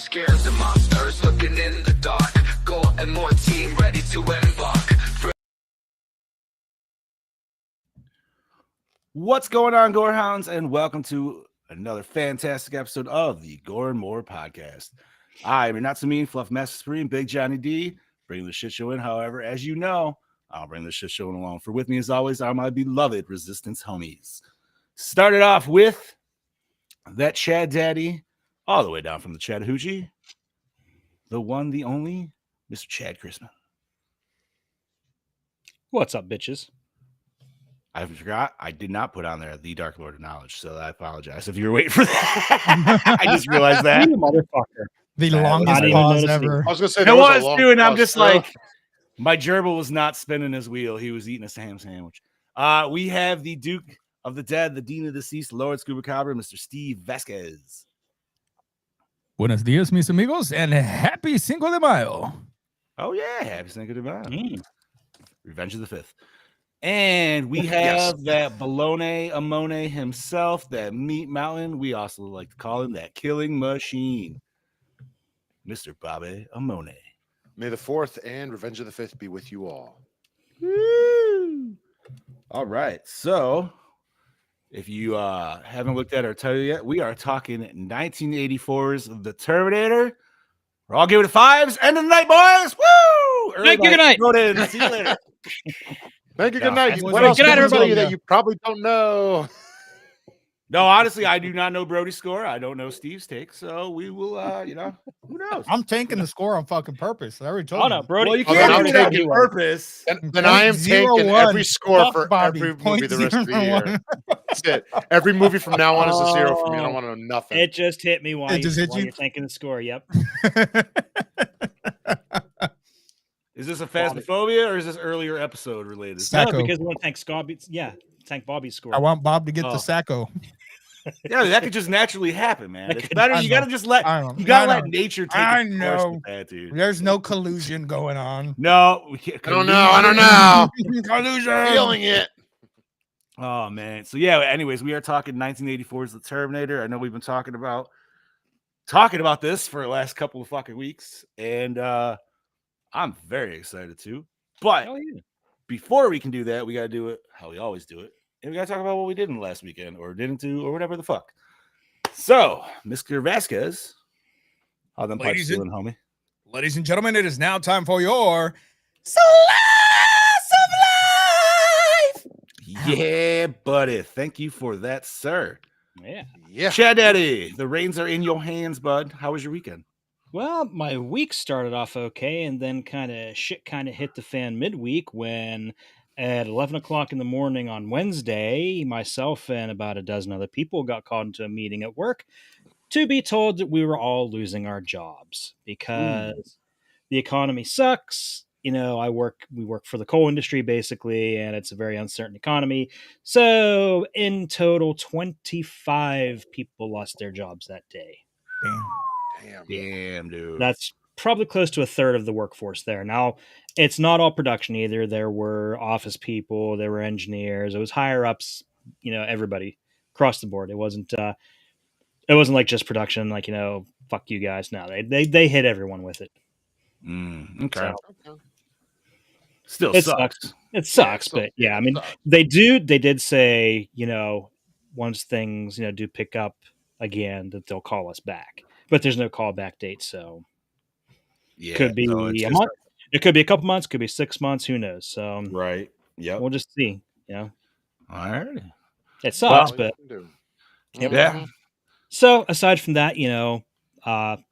scares the monsters looking in the dark. Gore and more team ready to embark. What's going on, Gorehounds, and welcome to another fantastic episode of the Gore and More podcast. I am your not so mean fluff master supreme, Big Johnny D, bringing the shit show in. However, as you know, I'll bring the shit show in along. For with me, as always, are my beloved Resistance homies. Started off with that Chad Daddy, all the way down from the Chattahoochee, the one, the only, Mr. Chad Chrisman. What's up, bitches? I forgot. I did not put on there the Dark Lord of Knowledge, so I apologize if you were waiting for that. I just realized that. You motherfucker. The I longest didn't pause notice ever. I was gonna say It there was, a long dude. And I'm pause. just like, my gerbil was not spinning his wheel. He was eating a ham sandwich. We have the Duke of the Dead, the Dean of the Deceased, Lord Scuba Cabra, Mr. Steve Vasquez. Buenos dias, mis amigos, and happy Cinco de Mayo. Oh, yeah. Happy Cinco de Mayo. Revenge of the Fifth. And we have that Bologna Amone himself, that Meat Mountain. We also like to call him that killing machine, Mr. Bobby Amone. May the 4th and Revenge of the 5th be with you all. Woo! All right. So, if you haven't looked at our title yet, we are talking 1984's The Terminator. We're all giving it 5s. End of the night, boys. Woo! Thank you. Good night. Vote in. See you later. Thank you. No, Good night. that's What what else good night, can I tell everybody. you that you probably don't know? No, honestly, I do not know Brody's score. I don't know Steve's take. So we will, who knows? I'm tanking the score on fucking purpose. I already told Oh, you. no, Brody. Well, you Oh, can't then do I'm that taking- on purpose. And then I am taking 0.01. every score Fuck for Bobby. every movie the rest of the year. 0.01. That's it. Every movie from now on is a 0 for me. I don't want to know nothing. It just hit me while, It just hit while you? you're thinking the score. Yep. Is this a phasmophobia or is this earlier episode related? Sacco. No, because we want to thank Scobby. Yeah, thank Bobby's score. I want Bob to get Oh. the Sacco. Yeah, that could just naturally happen, man. It's could- better. I You know. gotta just let I know. you gotta I let know. nature take I its course know. with that, dude. There's no collusion going on. No, we can't. I don't know. Collusion. Feeling it. Oh man. So yeah. Anyways, we are talking 1984's The Terminator. I know we've been talking about this for the last couple of fucking weeks, and I'm very excited too. But Oh, yeah. before we can do that, we gotta do it how we always do it, and we gotta talk about what we did in the last weekend or didn't do or whatever the fuck. So, Mr. Vasquez, how them pipes Ladies and- doing, homie? Ladies and gentlemen, it is now time for your Slice of Life. Yeah, buddy. Thank you for that, sir. Yeah. Yeah. Chad Daddy, the reins are in your hands, bud. How was your weekend? Well, my week started off okay, and then shit hit the fan midweek when at 11 o'clock in the morning on Wednesday, myself and about a dozen other people got called into a meeting at work to be told that we were all losing our jobs because the economy sucks. You know, we work for the coal industry basically, and it's a very uncertain economy. So in total, 25 people lost their jobs that day. Damn. Damn, dude. That's probably close to a third of the workforce there. Now, it's not all production either. There were office people, there were engineers, it was higher ups, everybody across the board. It wasn't like just production, like, fuck you guys. No, they hit everyone with it. Okay. So, Still it sucks. sucks. It sucks, but yeah, I mean, they did say, once things, do pick up again, that they'll call us back. But there's no callback date, so Yeah. could be so it's a just- month. It could be a couple months, could be 6 months, who knows? So Right. Yep. we'll just see. All right. It sucks, All but you can do. Yep. Yeah. so aside from that,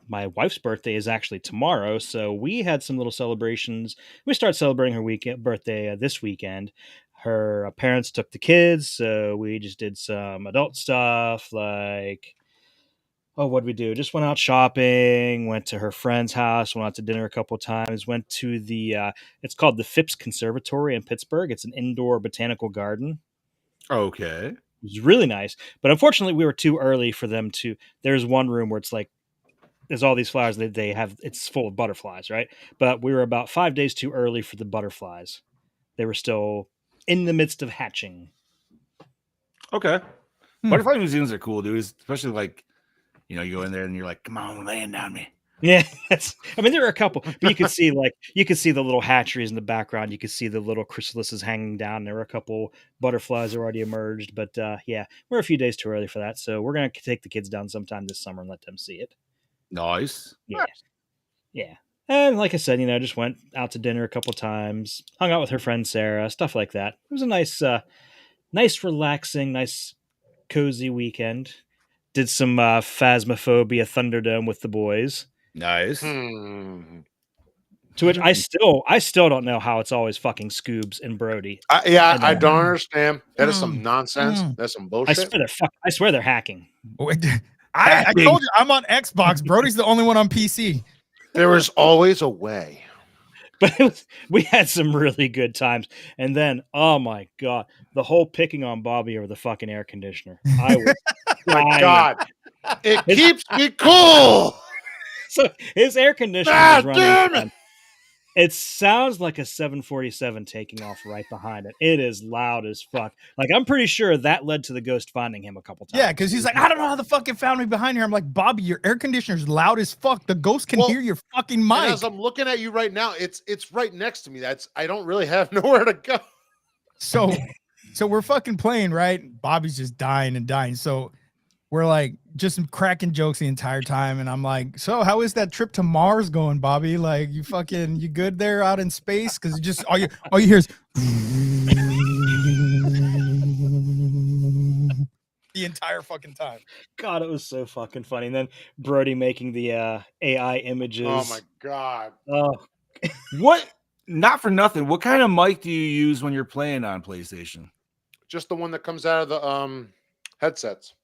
my wife's birthday is actually tomorrow, so we had some little celebrations. We started celebrating her birthday this weekend. Her parents took the kids, so we just did some adult stuff like, what did we do? Just went out shopping, went to her friend's house, went out to dinner a couple of times, went to the, it's called the Phipps Conservatory in Pittsburgh. It's an indoor botanical garden. Okay. It was really nice. But unfortunately, we were too early for them to, there's one room where it's like, there's all these flowers that they have, it's full of butterflies, right? But we were about 5 days too early for the butterflies. They were still in the midst of hatching. Okay. Hmm. Butterfly museums are cool, dude. Especially like, you go in there and you're like, come on, land on me. Yeah, I mean, there are a couple, but you could see the little hatcheries in the background. You could see the little chrysalises hanging down. There were a couple butterflies already emerged, but yeah, we're a few days too early for that. So we're gonna take the kids down sometime this summer and let them see it. Nice. Yeah, yeah. And like I said, just went out to dinner a couple times, hung out with her friend Sarah, stuff like that. It was a nice, relaxing, nice, cozy weekend. Did some Phasmophobia Thunderdome with the boys. Nice. Hmm. To which I still don't know how it's always fucking Scoobs and Brody. I don't understand. That is some nonsense. That's some I bullshit. swear they're hacking. I told you I'm on Xbox. Brody's the only one on PC. There is always a way. But we had some really good times. And then, oh my God, the whole picking on Bobby over the fucking air conditioner. I was My dying. God, it keeps me cool. So his air conditioner God was damn running. It sounds like a 747 taking off right behind it. It is loud as fuck. Like, I'm pretty sure that led to the ghost finding him a couple times. Yeah, because he's like, I don't know how the fuck it found me behind here. I'm like, Bobby, your air conditioner's loud as fuck. The ghost can hear your fucking mic. And as I'm looking at you right now, it's right next to me. I don't really have nowhere to go. So we're fucking playing, right? Bobby's just dying and dying. So we're like just cracking jokes the entire time. And I'm like, so how is that trip to Mars going, Bobby? Like, you good there out in space? Because just all you hear is the entire fucking time. God, it was so fucking funny. And then Brody making the AI images. Oh my God. Oh, What? Not for nothing. What kind of mic do you use when you're playing on PlayStation? Just the one that comes out of the headsets.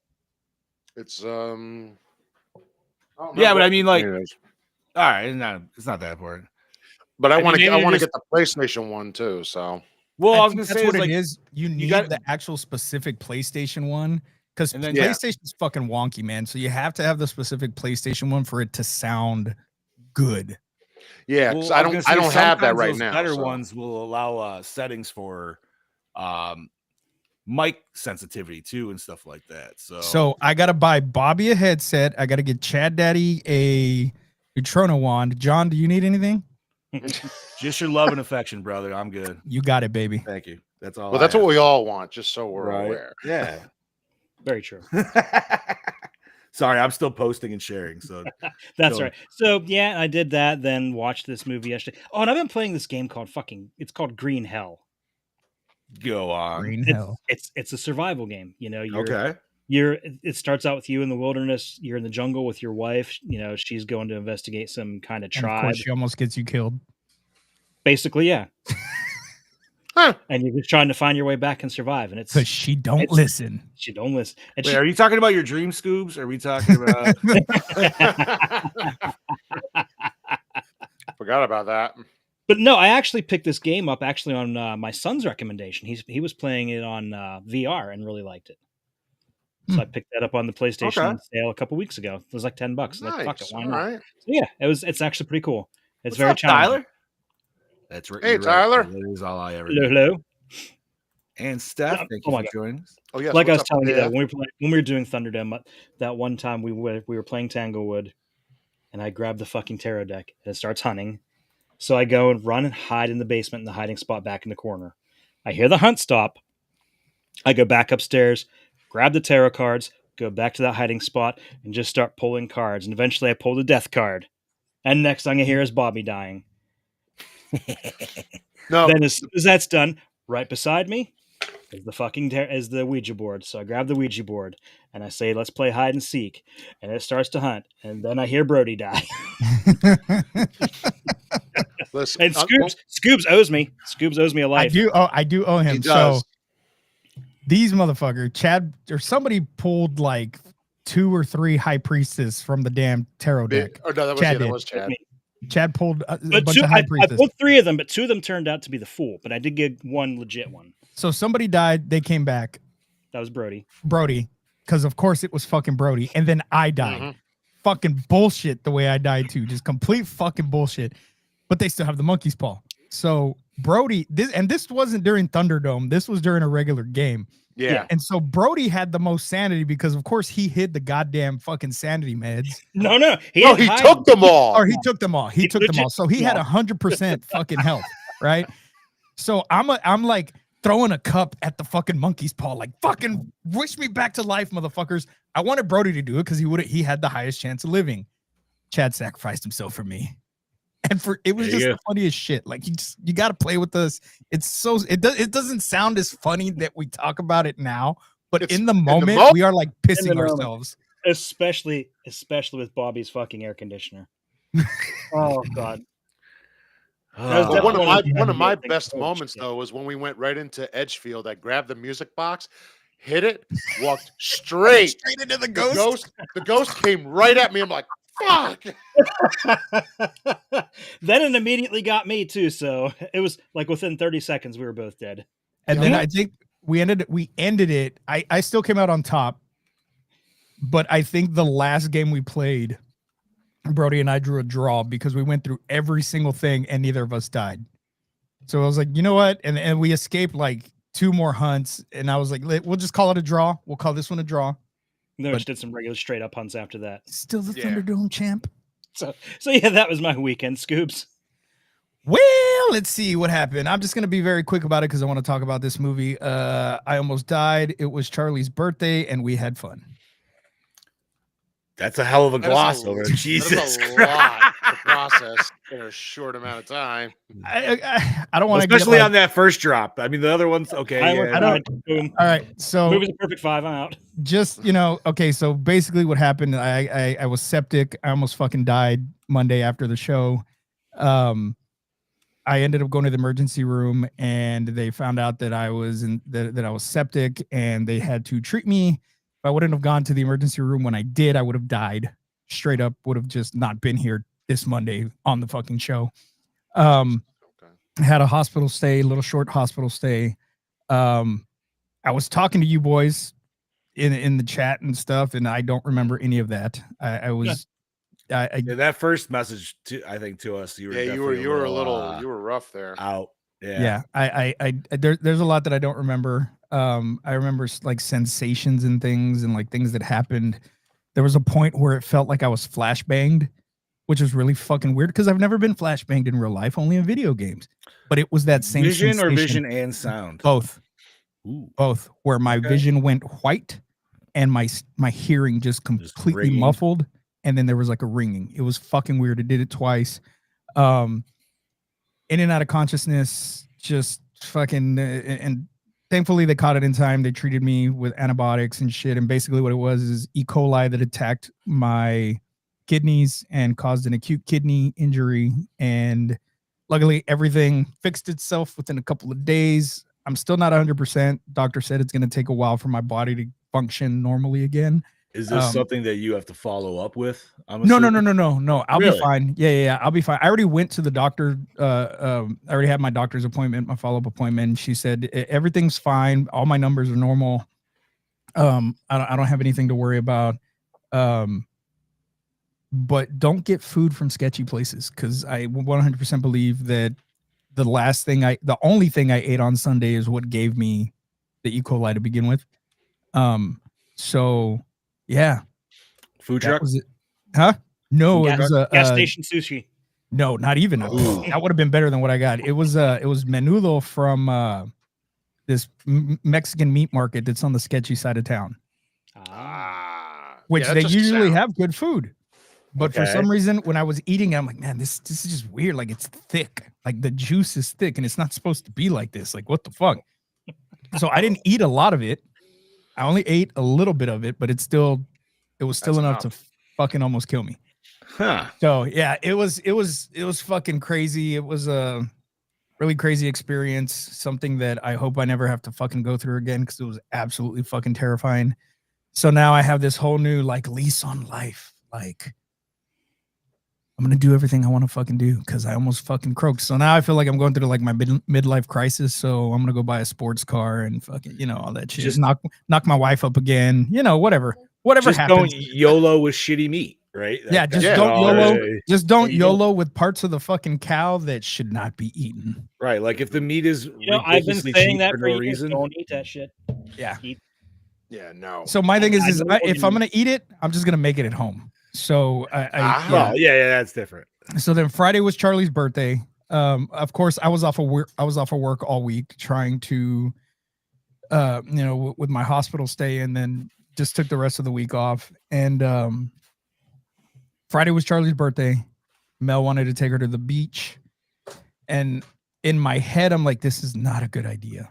It's Yeah, but I mean, like, all right, it's not that important. But I want to maybe get the PlayStation one too. So Well, I was think gonna that's say what is, it like, is. You need the actual specific PlayStation one because And then- PlayStation's fucking wonky, man. So you have to have the specific PlayStation one for it to sound good. yeah, because well, I was gonna don't say have that sometimes right those now. Better so. ones will allow settings for mic sensitivity too and stuff like that. So I gotta buy Bobby a headset. I gotta get Chad Daddy a Neutrona wand. John, do you need anything? just your love and affection, brother. I'm good. You got it, baby. Thank you. That's all. Well, that's what we all want, just so we're Right. aware. Yeah. very true. Sorry, I'm still posting and sharing. So That's Go. right. So yeah, I did that. Then watched this movie yesterday. Oh, and I've been playing this game called it's called Green Hell. go on. Green hell. It's a survival game. Okay. It starts out with you in the wilderness. You're in the jungle with your wife. She's going to investigate some kind of And of tribe. course, she almost gets you killed. Basically, yeah. Huh. And you're just trying to find your way back and survive. And Because she don't listen. She don't listen. And Wait, are you talking about your dream scoobs? Are we talking about Forgot about that. But no, I actually picked this game up on my son's recommendation. He was playing it on VR and really liked it. So I picked that up on the PlayStation sale a couple weeks ago. It was like $10. Nice. Like, fuck it, why All not? right. So yeah, it's actually pretty cool. It's What's very up, challenging. Tyler? That's right. Hey, you're right. Tyler. That is all I ever Hello, do. hello. And Steph, thank Oh you my for God. joining us. Oh yes. Like I was what's up? telling you, Yeah. when we were doing Thunderdome, that one time we were playing Tanglewood, and I grabbed the fucking tarot deck and it starts hunting. So I go and run and hide in the basement in the hiding spot back in the corner. I hear the hunt stop. I go back upstairs, grab the tarot cards, go back to that hiding spot, and just start pulling cards. And eventually I pull the death card. And next thing I hear is Bobby dying. No. Then as soon as that's done, right beside me is the fucking is the Ouija board. So I grab the Ouija board and I say, "Let's play hide and seek." And it starts to hunt. And then I hear Brody die. Listen, And Scoobs owes me. Scoobs owes me a life. I do owe him. He does. So these motherfucker, Chad or somebody pulled like 2 or 3 high priestess from the damn tarot deck. Oh no, that was Chad that did. was Chad. Chad pulled a But bunch of high I priestess. pulled 3 of them, but 2 of them turned out to be the fool. But I did get one legit one. So somebody died. They came back. That was Brody. Brody, because of course it was fucking Brody. And then I died. Mhm. Fucking bullshit the way I died too. Just complete fucking bullshit. But they still have the monkey's paw. So Brody, this wasn't during Thunderdome. This was during a regular game. Yeah. And so Brody had the most sanity because, of course, he hid the goddamn fucking sanity meds. No, he No, didn't he hide took them all. Or he took them all. He took them all. So he had 100% fucking health, right? So I'm like throwing a cup at the fucking monkey's paw, like fucking wish me back to life, motherfuckers. I wanted Brody to do it because he had the highest chance of living. Chad sacrificed himself for me. And it was just the funniest shit. Like you got to play with us. It's so it doesn't sound as funny that we talk about it now, but in the moment we are like pissing ourselves. Especially with Bobby's fucking air conditioner. Oh God. One of my best moments though was when we went right into Edgefield. I grabbed the music box, hit it, walked straight into the ghost. The ghost came right at me. I'm like, fuck. Then it immediately got me too. So it was like within 30 seconds we were both dead. And then I think we ended it. I still came out on top, but I think the last game we played, Brody and I drew a draw because we went through every single thing and neither of us died. So I was like, you know what? And we escaped like 2 more hunts. And I was like, we'll just call it a draw. We'll call this one a draw. No, we did some regular straight up hunts after that. Still the Thunderdome champ. So yeah, that was my weekend, Scoops. Well, let's see what happened. I'm just going to be very quick about it because I want to talk about this movie. I almost died. It was Charlie's birthday and we had fun. That's a hell of a gloss over. Jesus Christ. A lot to process in a short amount of time. I don't want to, especially on that first drop. I mean, the other one's okay. I don't. Boom. All right, so movie's a perfect 5. I'm out. Just okay. So basically, what happened? I was septic. I almost fucking died Monday after the show. I ended up going to the emergency room, and they found out that I was that I was septic, and they had to treat me. If I wouldn't have gone to the emergency room when I did, I would have died. Straight up, would have just not been here this Monday on the fucking show. Had a hospital stay, little short hospital stay. I was talking to you boys in the chat and stuff, and I don't remember any of that. That first message to us, you were a little you were rough there. Out. Yeah. There's a lot that I don't remember. I remember like sensations and things and like things that happened. There was a point where it felt like I was flashbanged, which was really fucking weird because I've never been flashbanged in real life, only in video games. But it was that same vision sensation. or vision and sound? Both. Ooh. Both. Where my vision went white and my hearing just completely muffled. And then there was like a ringing. It was fucking weird. It did it twice. In and out of consciousness, just fucking and thankfully they caught it in time. They treated me with antibiotics and shit. And basically what it was is E. coli that attacked my kidneys and caused an acute kidney injury. And luckily everything fixed itself within a couple of days. I'm still not 100%. Doctor said it's going to take a while for my body to function normally again. Is this something that you have to follow up with? No. I'll be fine. Yeah. I'll be fine. I already went to the doctor. I already had my doctor's appointment, my follow-up appointment. And she said everything's fine. All my numbers are normal. I don't have anything to worry about. But don't get food from sketchy places because I 100% believe that the only thing I ate on Sunday is what gave me the E. coli to begin with. So. Yeah. Food truck? Was it? Huh? No, it was a gas station sushi. No, not even. That would have been better than what I got. It was menudo from this Mexican meat market that's on the sketchy side of town. Which they usually have good food. But for some reason, when I was eating, I'm like, man, this is just weird. Like it's thick. Like the juice is thick and it's not supposed to be like this. Like what the fuck? So I didn't eat a lot of it. I only ate a little bit of it, but it was still enough to fucking almost kill me. Huh. So yeah, it was fucking crazy. It was a really crazy experience. Something that I hope I never have to fucking go through again because it was absolutely fucking terrifying. So now I have this whole new like lease on life. Like I'm gonna do everything I want to fucking do because I almost fucking croaked. So now I feel like I'm going through like my midlife crisis. So I'm gonna go buy a sports car and fucking all that shit. Just knock my wife up again. Whatever just happens. Don't YOLO with shitty meat, right? Don't YOLO. Just don't YOLO with parts of the fucking cow that should not be eaten. Right, like if the meat is I've been saying that for no years. reason. Don't eat that shit. Yeah. Yeah, no. So my thing is, if I'm gonna gonna eat it, I'm just gonna make it at home. So Ah. Well, yeah, that's different. So then Friday was Charlie's birthday. Of course, I was off of work all week trying to, with my hospital stay, and then just took the rest of the week off. And Friday was Charlie's birthday. Mel wanted to take her to the beach, and in my head, I'm like, this is not a good idea.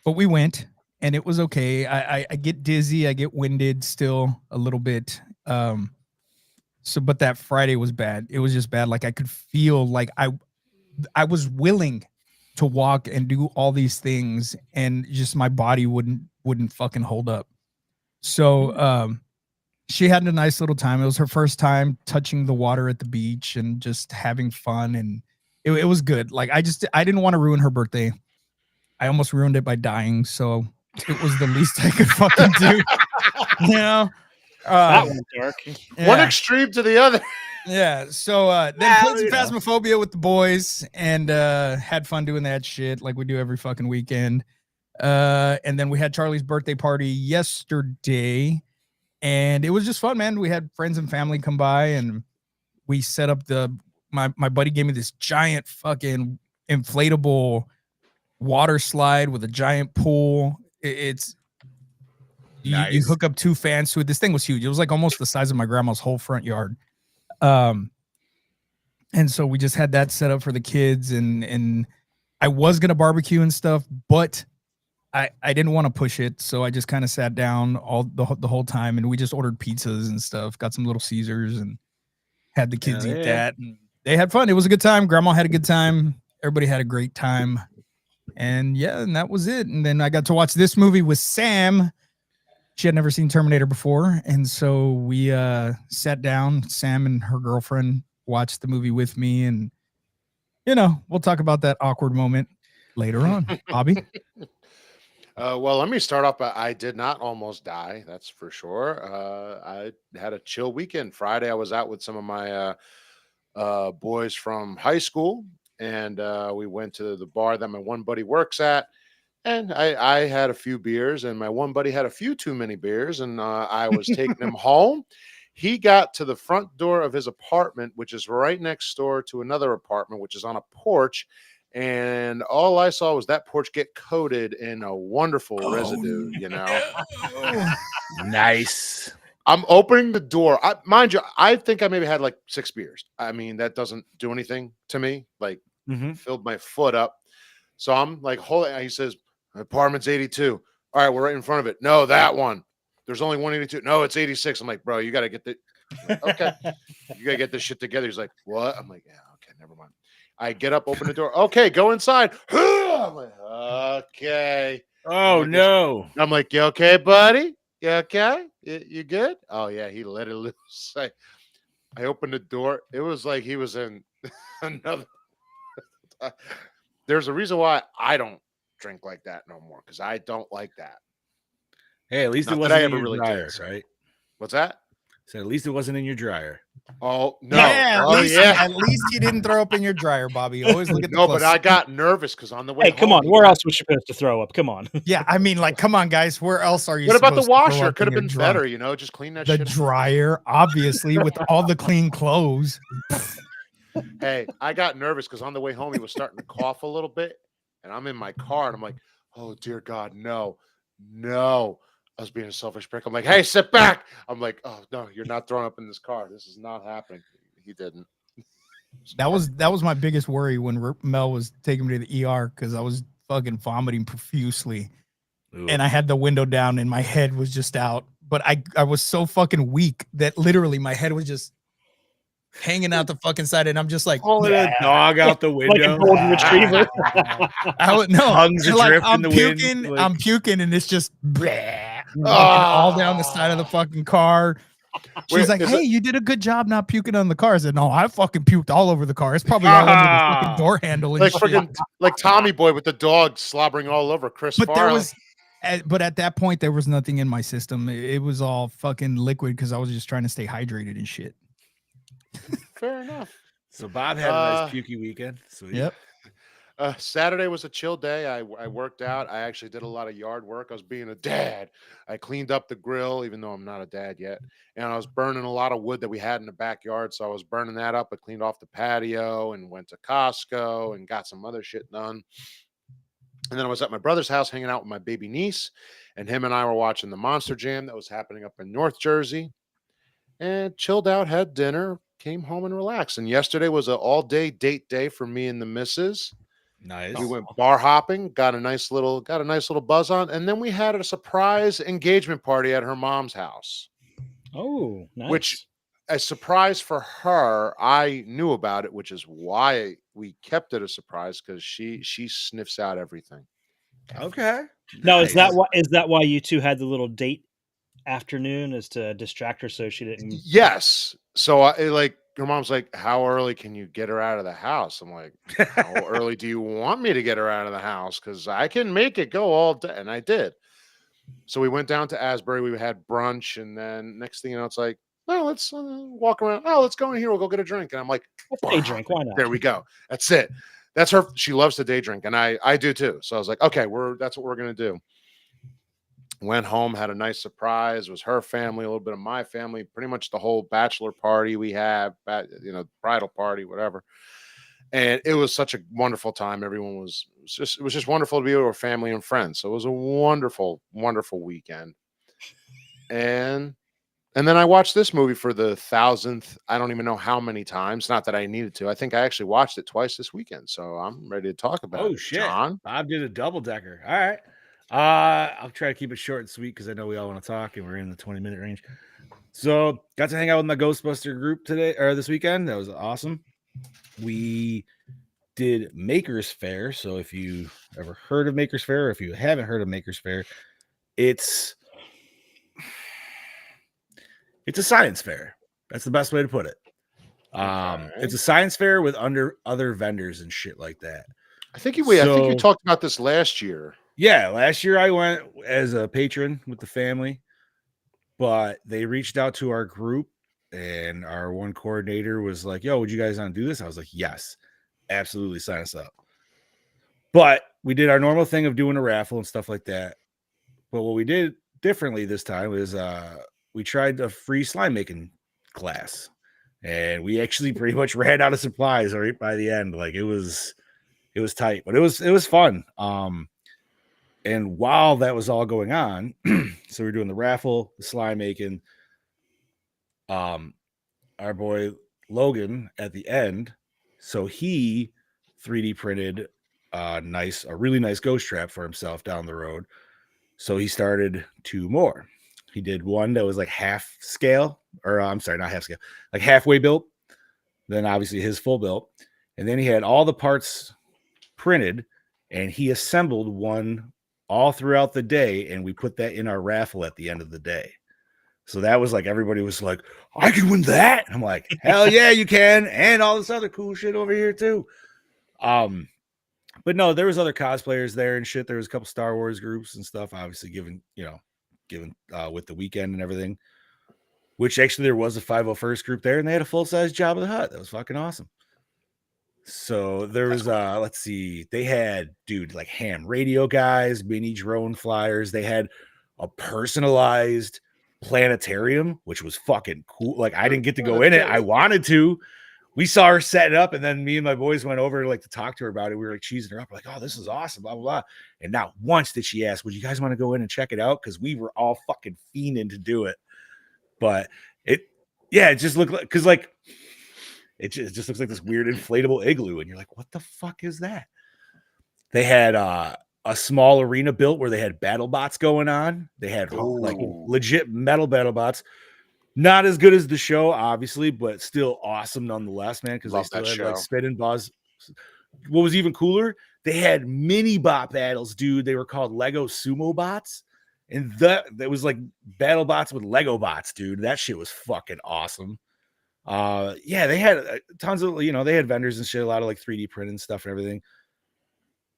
But we went, and it was okay. I get dizzy, I get winded still a little bit. But that Friday was bad. It was just bad. Like I could feel like I was willing to walk and do all these things, and just my body wouldn't fucking hold up. So she had a nice little time. It was her first time touching the water at the beach and just having fun, and it was good. Like I didn't want to ruin her birthday. I almost ruined it by dying, so it was the least I could fucking do. You know? that went dark. One extreme to the other. Yeah. So then played some Phasmophobia with the boys and had fun doing that shit like we do every fucking weekend. And then we had Charlie's birthday party yesterday, and it was just fun, man. We had friends and family come by, and we set up my buddy gave me this giant fucking inflatable water slide with a giant pool. It's Nice. you hook up 2 fans to it. This thing was huge. It was like almost the size of my grandma's whole front yard. And so we just had that set up for the kids, and I was gonna barbecue and stuff, but I didn't want to push it, so I just kind of sat down the whole time, and we just ordered pizzas and stuff, got some Little Caesars, and had the kids eat that, and they had fun. It was a good time. Grandma had a good time. Everybody had a great time, and that was it. And then I got to watch this movie with Sam. She had never seen Terminator before, and so we sat down. Sam and her girlfriend watched the movie with me, and we'll talk about that awkward moment later on. Bobby? Well, let me start off. I did not almost die. That's for sure. I had a chill weekend. Friday, I was out with some of my boys from high school, and we went to the bar that my one buddy works at. And I had a few beers, and my one buddy had a few too many beers, and I was taking him home. He got to the front door of his apartment, which is right next door to another apartment, which is on a porch. And all I saw was that porch get coated in a wonderful residue, Nice. I'm opening the door. Mind you, I think I maybe had like 6 beers. I mean, that doesn't do anything to me. Like, filled my foot up. So I'm like, he says, apartment's 82. All right, we're right in front of it. No, that one. There's only 182. No, it's 86. I'm like, bro, you got to get the. Okay. You got to get this shit together. He's like, what? I'm like, yeah, okay, never mind. I get up, open the door. Okay, go inside. I'm like, okay. Oh, no. I'm like, you okay, buddy? You okay? You good? Oh, yeah, he let it loose. I opened the door. It was like he was in another. There's a reason why I don't drink like that no more, because I don't like that. Hey, at least Not it that wasn't I in ever your really dryer, did. right? What's that? So at least it wasn't in your dryer. Oh, no. Yeah, Oh, yeah. at least you didn't throw up in your dryer, Bobby. Always look at the No, plus. but I got nervous because on the way Hey, come home, on. Where else was she supposed to throw up? Come on. Yeah, I mean, like, come on, guys. Where else are you? What about the supposed to throw washer? up Could in have your been dryer? better, just clean that The shit. dryer, obviously, with all the clean clothes. Hey, I got nervous because on the way home, he was starting to cough a little bit. And I'm in my car, and I'm like, oh, dear God, no. I was being a selfish prick. I'm like, hey, sit back. I'm like, oh, no, you're not throwing up in this car. This is not happening. He didn't. That was my biggest worry when Mel was taking me to the ER, because I was fucking vomiting profusely. Ooh. And I had the window down and my head was just out. But I was so fucking weak that literally my head was just hanging out the fucking side, and I'm just like Pulling a dog out the Like a window. golden retriever. Tongues adrift in I'm the puking, wind, like- I'm puking, and it's just all down the side of the fucking car. She's Wait, like, is hey, you did a good job not puking on the car. I said, no, I fucking puked all over the car. It's probably all under the fucking door handle and Like shit. freaking like Tommy Boy with the dog slobbering all over Chris But Farley. but at that point, there was nothing in my system. It was all fucking liquid because I was just trying to stay hydrated and shit. Fair enough. So Bob had a nice pukey weekend. Sweet. Yep. Saturday was a chill day. I worked out. I actually did a lot of yard work. I was being a dad. I cleaned up the grill, even though I'm not a dad yet. And I was burning a lot of wood that we had in the backyard. So I was burning that up. I cleaned off the patio and went to Costco and got some other shit done. And then I was at my brother's house hanging out with my baby niece. And him and I were watching the Monster Jam that was happening up in North Jersey. And chilled out, had dinner, came home and relaxed. And yesterday was an all-day date day for me and the missus. Nice. We went bar hopping, got a nice little buzz on, and then we had a surprise engagement party at her mom's house. Oh, nice. Which a surprise for her. I knew about it, which is why we kept it a surprise, because she sniffs out everything. Okay. Now, is that Nice. why you two had the little date afternoon, is to distract her so she didn't? Yes. So her mom's like, "How early can you get her out of the house?" I'm like, "How early do you want me to get her out of the house? Because I can make it go all day." And I did. So we went down to Asbury. We had brunch, and then next thing you know, it's like, "Oh, let's walk around. Oh, let's go in here. We'll go get a drink." And I'm like, Let's day drink. Why not? "There we go. That's it." That's her. She loves to day drink, and I do too. So I was like, "Okay, that's what we're gonna do." Went home, had a nice surprise. It was her family, a little bit of my family, pretty much the whole bachelor party we have, bridal party, whatever. And it was such a wonderful time. Everyone it was just wonderful to be with our family and friends. So it was a wonderful, wonderful weekend. And then I watched this movie for the 1,000th. I don't even know how many times. Not that I needed to. I think I actually watched it twice this weekend. So I'm ready to talk about Oh it. shit. John. Bob did a double decker. All right. I'll try to keep it short and sweet because I know we all want to talk and we're in the 20-minute range. So got to hang out with my Ghostbuster group this weekend. That was awesome. We did Maker's Fair. So if you ever heard of Maker's Fair, or if you haven't heard of Maker's Fair, it's a science fair. That's the best way to put it. It's a science fair with other vendors and shit like that. I think you talked about this last year. Yeah, last year I went as a patron with the family, but they reached out to our group and our one coordinator was like, "Yo, would you guys want to do this?" I was like, "Yes, absolutely, sign us up." But we did our normal thing of doing a raffle and stuff like that. But what we did differently this time is we tried a free slime making class, and we actually pretty much ran out of supplies right by the end. Like it was tight, but it was fun. And while that was all going on, so we're doing the raffle, the slime making. Our boy Logan at the end, so he 3D printed a really nice ghost trap for himself down the road. So he started 2 more. He did one that was like half scale, or I'm sorry, not half scale, like halfway built. Then obviously his full built, and then he had all the parts printed, and he assembled one all throughout the day, and we put that in our raffle at the end of the day. So that was like, everybody was like, "I can win that." I'm like, "Hell yeah, you can." And all this other cool shit over here too. But no, there was other cosplayers there and shit. There was a couple Star Wars groups and stuff, obviously given with the weekend and everything, which actually there was a 501st group there and they had a full-size Jabba the Hutt. That was fucking awesome. So there was let's see, they had like ham radio guys, mini drone flyers. They had a personalized planetarium, which was fucking cool. Like I didn't get to go in it. I wanted to. We saw her set it up, and then me and my boys went over to talk to her about it. We were like cheesing her up, like, "Oh, this is awesome, blah blah blah." And not once did she ask, "Would you guys want to go in and check it out?" Because we were all fucking fiending to do it. But it just looked like, because like it just looks like this weird inflatable igloo, and you're like, "What the fuck is that?" They had a small arena built where they had battle bots going on. They had like legit metal battle bots. Not as good as the show, obviously, but still awesome nonetheless, man, because they still had like spin and buzz. What was even cooler, they had mini bot battles, dude. They were called Lego Sumo bots. And that was like battle bots with Lego bots, dude. That shit was fucking awesome. Yeah, they had tons of, they had vendors and shit, a lot of like 3D print and stuff and everything.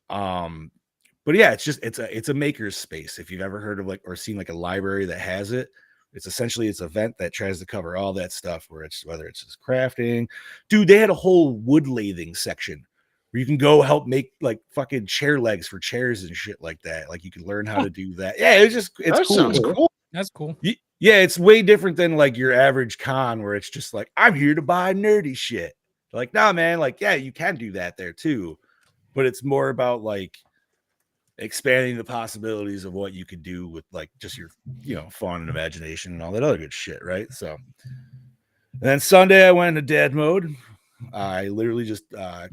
But yeah, it's a maker's space. If you've ever heard of or seen like a library that has it, it's essentially an event that tries to cover all that stuff, whether it's just crafting. Dude, they had a whole wood lathing section where you can go help make like fucking chair legs for chairs and shit like that. Like you can learn how to do that. Yeah, it's That cool. sounds cool. That's cool. Yeah, it's way different than like your average con where it's just like, I'm here to buy nerdy shit. Like, nah, man, like, yeah, you can do that there too. But it's more about like expanding the possibilities of what you could do with like just your, fun and imagination and all that other good shit, right? So and then Sunday I went into dad mode. I literally just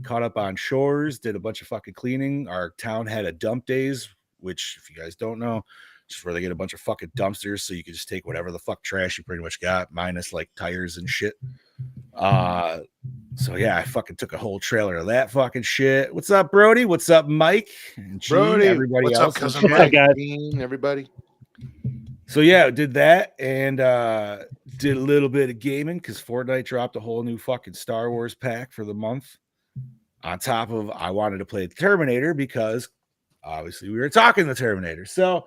caught up on chores, did a bunch of fucking cleaning. Our town had a dump days, which if you guys don't know, just where they get a bunch of fucking dumpsters so you can just take whatever the fuck trash you pretty much got, minus like tires and shit. So yeah, I fucking took a whole trailer of that fucking shit. What's up, Brody? What's up, Mike? And Gene, Brody, everybody what's else. up, cousin shit. Mike, Guys. Dean, everybody? So yeah, did that and did a little bit of gaming because Fortnite dropped a whole new fucking Star Wars pack for the month. On top of I wanted to play the Terminator because obviously we were talking the Terminator. So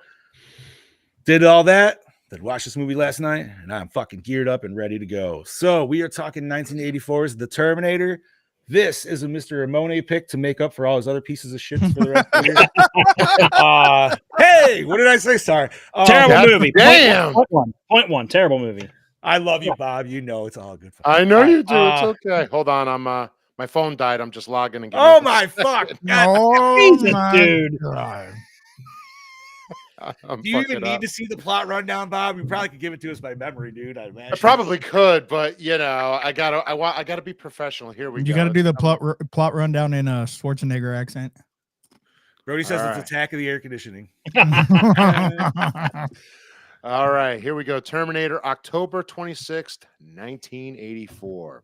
did all that. Then watched this movie last night, and I'm fucking geared up and ready to go. So we are talking 1984's The Terminator. This is a Mr. Ramone pick to make up for all his other pieces of shit for the rest of the year. Hey, what did I say? Sorry. Terrible God movie. damn. Point one. Terrible movie. I love you, Bob. You know it's all good. I know All right, you do. It's okay. Hold on. I'm my phone died. I'm just logging and getting Oh this. my fuck. Oh Jesus, my dude. God. I'm Do you fucking even need up. to see the plot rundown, Bob? You probably could give it to us by memory, dude. I imagine. I probably could, but I gotta be professional. Here we go. You got to do It's the plot rundown in a Schwarzenegger accent. Brody says All it's right. Attack of the Air Conditioning. All right, here we go. Terminator, October 26th, 1984.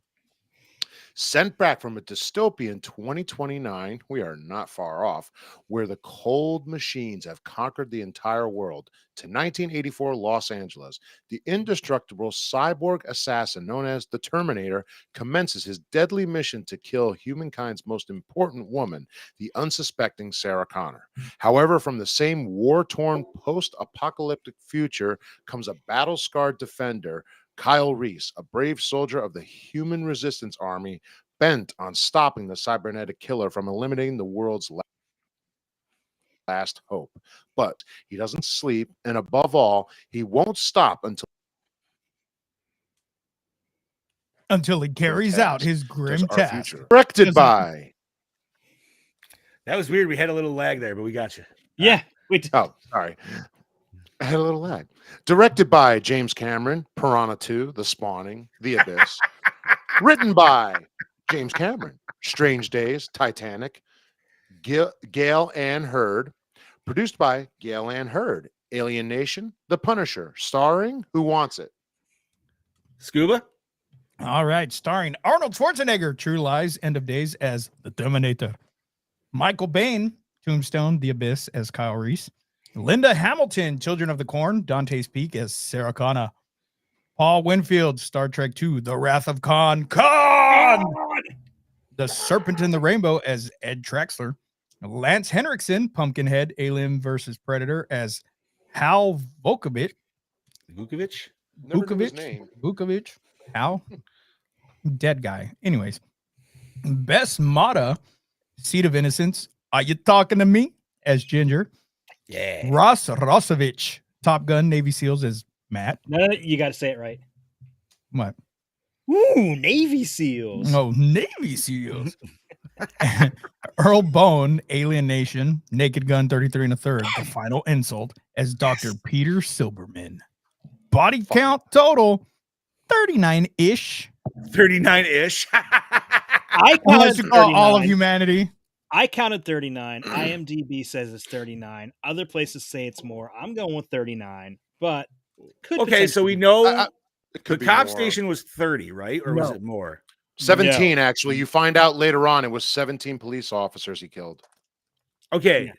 Sent back from a dystopian 2029, we are not far off, where the cold machines have conquered the entire world, to 1984 Los Angeles. The indestructible cyborg assassin known as the Terminator commences his deadly mission to kill humankind's most important woman, the unsuspecting Sarah Connor. However, from the same war-torn post-apocalyptic future comes a battle-scarred defender, Kyle Reese, a brave soldier of the Human Resistance Army, bent on stopping the cybernetic killer from eliminating the world's last hope. But he doesn't sleep, and above all, he won't stop until he carries out his grim our task. future. Directed Doesn't- by. That was weird. We had a little lag there, but we got you. Yeah. We did. Oh, sorry. I had a little lag. Directed by James Cameron, Piranha 2, The Spawning, The Abyss. Written by James Cameron, Strange Days, Titanic, Gail Ann Hurd. Produced by Gail Ann Hurd, Alien Nation, The Punisher. Starring Who Wants It? Scuba? All right, starring Arnold Schwarzenegger, True Lies, End of Days as the Terminator. Michael Bain, Tombstone, The Abyss as Kyle Reese. Linda Hamilton, Children of the Corn, Dante's Peak as Sarah Connor. Paul Winfield, Star Trek II, The Wrath of Khan. The Serpent in the Rainbow as Ed Traxler. Lance Henriksen, Pumpkinhead, Alien vs. Predator as Hal Vukovich. Vukovic? Never knew his name. Vukovich. Hal? Dead guy. Anyways. Bess Mata, Seed of Innocence. Are you talking to me? As Ginger. Yeah. Ross Rosovich, Top Gun, Navy SEALs as Matt. No, you got to say it right. What? Ooh, Navy SEALs. No, Navy SEALs. Earl Bone, Alien Nation, Naked Gun 33 and a third, The Final Insult as Dr. Peter Silberman. Body count total 39-ish. 39-ish. I Unless counted you call all of 39. humanity. I counted 39. IMDb says it's 39. Other places say it's more. I'm going with 39, but could Okay, so we potentially- know It the could be cop more. station was 30, right? Or was No. it more? 17, actually. You find out later on it was 17 police officers he killed. Okay. Yeah.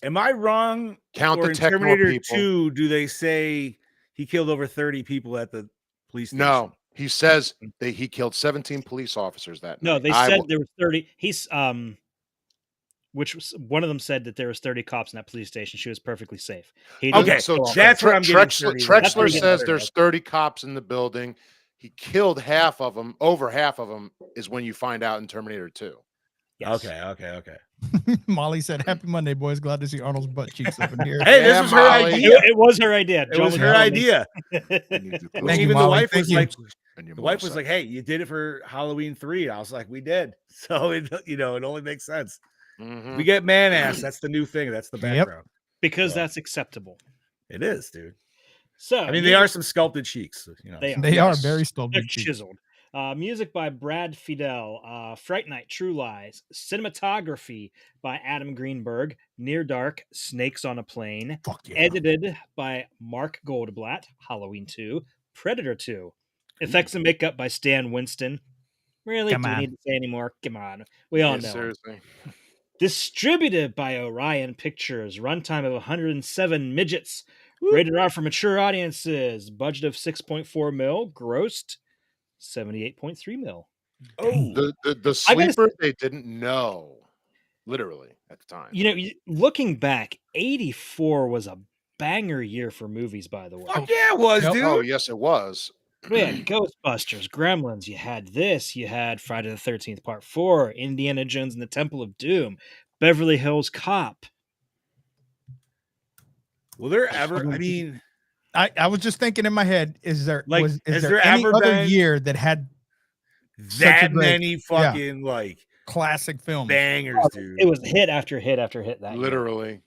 Am I wrong? Count Or the in Tecmo Terminator people. 2, do they say he killed over 30 people at the police station? No, he says that he killed 17 police officers that No, night. they said there were 30. He's which was, one of them said that there was 30 cops in that police station. She was perfectly safe. He Okay, didn't so show up. that's where I'm getting Trexler, 30. That's where Trexler you get says 30. there's 30 cops in the building. He killed half of them. Over half of them is when you find out in Terminator 2. Yes. Okay. Molly said, "Happy Monday, boys. Glad to see Arnold's butt cheeks up in here." Hey, this Yeah, was her Molly. idea. It was her idea. It was her idea. I need to Which Thank you, even the Molly. wife Thank was you. like, And your the wife was motorcycle. like, "Hey, you did it for Halloween 3." I was like, "We did." So it only makes sense. Mhm. We get man ass. That's the new thing. That's the Yep. background. Because So. that's acceptable. It is, dude. So I mean, they are some sculpted cheeks. They so- are. They are Yes. very They're sculpted cheeks. chiseled. Music by Brad Fidel. Fright Night, True Lies. Cinematography by Adam Greenberg. Near Dark, Snakes on a Plane. Fuck yeah. Edited by Mark Goldblatt. Halloween 2. Predator 2. Effects and makeup by Stan Winston. Really? Come Do we on. need to say anymore? Come on. We all Yeah, know. him. seriously. Distributed by Orion Pictures. Runtime of 107 midgets. Rated R for mature audiences. Budget of 6.4 mil. Grossed 78.3 mil. Oh, The I gotta sleeper they didn't know, literally at the time. Looking back, 84 was a banger year for movies, by the way. fuck yeah, it was, Yep. dude. Oh yes, it was. We had Ghostbusters, Gremlins, you had this, you had Friday the 13th Part 4, Indiana Jones and the Temple of Doom, Beverly Hills Cop. Will there ever? I mean, I was just thinking in my head, is there Like, is has there there any ever other been- year that had such a that great- many fucking like classic films? bangers, dude. It was hit after hit after hit that year. Literally.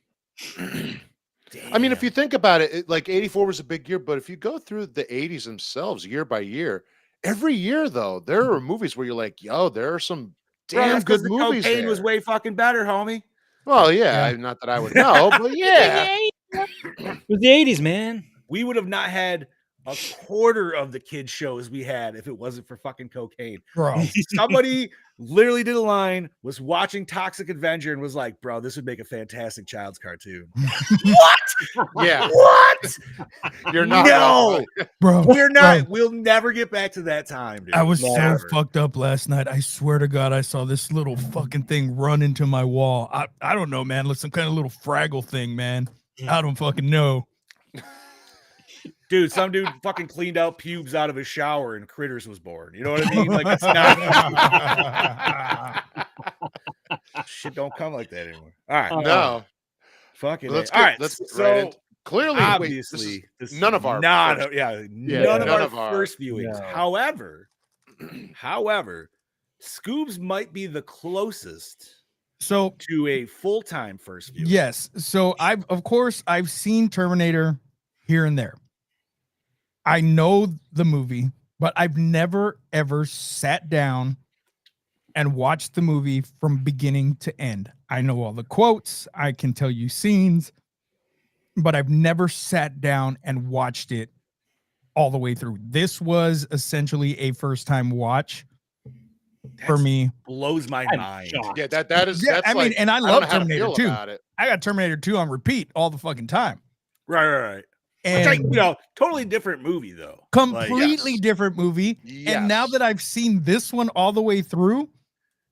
I mean, if you think about it, like 84 was a big year, but if you go through the 80s themselves year by year, every year though, there are movies where you're like, yo, there are some Bro, damn that's 'cause good the movies cocaine was there. way fucking better, homie. Well, yeah, Yeah. not that I would know, but yeah. It was the 80s, man. We would have not had a quarter of the kids shows we had if it wasn't for fucking cocaine. Bro. Somebody literally did a line, was watching Toxic Avenger and was like, bro, this would make a fantastic child's cartoon. What? Yeah. What? You're not No. wrong. Bro. We're not. Bro, We'll never get back to that time, dude. I was so Never. fucked up last night. I swear to God, I saw this little fucking thing run into my wall. I don't know, man. Like some kind of little Fraggle thing, man. I don't fucking know. Dude, some dude fucking cleaned out pubes out of his shower and Critters was born. You know what I mean? Like, it's not. Shit don't come like that anymore. All right. No. Fucking Let's A. All get, right. let's get So right into clearly obviously, this is none of our not first- none none of of our our- first viewings. No. However, Scoobs might be the closest So to a full-time first viewing. yes. So I've seen Terminator here and there. I know the movie, but I've never ever sat down and watched the movie from beginning to end. I know all the quotes, I can tell you scenes, but I've never sat down and watched it all the way through. This was essentially a first time watch for That's- me. Blows my I'm mind. shocked. Yeah, that is Yeah, that's I mean, like, and I don't love know how to Terminator feel 2. about it. I got Terminator 2 on repeat all the fucking time. Right. Which And totally different movie though. completely yes. different movie. And now Yes. that I've seen this one all the way through,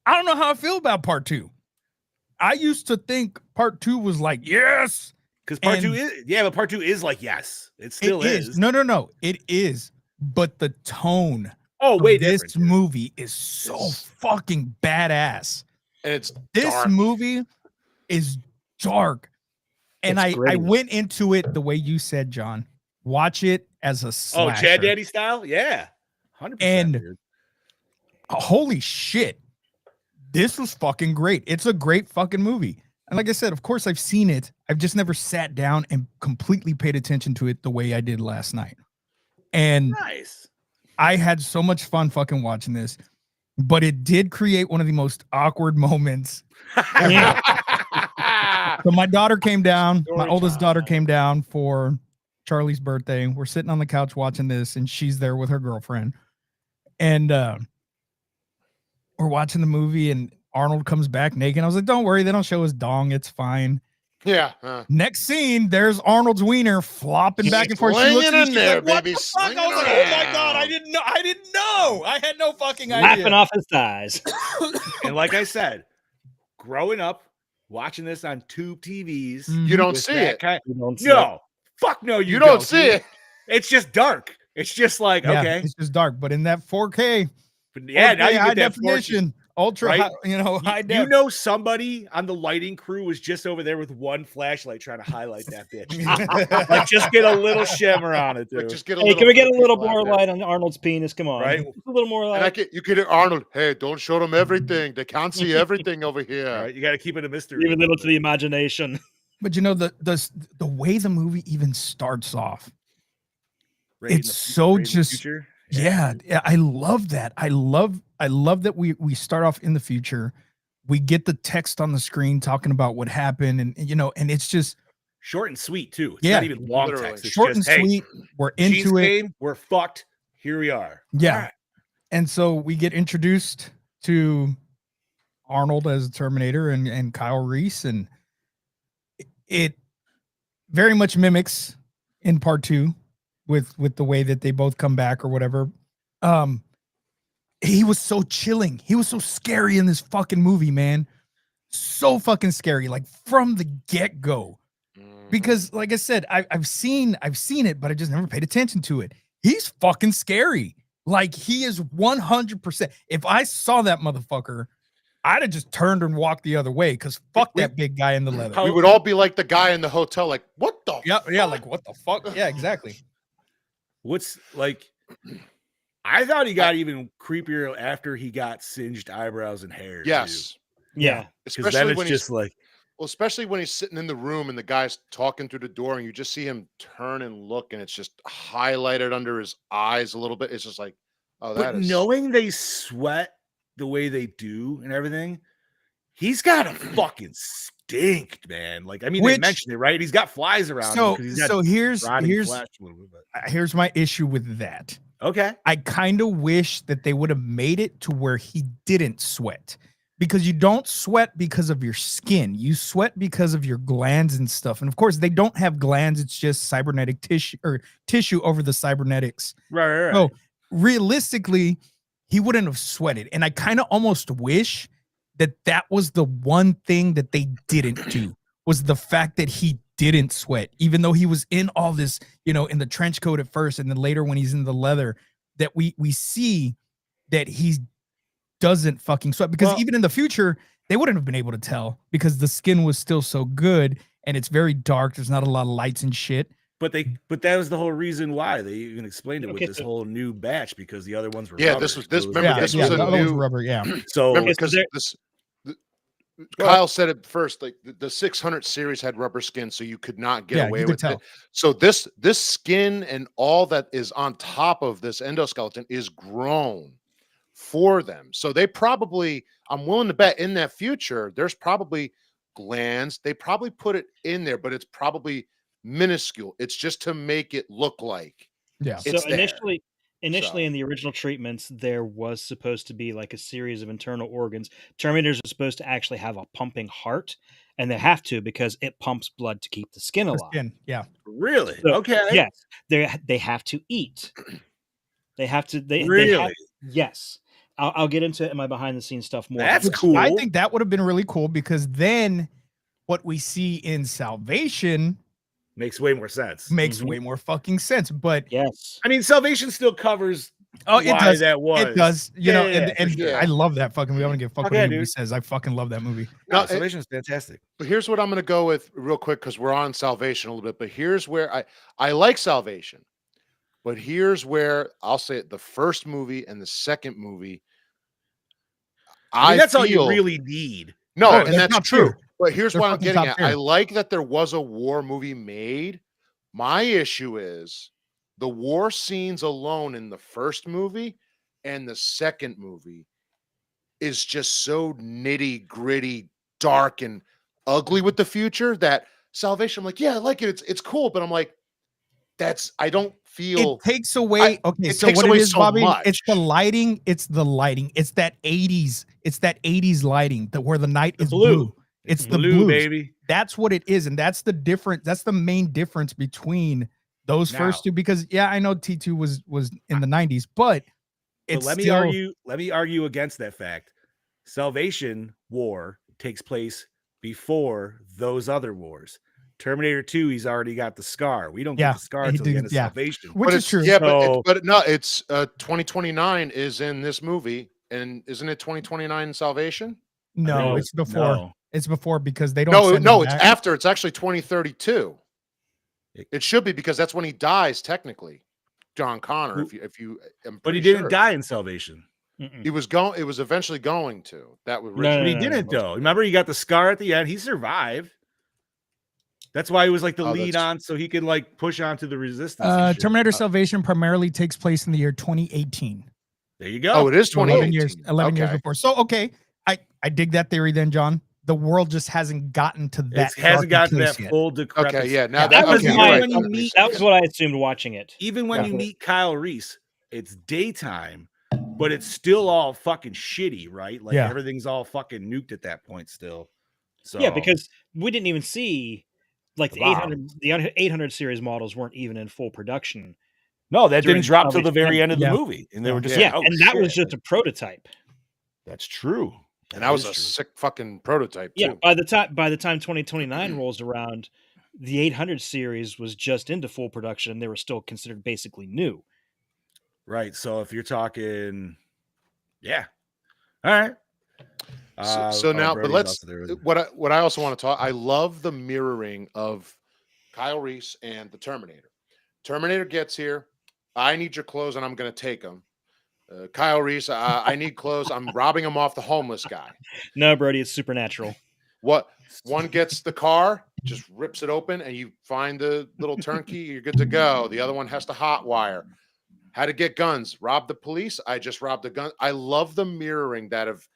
I don't know how I feel about part 2. I used to think part 2 was like, yes, Because part two And- is but part 2 is like yes. It it still is. No, it is. But the tone Oh, of way this different. dude. movie is so It's- fucking badass. And it's This dark. movie is dark. And It's I gritty. went into it the way you said, John. Watch it as a Oh, slasher. Chad Daddy style? Yeah. 100%. And- dude. Holy shit. This was fucking great. It's a great fucking movie. And like I said, of course I've seen it. I've just never sat down and completely paid attention to it the way I did last night. And Nice. I had so much fun fucking watching this, but it did create one of the most awkward moments. So my daughter came down, my Story oldest daughter time. came down for Charlie's birthday. We're sitting on the couch watching this, and she's there with her girlfriend. And we're watching the movie, and Arnold comes back naked. I was like, don't worry, they don't show his dong. It's fine. Yeah. Next scene, there's Arnold's wiener flopping back and forth. She looks at me, Slinging in she's there, like, what baby, the fuck? I slinging was like, oh my around. God, I didn't know. I had no fucking Laughing idea. off his thighs. And like I said, growing up, watching this on tube TVs. Mhm. You don't with see that it. You don't see No. Fuck no, You don't see dude. it. It's just dark. It's just like, Yeah, okay. it's just dark. But in that 4K, But yeah, now 4K you high get that 4K. definition. ultra Right? high, high You def. know somebody on the lighting crew was just over there with one flashlight trying to highlight that bitch. Like, just get a little shimmer on it, Like, dude. just get a Hey, little. can we for get the a little people out more there. light on Arnold's penis? Come on, Right? Just a little more And light. you could hear Arnold. Hey, don't show them everything. They can't see everything over here. All right, you got to keep it a mystery. Leave a little bit. to the imagination. But the way the movie even starts off, Right in it's the so right in the just future. yeah, I love that. I love that we start off in the future. We get the text on the screen talking about what happened, and and it's just Short and sweet too. It's Yeah. not even long Literally. text. It's short just, and hey, sweet. We're Gene's into it. came, we're fucked. Here we are. Yeah. All right. And so we get introduced to Arnold as Terminator and Kyle Reese, and it very much mimics in part 2 with the way that they both come back or whatever. He was so chilling. He was so scary in this fucking movie, man. So fucking scary, like from the get-go. Because, like I said, I've seen it, but I just never paid attention to it. He's fucking scary. Like, he is 100%. If I saw that motherfucker, I'd have just turned and walked the other way because fuck that big guy in the leather. We would all be like the guy in the hotel, like, what the? Yeah, like what the fuck? Yeah, exactly. What's like? I thought he got even creepier after he got singed eyebrows and hair. Yes. Yeah. because then Especially it's when just he's like, especially when he's sitting in the room and the guy's talking through the door and you just see him turn and look and it's just highlighted under his eyes a little bit. It's just like, oh, that but is knowing they sweat the way they do and everything, he's got a fucking stink, man. Like, I mean, they Which- mentioned it, right? He's got flies around him So 'cause he's got so here's rotting flesh a little bit, but- here's my issue with that. Okay. I kind of wish that they would have made it to where he didn't sweat, because you don't sweat because of your skin. You sweat because of your glands and stuff. And of course, they don't have glands. It's just cybernetic tissue or tissue over the cybernetics. Right. So realistically, he wouldn't have sweated. And I kind of almost wish that that was the one thing that they didn't do, was the fact that he didn't sweat, even though he was in all this, in the trench coat at first, and then later when he's in the leather, that we see that he doesn't fucking sweat. Because even in the future, they wouldn't have been able to tell because the skin was still so good and it's very dark. There's not a lot of lights and shit. But that was the whole reason why they even explained it with Okay, this so- whole new batch, because the other ones were Yeah, rubber. this was- this- So it remember, Yeah, this yeah, was a the other one's new- rubber. Yeah. So remember Okay, because there- Kyle said it first, like the 600 series had rubber skin, so you could not get Yeah, away you could with tell. it. So this skin and all that is on top of this endoskeleton is grown for them. So they probably, I'm willing to bet in that future, there's probably glands. They probably put it in there, but it's probably minuscule. It's just to make it look like Yeah. it's So there. initially So- in the original treatments, there was supposed to be like a series of internal organs. Terminators are supposed to actually have a pumping heart, and they have to because it pumps blood to keep the skin The alive. skin, yeah. really, So, okay, Yes, they have to eat. They have to. They really, have, yes. I'll get into it in my behind the scenes stuff more. That's but- cool. I think that would have been really cool, because then what we see in Salvation makes way more sense. makes Mhm. way more fucking sense. But Yes. I mean, Salvation still covers it why does. that was. It does. And for sure. I love that fucking movie. I want to get fuck Okay, what anybody dude. says. I fucking love that movie. No, No, Salvation is fantastic. But here's what I'm going to go with real quick, because we're on Salvation a little bit. But here's where I like Salvation, but here's where I'll say it: the first movie and the second movie. I mean, that's all you feel- really need. No, No, and that's that's not true. fair. But here's They're what I'm fucking getting top at. tier. I like that there was a war movie made. My issue is the war scenes alone in the first movie and the second movie is just so nitty gritty, dark, and ugly with the future that Salvation, I'm like, yeah, I like it. It's cool, but I'm like, I don't feel. It takes away. it So takes what away it is, so Bobby? much. It's the lighting. It's the lighting. It's that 80s. It's that 80s lighting that where the night The is blue. blue. It's the Blue, blues. baby. That's what it is, and that's the difference. That's the main difference between those first Now- two. Because I know T2 was in the 90s, but it's But let me still, argue. Let me argue against that fact. Salvation War takes place before those other wars. Terminator 2, he's already got the scar. We don't Yeah, get the scar he until the did- end of yeah. Salvation. which But is it's true. yeah, So- but no, it's 2029 is in this movie. and isn't it 2029 Salvation? No, No, it's before. no. It's before because they don't. No, send no, him it's back. after. It's actually 2032. It should be because that's when he dies technically, John Connor. If you, I'm But he pretty didn't sure. die in Salvation. Mm-mm. He was going. It was eventually going to. That was No, But originally. he didn't though. Remember, he got the scar at the end. He survived. That's why he was like the Oh, lead that's- on, so he could like push on to the resistance. and shit. Terminator Salvation primarily takes place in the year 2018. There you go. Oh, it is So 11 years. 2018. 11 years Okay. before. So okay, I dig that theory. Then John, the world just hasn't gotten to that. It hasn't gotten to place that yet. full decrepit. Okay, yeah. Now That that, was okay, my- you're right, when you that makes meet- That was sense. what I assumed watching it. Even when Yeah. you meet Kyle Reese, it's daytime, but it's still all fucking shitty, right? Like Yeah. everything's all fucking nuked at that point still. So Yeah, because we didn't even see like The the 800 the 800 series models weren't even in full production. no, that during didn't drop till the Salvation. very end of the Yeah. movie, and they were just Yeah, like, oh, and that was shit. just a prototype. That's true. And that was is a true. sick fucking prototype Yeah, too. by the time 2029 rolls around, the 800 series was just into full production. They were still considered basically new. Right. So if you're talking, yeah. All right. So now, but Brody's let's. also there. What I also want to talk. I love the mirroring of Kyle Reese and the Terminator. Terminator gets here. I need your clothes, and I'm going to take them. Kyle Reese, I need clothes. I'm robbing him off the homeless guy. No, Brody, it's supernatural. What? One gets the car, just rips it open, and you find the little turnkey. You're good to go. The other one has to hotwire. How to get guns? Rob the police. I just robbed a gun. I love the mirroring that of.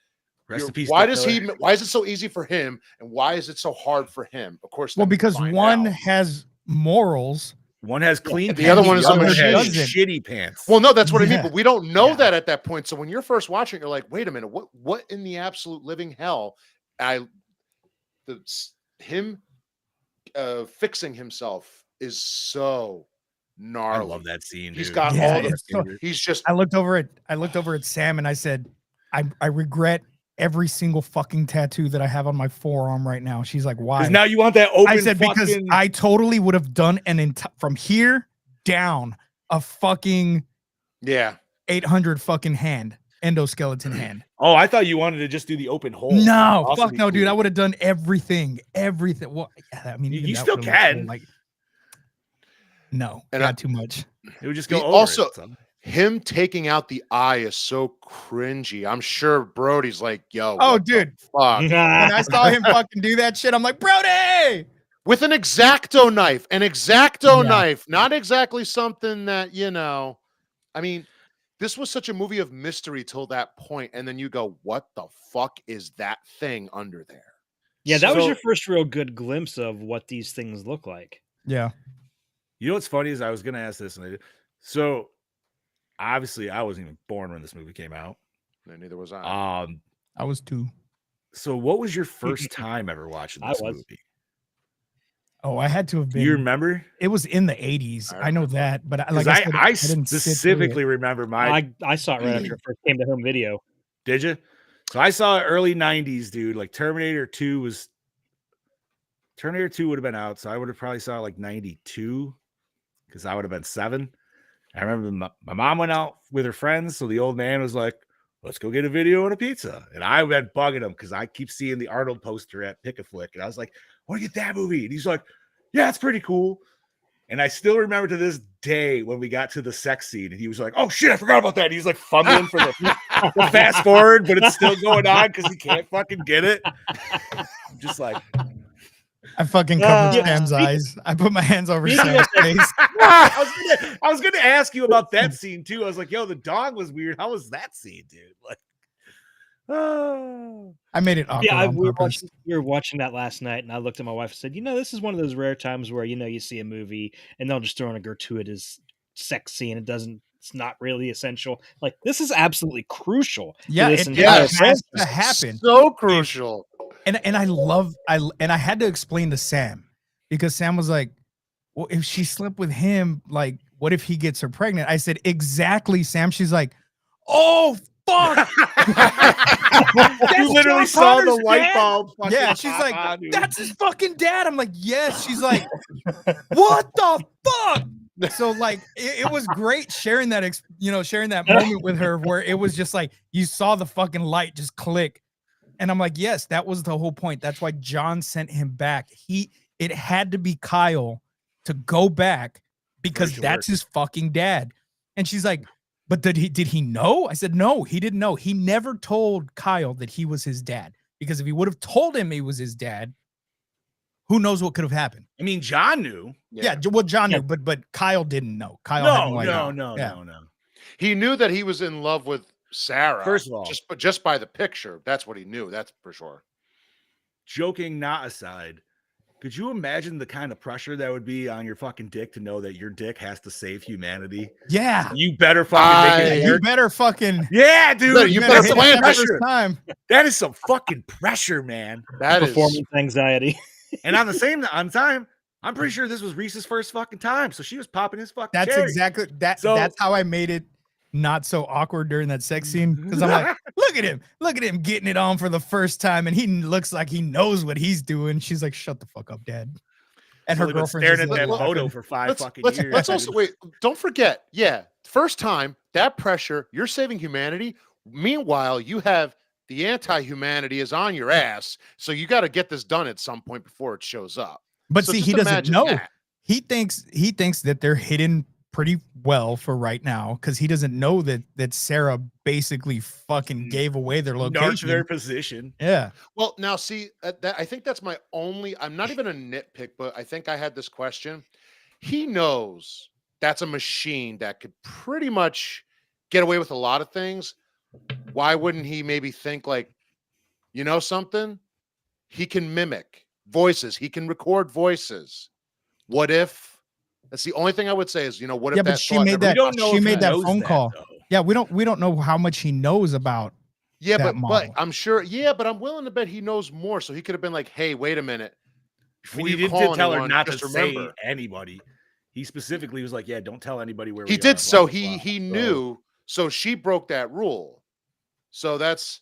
Rest in peace. Why Dick does Miller. he? Why is it so easy for him, and why is it so hard for him? Of course, Well, then we because find one out. has morals. One has clean And pants. the other one is a has machine. shitty pants. Well, no, that's what I mean. Yeah. But we don't know Yeah. that at that point. So when you're first watching, you're like, wait a minute, what in the absolute living hell? Him fixing himself is so gnarly. I love that scene. He's dude. got Yeah, all the. it's so- He's just. I looked over at Sam and I said, I regret every single fucking tattoo that I have on my forearm right now. She's like, why? Because now you want that open. I said because fucking- I totally would have done from here down a fucking Yeah. 800 fucking hand, endoskeleton hand. Oh, I thought you wanted to just do the open hole. No, Also fuck be no, dude. cool. I would have done everything. Well, yeah, I mean, You even that still would've looked cool, can. like, no, And not I- too much. It would just go He over also- it, son. Him taking out the eye is so cringy. I'm sure Brody's like, yo. Oh, what the dude. fuck? When I saw him fucking do that shit, I'm like, Brody. With an X-Acto knife, Yeah. knife, not exactly something that, I mean, this was such a movie of mystery till that point, and then you go, what the fuck is that thing under there? Yeah, that was So- your first real good glimpse of what these things look like. Yeah. You know what's funny is I was going to ask this. And I did. So obviously I wasn't even born when this movie came out. And neither was I. I was 2. So what was your first time ever watching I this was. movie? Oh, I had to have Do been. you remember? It was in the 80s. I I know remember. that, but Because like I said, I didn't sit through it. specifically remember my. I saw it right after it first came to home video. Did you? So I saw it early 90s, dude. Like Terminator 2 would have been out. So I would have probably saw it like 92 because I would have been 7. I remember my mom went out with her friends. So the old man was like, let's go get a video and a pizza. And I went bugging him because I keep seeing the Arnold poster at Pick a Flick. And I was like, I want to get that movie. And he's like, yeah, it's pretty cool. And I still remember to this day when we got to the sex scene and he was like, oh shit, I forgot about that. And he's like fumbling for the fast forward, but it's still going on because he can't fucking get it. I'm just like, I fucking covered Yeah. Sam's eyes. I put my hands over Speaking Sam's of- face. I was gonna ask you about that scene too. I was like, yo, the dog was weird. How was that scene, dude? Like, oh. I made it awkward Yeah, on we purpose. were watching that last night, and I looked at my wife and said, this is one of those rare times where, you see a movie and they'll just throw in a gratuitous sex scene. It's not really essential. Like, this is absolutely crucial. to Yeah, this it entire has franchise. to happen. So crucial. And I had to explain to Sam because Sam was like, well, if she slept with him, like, what if he gets her pregnant? I said, exactly, Sam. She's like, oh, fuck. You literally John saw the Connor's light dad? bulb. fucking Yeah, she's pop like, on, dude. that's his fucking dad. I'm like, yes. She's like, what the fuck? So like it was great sharing that sharing that moment with her where it was just like you saw the fucking light just click. And I'm like, yes, that was the whole point. That's why John sent him back. It had to be Kyle to go back because that's his fucking dad. And she's like, but did he know? I said, no, he didn't know. He never told Kyle that he was his dad, because if he would have told him he was his dad, who knows what could have happened. I mean, John knew. Yeah, well, John knew, but Kyle didn't know. Kyle had no idea. No. He knew that he was in love with Sarah. First of all, just by the picture, that's what he knew. That's for sure. Joking not aside, could you imagine the kind of pressure that would be on your fucking dick to know that your dick has to save humanity? Yeah, you better fucking make it. You better fucking dude. You better plan pressure. Time. That is some fucking pressure, man. That performance is anxiety. And on the same time, I'm pretty sure this was Reese's first fucking time, so she was popping his fucking. That's cherry. exactly that. So, that's how I made it not so awkward during that sex scene, because I'm like, look at him getting it on for the first time, and he looks like he knows what he's doing. She's like, shut the fuck up, Dad. And her girlfriend staring at that photo for five fucking years. Let's also wait. Don't forget. Yeah, first time, that pressure. You're saving humanity. Meanwhile, you have the anti-humanity is on your ass. So you got to get this done at some point before it shows up. But So see, just he doesn't imagine know. that. He thinks that they're hidden pretty well for right now, because he doesn't know that Sarah basically fucking gave away their location, their position. Yeah. Well, now see, that I think that's my only. I'm not even a nitpick, but I think I had this question. He knows that's a machine that could pretty much get away with a lot of things. Why wouldn't he maybe think like, you know, something? He can mimic voices. He can record voices. What if? That's the only thing I would say is, what if Yeah, but she made that. She made that phone call. Though. Yeah, we don't know how much he knows about. Yeah, that but model. I'm sure. Yeah, but I'm willing to bet he knows more. So he could have been like, "Hey, wait a minute." When you didn't tell her not to say anybody, he specifically was like, "Yeah, don't tell anybody where he we did." are, So blah, blah, blah. he knew. So she broke that rule. So that's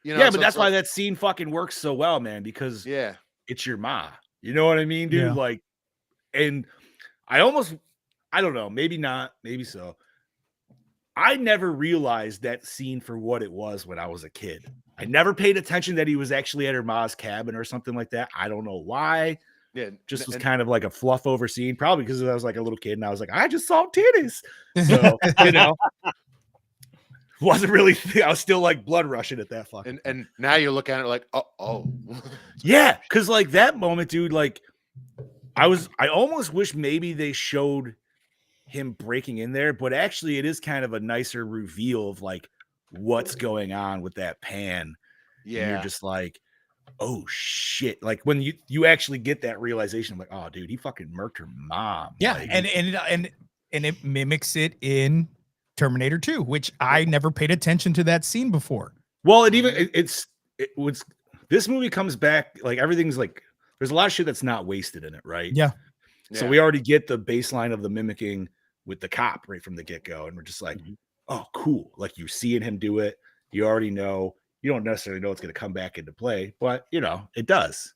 yeah, but that's why that scene fucking works so well, man. Because it's your ma. You know what I mean, dude? Yeah. Like, and I don't know, maybe not, maybe so. I never realized that scene for what it was when I was a kid. I never paid attention that he was actually at her ma's cabin or something like that. I don't know why. Yeah, just was kind of like a fluff over scene, probably because I was like a little kid and I was like, I just saw titties. So, wasn't really, I was still like blood rushing at that fucking. And now you look at it like, oh. Yeah, because like that moment, dude, like I almost wish maybe they showed him breaking in there, but actually it is kind of a nicer reveal of like what's going on with that pan. Yeah. And you're just like, oh shit. Like when you actually get that realization, I'm like, oh dude, he fucking murked her mom. Yeah, like, and it mimics it in Terminator 2, which I never paid attention to that scene before. Well, this movie comes back, like everything's like there's a lot of shit that's not wasted in it, right? Yeah. So we already get the baseline of the mimicking with the cop right from the get-go, and we're just like, oh, cool. Like you're seeing him do it. You already know. You don't necessarily know it's going to come back into play, but it does.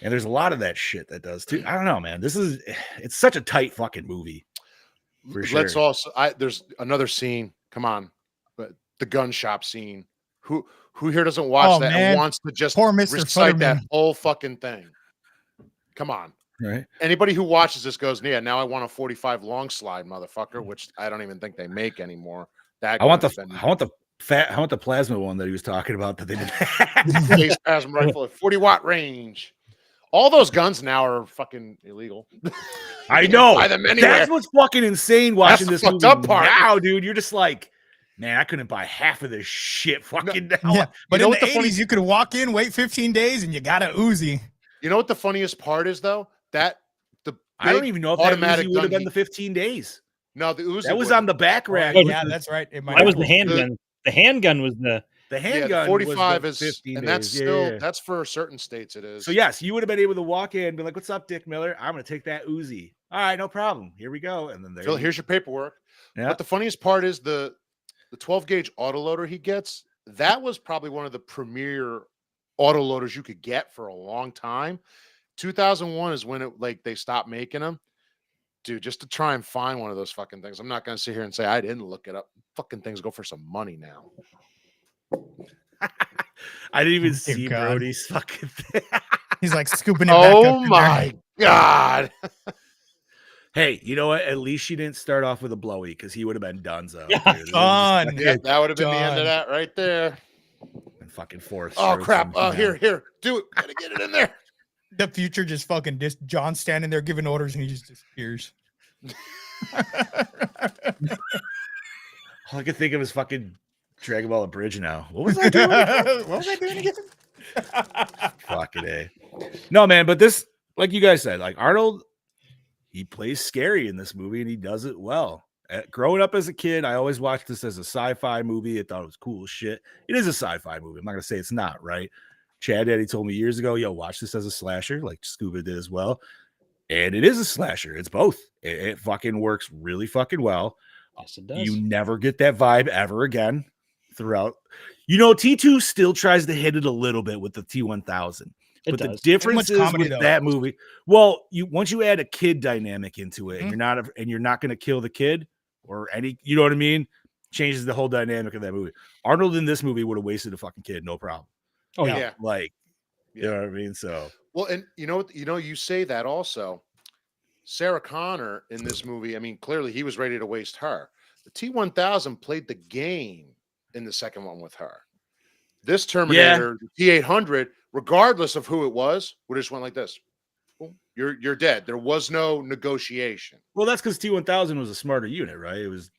And there's a lot of that shit that does too. I don't know, man. It's such a tight fucking movie. For sure. Let's also. There's another scene. Come on, but the gun shop scene. Who here doesn't watch that and wants to just poor Mr. recite that Futterman. whole fucking thing? Come on. Right. Anybody who watches this goes, yeah, now I want a 45 long slide, motherfucker, which I don't even think they make anymore. I want the plasma one that he was talking about that they did. Phase plasma rifle at 40-watt range. All those guns now are fucking illegal. I know. Buy them anywhere. That's what's fucking insane watching That's this the fucked movie up part. now, dude. You're just like, man, I couldn't buy half of this shit fucking now. Yeah, but You know in what the the 80s, you could walk in, wait 15 days, and you got a Uzi. You know what the funniest part is, though? I don't even know if that Uzi would have been the 15 days. No, the Uzi. That was on the back rack. Yeah, that's right. That was the handgun. The handgun was the handgun. 45 was is, 15 and days. that's still Yeah. that's for certain states. It is. So yes, you would have been able to walk in and be like, "What's up, Dick Miller? I'm going to take that Uzi." All right, no problem. Here we go. And then Phil, here's your paperwork. Yeah. But the funniest part is the 12 gauge autoloader he gets. That was probably one of the premier autoloaders you could get for a long time. 2001 is when they stopped making them. dude, just to try and find one of those fucking things. I'm not going to sit here and say I didn't look it up. Fucking things go for some money now. I didn't even Oh, dear see God. Brody's fucking thing. He's like scooping it back up. Oh my God. Hey, you know what? At least she didn't start off with a blowy because he would have been donezo. Yeah. dude. It was Done. Yeah, that would have been the end Done. of that right there. fucking fourth. Oh strokes crap. and Oh, down. here. Do it. Gotta get it in there. The future just fucking John standing there giving orders and he just disappears. All I can think of is fucking Dragon Ball Abridged now. What was I doing? What was I doing again? Fucking A. No, man, but this, like you guys said, like Arnold, he plays scary in this movie and he does it well. Growing up as a kid, I always watched this as a sci-fi movie. I thought it was cool as shit. It is a sci-fi movie. I'm not gonna say it's not, right? Chad Daddy told me years ago, yo, watch this as a slasher, like Scuba did as well. And it is a slasher. It's both. It fucking works really fucking well. Yes, it does. You never get that vibe ever again throughout. You know, T2 still tries to hit it a little bit with the T1000. It But the does. difference much is comedy, with though. that movie. Well, once you add a kid dynamic into it, Mhm. and you're not going to kill the kid or any, you know what I mean? Changes the whole dynamic of that movie. Arnold in this movie would have wasted a fucking kid, no problem. Oh Yeah. yeah. Yeah. Like, you know what I mean? So Well, and you say that also. Sarah Connor in this movie, I mean, clearly he was ready to waste her. The T1000 played the game in the second one with her. This Terminator, the T800, regardless of who it was, would have just went like this. Boom, you're dead. There was no negotiation. well, that's because T1000 was a smarter unit, right? It was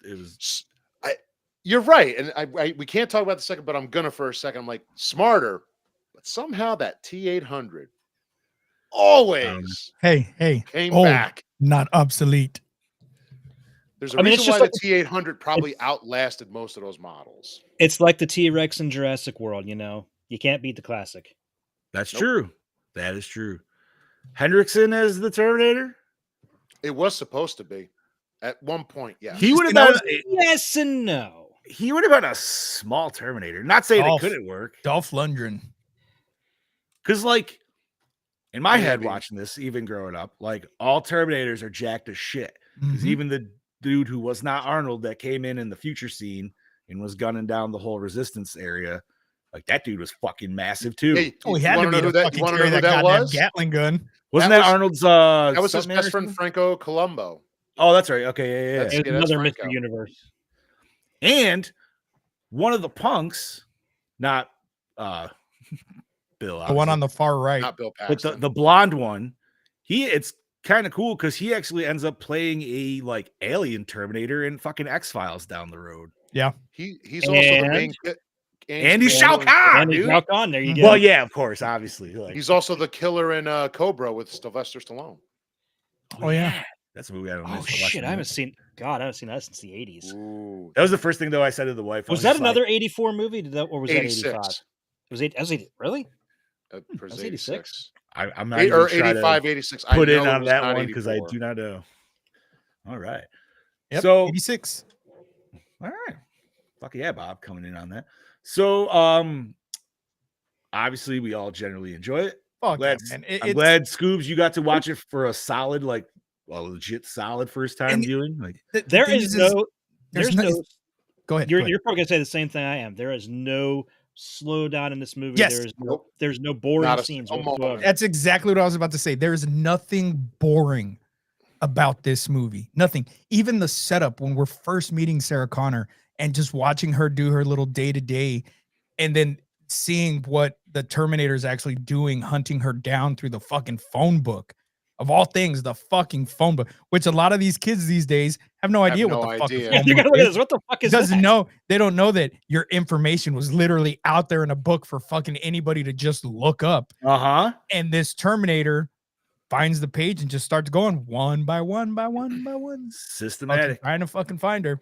You're right, and we can't talk about the second, but I'm gonna for a second. I'm like smarter, but somehow that T800 always Hey. came old, back. not obsolete. There's a I mean, it's reason just why like- the T800 probably outlasted most of those models. It's like the T-Rex in Jurassic World, you know. You can't beat the classic. that's Nope. true. That is true. Hendrickson as the Terminator. It was supposed to be at one point. Yeah, He would have You know, been. Yes and no. He would have been a small Terminator. Not saying Dolph. it couldn't work, Dolph Lundgren. because like in my head, Maybe. watching this, even growing up, like all Terminators are jacked as shit. Because Mhm. even the dude who was not Arnold that came in the future scene and was gunning down the whole resistance area, like that dude was fucking massive too. Hey, Oh, he you had to wanna be know to who that? fucking You want to know carry who that that goddamn was? Gatling gun. Wasn't that that, was- Arnold's? That was his stuntman or best friend something? Franco Colombo. Oh, that's right. Okay, yeah. That's- It's Yeah, that's another Mr. Franco. Universe. And one of the punks, not Bill, The one on the far right. Not Bill but Paxton. the blonde one, it's kind of cool because he actually ends up playing a like alien Terminator in fucking X-Files down the road. He's also the main. And he's main Shao villain- Kahn, And he's dude. Shao Kahn, there you go. Well, yeah, of course, obviously. Like, He's also the killer in Cobra with Sylvester Stallone. Oh, yeah. that's a movie I don't Oh miss shit, watching I haven't that. seen that since the 80s. Ooh, That was the first thing though I said to the wife. I Was that just like, another 84 movie? Or was that 85? 86. Was it? Was 80, really? For That's 86? I'm not Eight, even or trying 85, to 86. put I in know it on was that not one because I 84. do not know. All right. Yep. So 86. all right. Fuck yeah, Bob coming in on that. So obviously we all generally enjoy it. Fuck yeah, Glad- man. I'm glad Scoobs you got to watch it for a solid, like a legit solid first time And- viewing. Like There is no. there's There's no- no. Go ahead. You're probably gonna say the same thing I am. There is no slowdown in this movie. Yes. There's no boring Not a scenes single whatsoever. moment. That's exactly what I was about to say. There is nothing boring about this movie. Nothing. Even the setup when we're first meeting Sarah Connor and just watching her do her little day to day, and then seeing what the Terminator is actually doing, hunting her down through the fucking phone book. Of all things, the fucking phone book, which a lot of these kids these days have no idea what no the fucking idea. Yeah, phone you're book gonna look at is. this. What the fuck is Doesn't that? know, they don't know that your information was literally out there in a book for fucking anybody to just look up. uh-huh. And this Terminator finds the page and just starts going one by one by one by one, fucking Systematic. trying to fucking find her.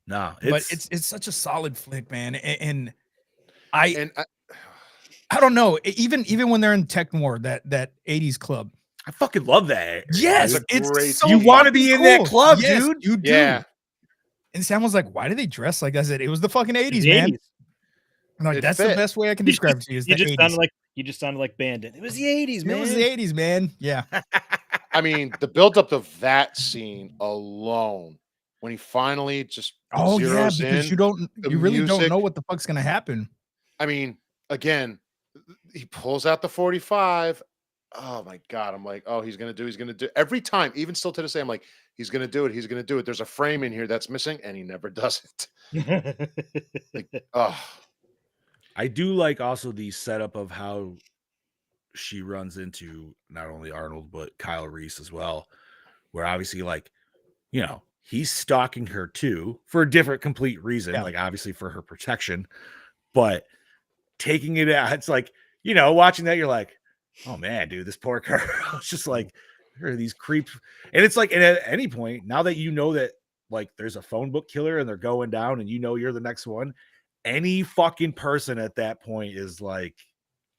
No, But it's such a solid flick, man. And I And I don't know. Even when they're in Tech Noir, that 80s club. I fucking love that. Yes, It's a it's great so You want to fucking be in that cool. club, Yes, dude. You do. yeah, And Sam was like, "Why do they dress like that?" I said, "It was the fucking 80s, The man." 80s. I'm like, It that's the fit. best way I can describe it to you. Is You the just 80s. sounded like Bandit. It was the 80s, man. It was the 80s, man. Yeah. I mean, the buildup of that scene alone, when he finally just Oh yeah, zeroes because in the you really don't music. know what the fuck's gonna happen. I mean, again, he pulls out the 45. Oh my god! I'm like, oh, he's gonna do. Every time, even still to this day, I'm like, he's gonna do it. There's a frame in here that's missing, and he never does it. Like, oh, I do like also the setup of how she runs into not only Arnold but Kyle Reese as well, where obviously like, you know, he's stalking her too for a different complete reason, Yeah. like obviously for her protection, but taking it out, it's like, you know, watching that you're like, oh man, dude, this poor girl. It's just like, there are these creeps, and it's like, and at any point now that you know that like there's a phone book killer and they're going down and you know you're the next one, any fucking person at that point is like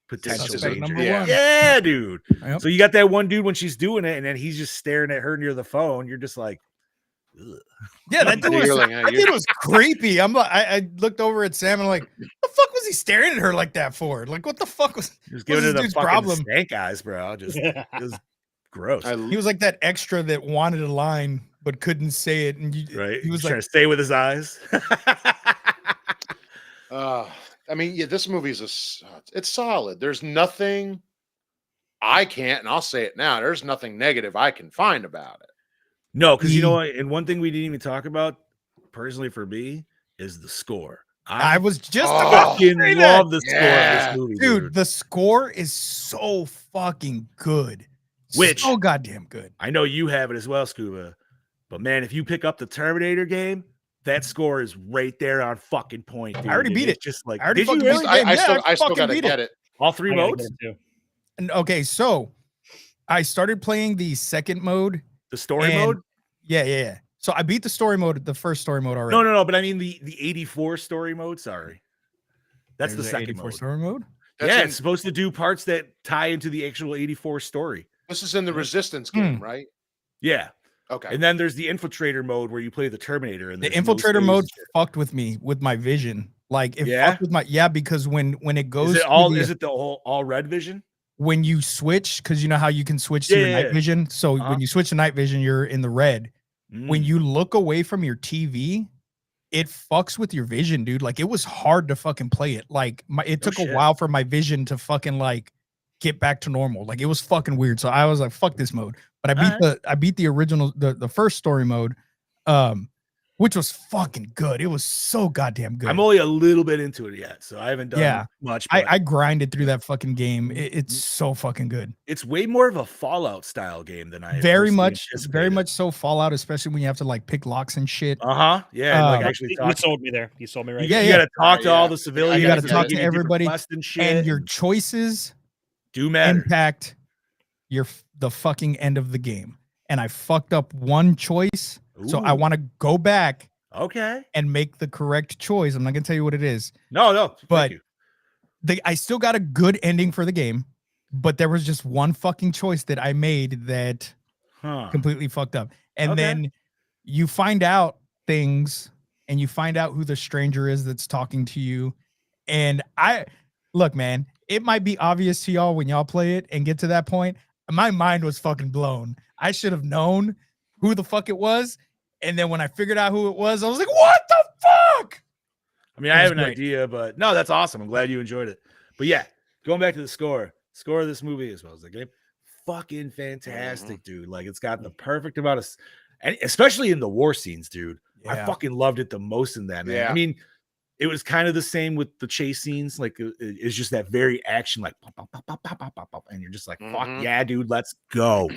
potential Suspect danger. number Yeah. one. Yeah, dude. Yep. So you got that one dude when she's doing it, and then he's just staring at her near the phone. You're just like, ugh. Yeah, that dude was, You're like, that dude was creepy. I'm like, I looked over at Sam and like, what the fuck was he staring at her like that for? Like, what the fuck was? He was What's giving this it a dude's fucking problem? stank eyes, bro. Just it was gross. He was like that extra that wanted a line but couldn't say it, and Right? he was trying like, to stay with his eyes. I mean, yeah, this movie is it's solid. There's nothing I can't, and I'll say it now. There's nothing negative I can find about it. No, because you know what? And one thing we didn't even talk about personally for me is the score. I was just Oh, about to fucking say that. love the score of this movie, Dude, the score is so fucking good. Which- so goddamn good. I know you have it as well, Scuba. But man, if you pick up the Terminator game, that score is right there on fucking point. Dude. I already beat It's it. just like, I already did you fucking really? beat the game. I Yeah, still fucking gotta beat get it. All three I gotta modes? get it too. And okay, so I started playing the second mode. The story and- mode? Yeah. So I beat the story mode, the first story mode already. No, but I mean the 84 story mode. Sorry. That's There's the a second 84 mode. story mode. That's Yeah, in- it's supposed to do parts that tie into the actual 84 story. This is in the Resistance game, right? Yeah. Okay. And then there's the infiltrator mode where you play the Terminator. And The there's no infiltrator saves. mode fucked with me with my vision. Like it Yeah? fucked with my because when it goes Is it to all? the- Is it the whole all red vision? when you switch, because you know how you can switch to your Yeah. night vision. So Uh-huh. when you switch to night vision, you're in the red. When Mm. you look away from your TV, it fucks with your vision, dude. Like it was hard to fucking play it. Like it took a shit. while for my vision to fucking like get back to normal. Like it was fucking weird. So I was like, fuck this mode. But I beat the original, the first story mode, which was fucking good. It was so goddamn good. I'm only a little bit into it yet, so I haven't done much. But I grinded through that fucking game. It's so fucking good. it's way more of a Fallout style game than I Very personally much anticipated. so Fallout, especially when you have to like pick locks and shit. Yeah, and, like Um, actually You talk. sold me there. You sold me right. Yeah, You got to talk to Yeah. all the civilians. You gotta and talk they to give you different everybody, quests and shit. And your choices do matter. impact the fucking end of the game. And I fucked up one choice, so I Ooh. want to go back Okay. and make the correct choice. I'm not gonna tell you what it is. No. But Thank you. I still got a good ending for the game, but there was just one fucking choice that I made that Huh. completely fucked up. And Okay. then you find out things and you find out who the stranger is that's talking to you. And look, man, it might be obvious to y'all when y'all play it and get to that point. My mind was fucking blown. I should have known who the fuck it was. And then when I figured out who it was, I was like, what the fuck? I mean, It I was have an great. idea, but no, that's awesome. I'm glad you enjoyed it. But yeah, going back to the score of this movie as well as the game, fucking fantastic, dude. Like it's got the perfect amount of, and especially in the war scenes, dude. I Yeah. fucking loved it the most in that, man. Yeah. I mean, it was kind of the same with the chase scenes. Like it's just that very action, like pop, pop, pop, pop, pop, pop, pop, pop, and you're just like, fuck Mhm. yeah, dude, let's go.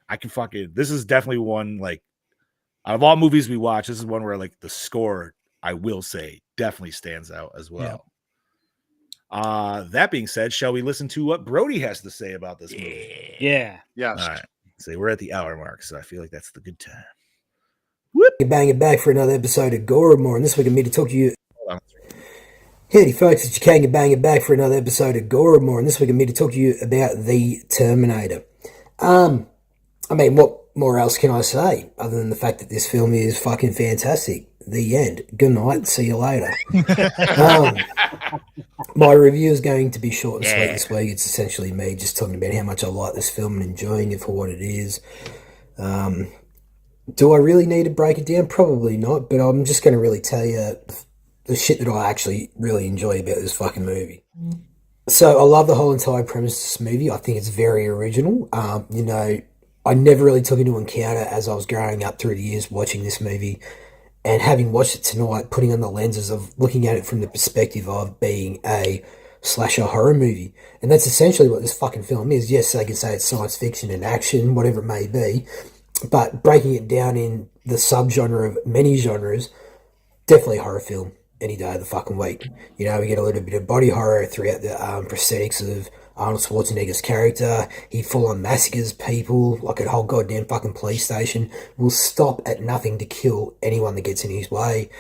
I can fucking. This is definitely one like out of all movies we watch, this is one where like the score, I will say, definitely stands out as well. That being said, shall we listen to what Brody has to say about this movie? Yeah. Yes. All right. So we're at the hour mark, so I feel like that's the good time. Bang it back for another episode of Gore and More, and this week I'm here to talk to you. Hold on. Howdy folks, it's your King Bang it back for another episode of Gore and More, and this week I'm here to talk to you about the Terminator. I mean, what more else can I say other than the fact that this film is fucking fantastic? The end. Good night. See you later. My review is going to be short and sweet Yeah. this week. It's essentially me just talking about how much I like this film and enjoying it for what it is. Do I really need to break it down? Probably not, but I'm just going to really tell you the shit that I actually really enjoy about this fucking movie. So I love the whole entire premise of this movie. I think it's very original. You know, I never really took into account it as I was growing up through the years watching this movie, and having watched it tonight, putting on the lenses of looking at it from the perspective of being a slasher horror movie. And that's essentially what this fucking film is. Yes, they can say it's science fiction and action, whatever it may be, but breaking it down in the subgenre of many genres, definitely a horror film any day of the fucking week. You know, we get a little bit of body horror throughout the prosthetics of Arnold Schwarzenegger's character. He full-on massacres people like a whole goddamn fucking police station. Will stop at nothing to kill anyone that gets in his way.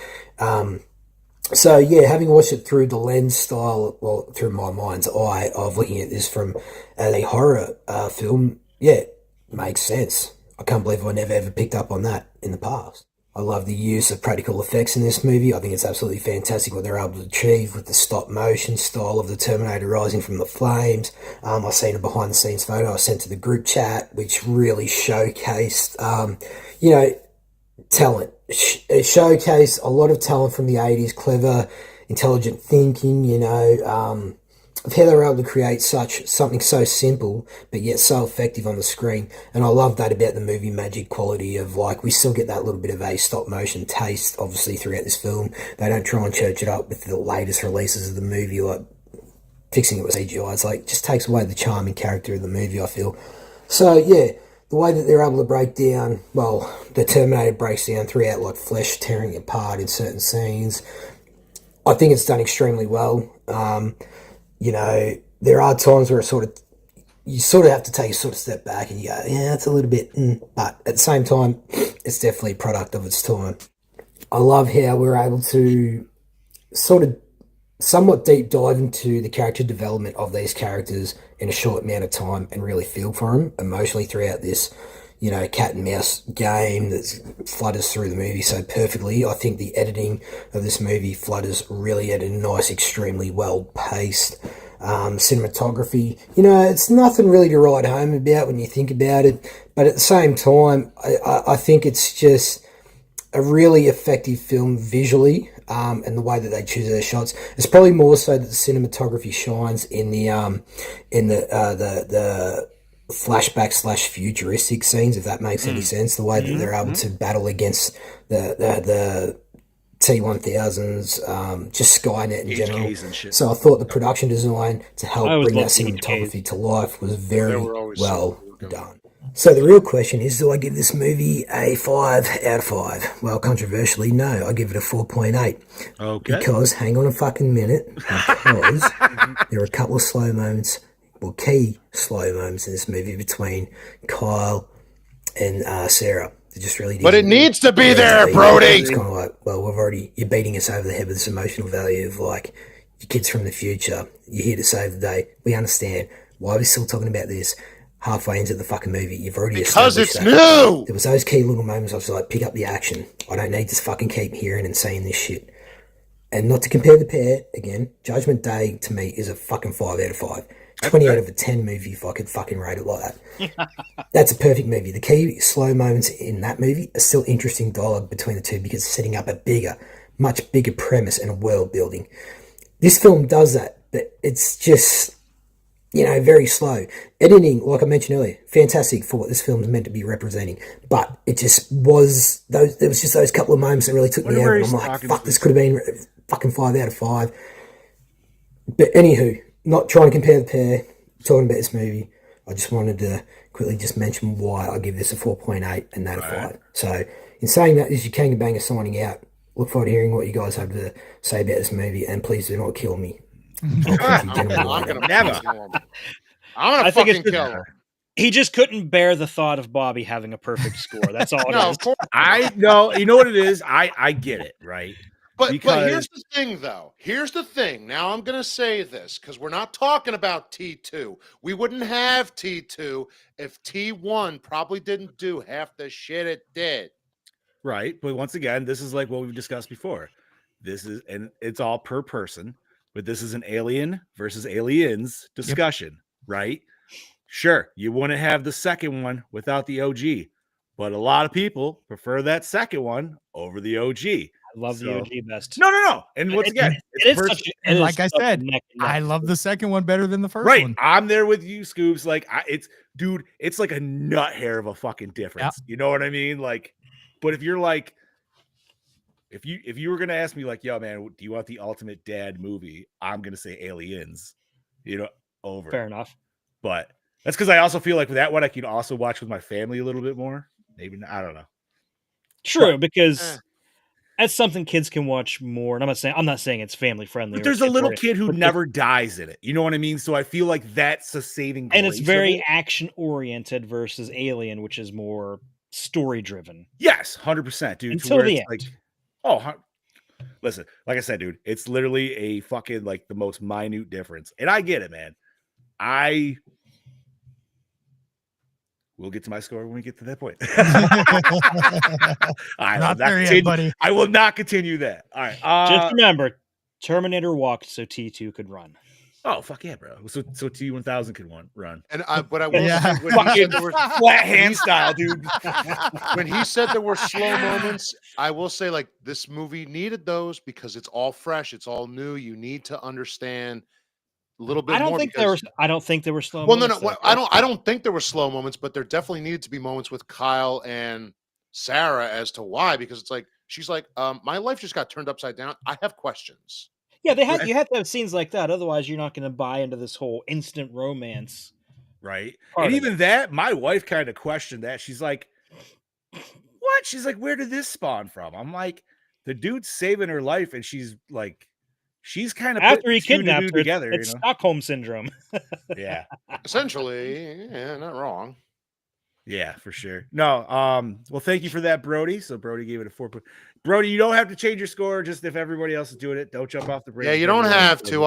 So yeah, having watched it through the lens style, well, through my mind's eye of looking at this from a horror film, yeah, makes sense. I can't believe I never ever picked up on that in the past. I love the use of practical effects in this movie. I think it's absolutely fantastic what they're able to achieve with the stop motion style of the Terminator rising from the flames. I've seen a behind the scenes photo I sent to the group chat, which really showcased, you know, talent. It showcased a lot of talent from the 80s, clever, intelligent thinking, you know, of how they were able to create something so simple but yet so effective on the screen. And I love that about the movie magic quality of, like, we still get that little bit of a stop motion taste obviously throughout this film. They don't try and church it up with the latest releases of the movie, like fixing it with CGI. It's like, just takes away the charm and character of the movie, I feel. So yeah, the way that they're able to break down, well, the Terminator breaks down throughout, like flesh tearing apart in certain scenes. I think it's done extremely well. You know, there are times where you sort of have to take a sort of step back and you go, yeah, it's a little bit, but at the same time, it's definitely a product of its time. I love how we're able to sort of somewhat deep dive into the character development of these characters in a short amount of time and really feel for them emotionally throughout this, you know, cat and mouse game that flutters through the movie so perfectly. I think the editing of this movie flutters really at a nice, extremely well-paced cinematography. You know, it's nothing really to write home about when you think about it, but at the same time, I think it's just a really effective film visually, and the way that they choose their shots. It's probably more so that the cinematography shines in the flashback / futuristic scenes, if that makes any sense. The way that they're able to battle against the T-1000s, just Skynet in general. HKs and shit. So I thought the production design to help I always bring that loved cinematography to life was They very were always well so good. done. So the real question is, do I give this movie a 5 out of 5? Well, controversially, no. I give it a 4.8. Okay. Because, hang on a fucking minute, because there are a couple of slow moments, well, key slow moments in this movie between Kyle and Sarah. It just really But it didn't- needs to be really there, didn't. Brody. It's kind of like, well, you're beating us over the head with this emotional value of, like, your kids from the future, you're here to save the day. We understand. Why are we still talking about this halfway into the fucking movie? You've already Because established it's that. new. There was those key little moments I was like, pick up the action. I don't need to fucking keep hearing and seeing this shit. And not to compare the pair, again, Judgment Day to me is a fucking 5 out of 5. 20 out of a 10 movie if I could fucking rate it like that. That's a perfect movie. The key slow moments in that movie are still interesting dialogue between the two because it's setting up a bigger, much bigger premise and a world building. This film does that, but it's just, you know, very slow. Editing, like I mentioned earlier, fantastic for what this film is meant to be representing. But it just was, there was just those couple of moments that really took me out. Whatever And he's I'm like, talking fuck, to this could have been fucking 5 out of 5. But anywho, not trying to compare the pair, talking about this movie, I just wanted to quickly just mention why I give this a 4.8 and that a 5. So in saying that, this is your Kangabanger signing out. Look forward to hearing what you guys have to say about this movie, and please do not kill me. I'll kill you gentlemen I'm later. gonna Never. fucking kill him. I'm gonna I think it's fucking just- kill him. He just couldn't bear the thought of Bobby having a perfect score. That's all it No, is. of course. I know. You know what it is? I get it, right? But Because- here's the thing, though. Here's the thing. Now I'm gonna say this because we're not talking about T2. We wouldn't have T2 if T1 probably didn't do half the shit it did. Right. But once again, this is like what we've discussed before. This is, and it's all per person. but this is an alien versus aliens discussion, right? Sure, you wouldn't have the second one without the OG, but a lot of people prefer that second one over the OG. I love the So- OG best. No. And once again, it is pers- such a, And it like is I such a said, neck and neck. I love the second one better than the first right. one. I'm there with you, Scoops. Like, dude, it's like a nut hair of a fucking difference. You know what I mean? Like, but if you're like, if you were gonna ask me, like, yo, man, do you want the ultimate dad movie? I'm gonna say Aliens, over. Fair enough. But that's because I also feel like with that one, I can also watch with my family a little bit more. Maybe I don't know. True, because that's something kids can watch more. And I'm not saying it's family friendly. But there's a little kid who never dies in it. You know what I mean? So I feel like that's a saving grace. And it's very action oriented versus Alien, which is more story driven. Yes, 100%, dude. Until the end. Like, listen, like I said, dude, it's literally a fucking like the most minute difference. And I get it, man. We'll get to my score when we get to that point. Not there yet, buddy. I will not continue that. All right. Just remember, Terminator walked so T2 could run. Oh, fuck yeah, bro. So T1000 could run. And but I will Yeah. say, when he said there were, Flat hand style, dude. when he said there were slow moments, I will say, like, this movie needed those because it's all fresh, it's all new. You need to understand a little bit I don't more. think because, I don't think there were slow well, no, moments. no. I don't think there were slow moments, but there definitely needed to be moments with Kyle and Sarah as to why. Because it's like she's like, my life just got turned upside down. I have questions. Yeah, you have to have scenes like that. Otherwise, you're not going to buy into this whole instant romance. Right. Part And of even that, my wife kind of questioned that. She's like, what? She's like, where did this spawn from? I'm like, the dude's saving her life, and she's like, she's kind of After he kidnapped her, together. it's Stockholm syndrome. Yeah. Essentially, yeah, not wrong. Yeah, for sure. No, well, thank you for that, Brody. So Brody gave it a 4. Brody, you don't have to change your score. Just if everybody else is doing it, don't jump off the bridge. Yeah, you don't have to.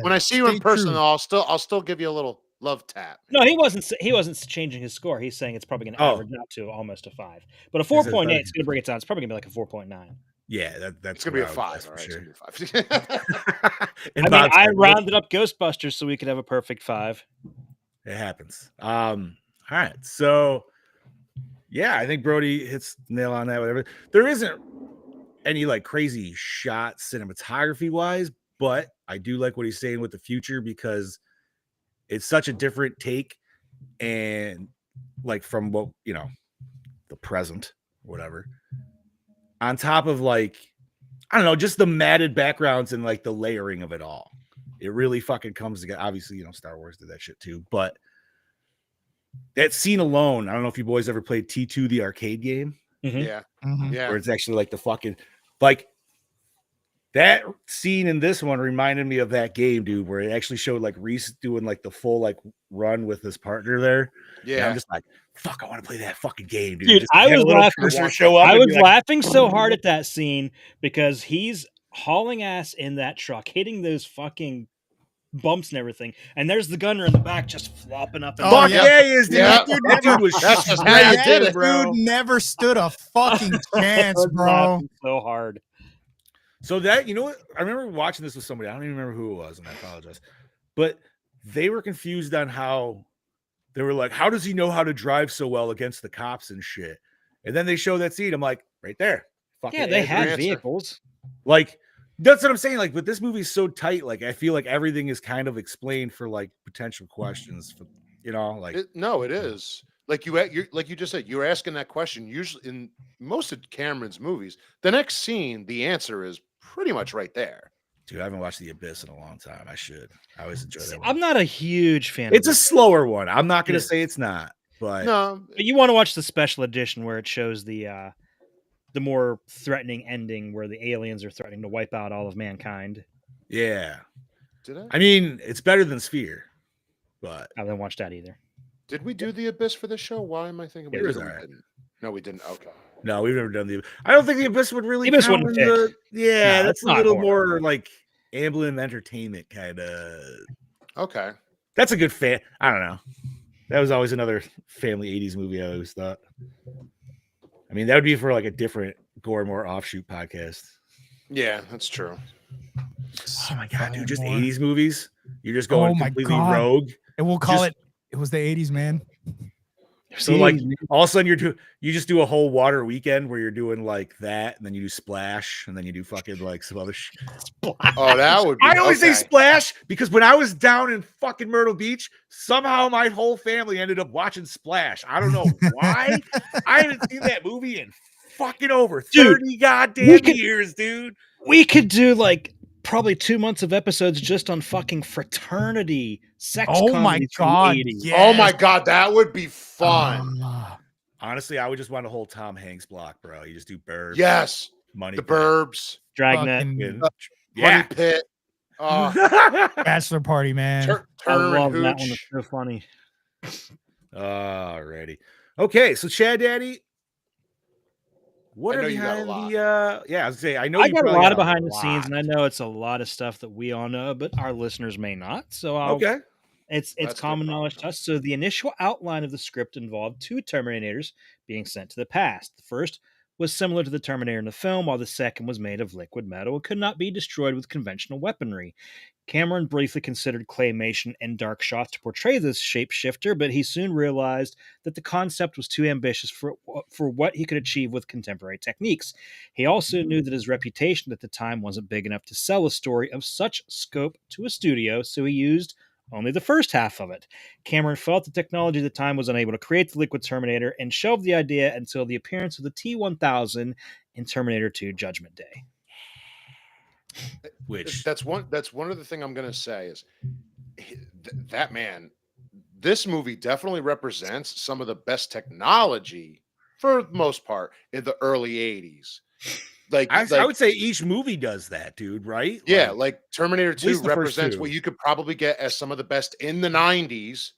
When I see you in Stay person, true. I'll still give you a little love tap. No, he wasn't changing his score. He's saying it's probably going to average out to almost a 5. But a 4.8 is going to bring it down. It's probably going to be like a 4.9. Yeah, that's It's gonna be a where I 5. was, All for right, sure. it's gonna be a 5. And I mean, Bob's I like, rounded up Ghostbusters so we could have a perfect 5. It happens. All right. So yeah, I think Brody hits the nail on that. Whatever. There isn't any like crazy shot cinematography wise, but I do like what he's saying with the future because it's such a different take and like from what the present, whatever. On top of like, I don't know, just the matted backgrounds and like the layering of it all. It really fucking comes together. Obviously, Star Wars did that shit too, but that scene alone, I don't know if you boys ever played T2, the arcade game. Yeah, Mhm. yeah. Where it's actually like the fucking, like that scene in this one reminded me of that game, dude, where it actually showed like Reese doing like the full like run with his partner there. And I'm just like, fuck, I want to play that fucking game, dude. Dude, Just I have was a little laughing. cursor show up I and was be like, laughing so hard at that scene because he's hauling ass in that truck, hitting those fucking bumps and everything, and there's the gunner in the back just flopping up and Oh, fuck down. yeah, he is, dude. Yeah. That dude was That's just how you strapped did in, it, bro. Dude never stood a fucking I chance, was bro. laughing so hard. So that, you know what? I remember watching this with somebody. I don't even remember who it was, and I apologize. But they were confused on how they were like, how does he know how to drive so well against the cops and shit? And then they show that scene. I'm like, right there. Fucking Yeah, they answer. had answer. vehicles. Like, that's what I'm saying. Like, but this movie's so tight. Like, I feel like everything is kind of explained for like potential questions. For, like No, it is. Like you just said, you're asking that question. Usually in most of Cameron's movies, the next scene, the answer is pretty much right there. dude, I haven't watched The Abyss in a long time. I should. I always enjoy that one. I'm not a huge fan. It's of a slower one. I'm not going It to is. say it's not, but No, But you want to watch the special edition where it shows the more threatening ending where the aliens are threatening to wipe out all of mankind. yeah. did I? I mean, it's better than Sphere, but I haven't watched that either. Did we do the Abyss for this show? Why am I thinking? It we was did or we alright. didn't? No, we didn't. Okay. no, we've never done the. I don't think The Abyss would really. The Abyss count wouldn't in fit. yeah, No, that's it's a not little horror. more like Amblin Entertainment kind of. Okay. That's a good fan. I don't know. That was always another family '80s movie. I always thought. I mean, that would be for like a different Gore More offshoot podcast. Yeah, that's true. Oh my god, dude! Just More. 80s movies. You're just Oh going my completely God. rogue. And we'll call Just- it was the 80s, man. So like all of a sudden you just do a whole water weekend where you're doing like that, and then you do Splash, and then you do fucking like some other shit. Oh, that would be. I always say okay. Splash because when I was down in fucking Myrtle Beach, somehow my whole family ended up watching Splash. I don't know why. I haven't seen that movie in fucking over 30 goddamn years, dude. We could do like probably 2 months of episodes just on fucking fraternity sex Oh my comedies from the God. 80s. Yes. Oh my God, that would be fun. Honestly, I would just want a whole Tom Hanks block, bro. You just do Burbs. Yes, Money the Pit, Burbs, Dragnet. fucking- Money yeah. Pit, Bachelor party, man. I Turner love and that one. Hooch. It's so funny. Alrighty. Okay, so Chad Daddy, what I are know you got a behind lot. the yeah, I was gonna say I know I you got a probably lot of got behind the scenes, and I lot. know it's a lot of stuff that we all know, but our listeners may not. So Okay. it's That's common good. knowledge to us. So the initial outline of the script involved 2 Terminators being sent to the past. The first was similar to the Terminator in the film, while the second was made of liquid metal and could not be destroyed with conventional weaponry. Cameron briefly considered claymation and dark shots to portray this shapeshifter, but he soon realized that the concept was too ambitious for what he could achieve with contemporary techniques. He also knew that his reputation at the time wasn't big enough to sell a story of such scope to a studio, so he used only the first half of it. Cameron felt the technology at the time was unable to create the Liquid Terminator and shelved the idea until the appearance of the T-1000 in Terminator 2 Judgment Day. Which That's one of the thing I'm gonna say is that man. This movie definitely represents some of the best technology for the most part in the early '80s. I would say each movie does that, dude, right? Yeah, like Terminator 2 least the first represents 2. what you could probably get as some of the best in the '90s,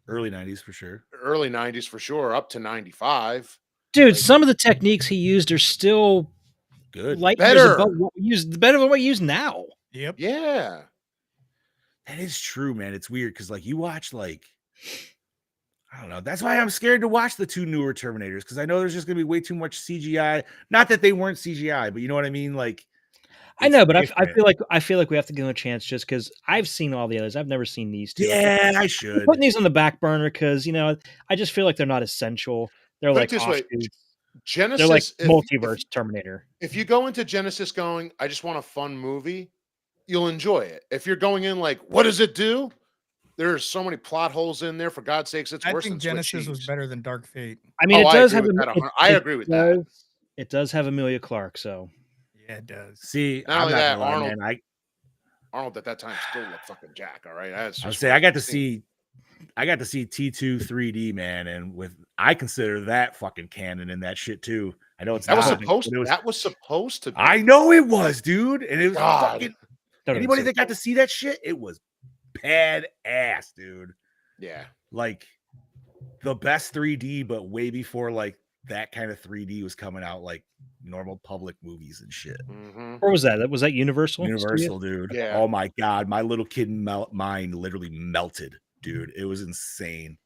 early 90s for sure. early '90s for sure, up to '95. Dude, Like- some of the techniques he used are still Good. light years Better. above what we use, better than what we use now. Yep. Yeah. That is true, man. It's weird because like you watch like I don't know. That's why I'm scared to watch the 2 newer Terminators because I know there's just gonna be way too much CGI. Not that they weren't CGI, but you know what I mean. Like I know, it's but I different. feel like we have to give them a chance just because I've seen all the others. I've never seen these 2. Yeah, I I'm should. putting these on the back burner because I just feel like they're not essential. They're Put it like this way, offshoots. Genesis, They're like if- multiverse Terminator. if you go into Genesis going, I just want a fun movie, you'll enjoy it. If you're going in like, what does it do? There's so many plot holes in there. For God's sakes, it's I worse think than Genesis Sweet was cheese. better than Dark Fate. I mean, Oh, it I does agree have. with that. I agree with that. It does have Amelia Clark, so Yeah, it does. See, Not I'm only not that, gonna lie, Arnold- man. Arnold at that time still looked fucking Jack. All right, that's I would just say what I got to I'm saying. see T2 3D, man, and I consider that fucking canon in that shit too. I know it's That was not, supposed. but it was- That was supposed to be. I know it was, dude, and it was God. fucking. that would've been Anybody so that got cool. to see that shit, it was badass, dude. Yeah. Like the best 3D, but way before like that kind of 3D was coming out, like normal public movies and shit. Mhm. Where was that? Was that Universal? Universal, dude. Yeah. Oh my god, my little kid mind literally melted, dude. It was insane.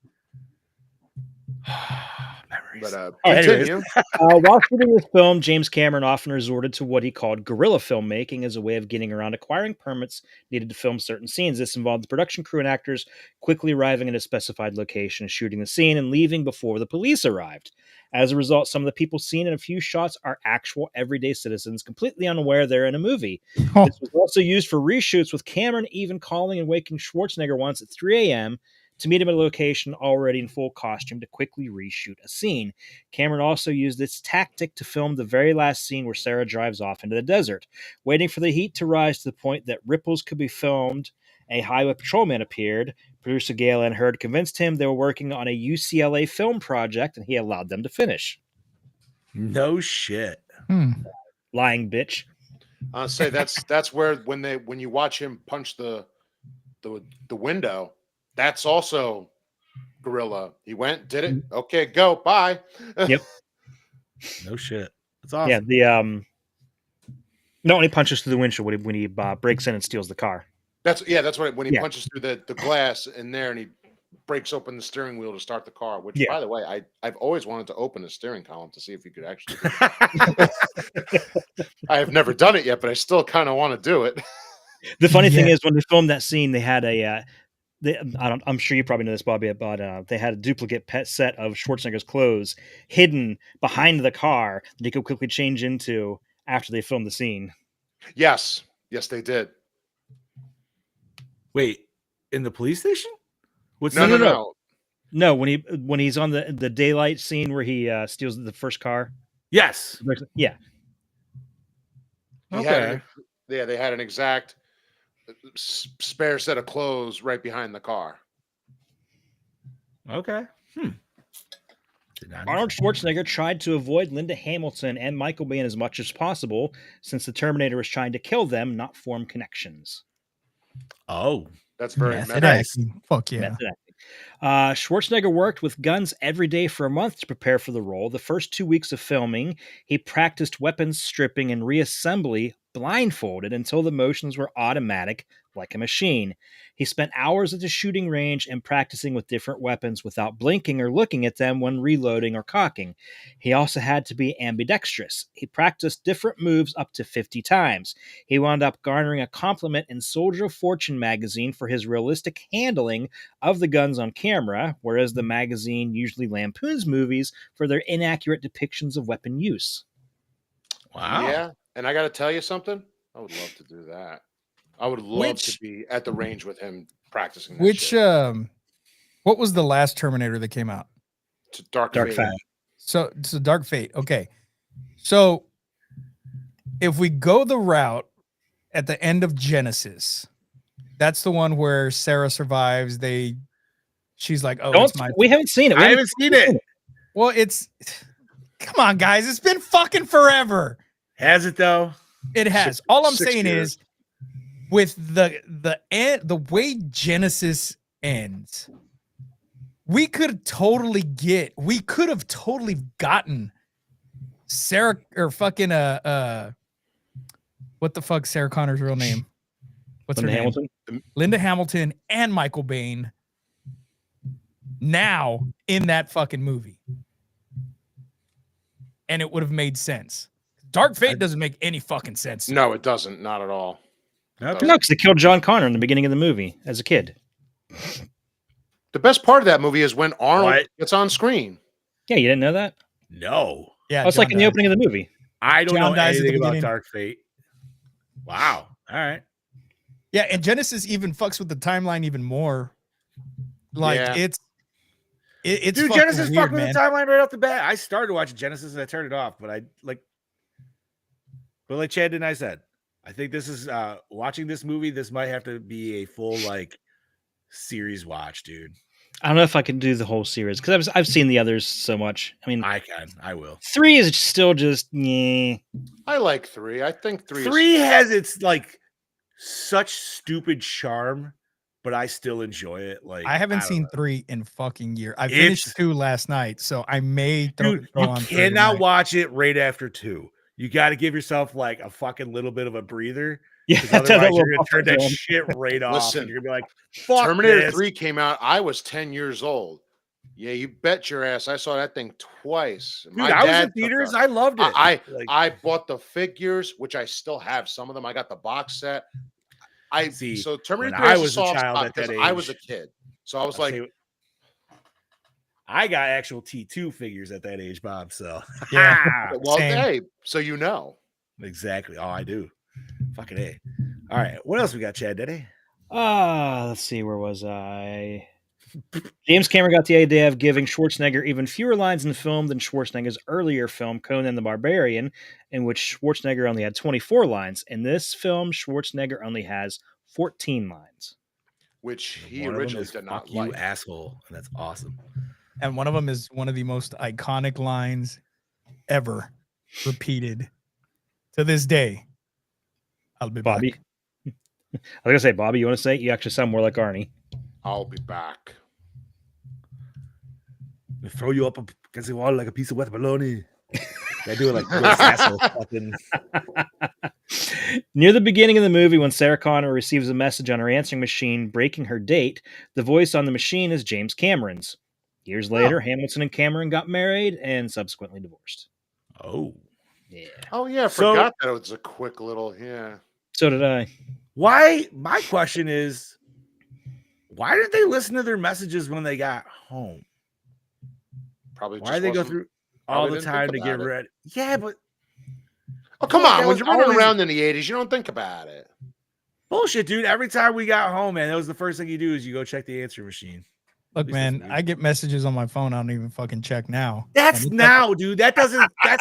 Memories. But anyways. continue. While shooting this film, James Cameron often resorted to what he called guerrilla filmmaking as a way of getting around acquiring permits needed to film certain scenes. This involved the production crew and actors quickly arriving at a specified location, shooting the scene, and leaving before the police arrived. As a result, some of the people seen in a few shots are actual everyday citizens, completely unaware they're in a movie. This was also used for reshoots, with Cameron even calling and waking Schwarzenegger once at 3 a.m. to meet him at a location already in full costume to quickly reshoot a scene. Cameron also used this tactic to film the very last scene where Sarah drives off into the desert. Waiting for the heat to rise to the point that ripples could be filmed, a highway patrolman appeared. Producer Galen Hurd convinced him they were working on a UCLA film project, and he allowed them to finish. No shit. Lying bitch. I'll say that's where when you watch him punch the window, that's also guerrilla. He went, did it. Okay, go. Bye. Yep. No shit. That's awesome. Yeah, the not when he punches through the windshield, when he breaks in and steals the car. That's what when he Yeah. punches through the glass in there and he breaks open the steering wheel to start the car. Which, Yeah. by the way, I've always wanted to open the steering column to see if you could actually. I have never done it yet, but I still kind of want to do it. The funny thing Yeah. is, when they filmed that scene, they had I'm sure you probably know this, Bobby, but they had a duplicate pet set of Schwarzenegger's clothes hidden behind the car that he could quickly change into after they filmed the scene. Yes, they did. Wait, in the police station? What's No, No, no, no, no. no. No, when he's on the daylight scene where he steals the first car. Yes. Yeah. He had Okay. they had an exact spare set of clothes right behind the car. Okay. Did not know. Arnold Schwarzenegger tried to avoid Linda Hamilton and Michael Biehn as much as possible, since the Terminator was trying to kill them, not form connections. Oh, That's very Method meta. acting. Fuck yeah. Method acting. Schwarzenegger worked with guns every day for a month to prepare for the role. The first 2 weeks of filming, he practiced weapons stripping and reassembly blindfolded until the motions were automatic, like a machine. He spent hours at the shooting range and practicing with different weapons without blinking or looking at them when reloading or cocking. He also had to be ambidextrous. He practiced different moves up to 50 times. He wound up garnering a compliment in Soldier of Fortune magazine for his realistic handling of the guns on camera, whereas the magazine usually lampoons movies for their inaccurate depictions of weapon use. wow. Yeah, and I got to tell you something. I would love to do that. I would love to be at the range with him practicing. That shit. What was the last Terminator that came out? It's a Dark Dark Fate. Fate. So it's a Dark Fate. Okay. So if we go the route at the end of Genesis, that's the one where Sarah survives. She's like, oh, it's my We haven't seen it. I haven't seen it. Well, come on, guys. It's been fucking forever. Has it though? It has. All I'm 6 saying years. is with the way Genesis ends, we could have totally gotten Sarah or fucking what the fuck Sarah Connor's real name? What's Linda her name? Hamilton. Linda Hamilton and Michael Biehn now in that fucking movie. And it would have made sense. Dark Fate doesn't make any fucking sense. No, it doesn't. Not at all. Okay. No, because they killed John Connor in the beginning of the movie as a kid. The best part of that movie is when Arnold What? gets on screen. Yeah, you didn't know that? No. Yeah, Oh, it's like in the opening of the movie. I don't John know dies at the anything about beginning. Dark Fate. Wow. All right. Yeah, and Genesis even fucks with the timeline even more. Like Yeah. it's Dude, fucking Genesis weird, fucked with man. the timeline right off the bat. I started watching Genesis and I turned it off, but like Chad and I said, I think this is watching this movie. This might have to be a full like series watch, dude. I don't know if I can do the whole series because I've seen the others so much. I mean, I can. I will. 3 is still just yeah. I like 3. I think 3 Three has its like such stupid charm, but I still enjoy it. Like I haven't don't seen know. 3 in fucking year. I It's- finished 2 last night, so I may throw Dude, you on 3 cannot tonight. watch it right after 2. You got to give yourself like a fucking little bit of a breather. Yeah, Because that's how that otherwise, you're little gonna turn buffer that zone. shit right off, Listen, and you're gonna be like, "Fuck Terminator this." 3 came out. I was 10 years old. Yeah, you bet your ass. I saw that thing twice. Dude, I was in theaters. I loved it. I bought the figures, which I still have some of them. I got the box set. See, So Terminator when 3 I is was a soft child spot at that because I was a age, kid. So I was I'll like, say- I got actual T2 figures at that age, Bob. So Yeah. well, same. hey, so you know. exactly. Oh, I do. Fucking A. All right. What else we got, Chad? Daddy? Let's see, where was I? James Cameron got the idea of giving Schwarzenegger even fewer lines in the film than Schwarzenegger's earlier film, Conan the Barbarian, in which Schwarzenegger only had 24 lines. In this film, Schwarzenegger only has 14 lines. Which he One of them originally is, did "Fuck not you, like. asshole," and that's awesome. And one of them is one of the most iconic lines ever repeated to this day. I'll be Bobby. back. I was going to say, Bobby, you want to say it? You actually sound more like Arnie. I'll be back. They throw you up against the wall like a piece of wet bologna. They do it like Will Sasso fucking. Near the beginning of the movie, when Sarah Connor receives a message on her answering machine breaking her date, the voice on the machine is James Cameron's. Years later, Hamilton and Cameron got married and subsequently divorced. Oh. Yeah. Oh yeah, I So- forgot that it was a quick little So did I. Why? My question is, why did they listen to their messages when they got home? Probably Why just did they go wasn't. through all Probably the didn't think time to get about it. ready? Yeah, but Oh, come like on. that When was you're running always around in the 80s, you don't think about it. bullshit, dude. Every time we got home, man, that was the first thing you do is you go check the answer machine. Look, At least that's man, me. I get messages on my phone. I don't even fucking check now. That's And it's now, dude. That's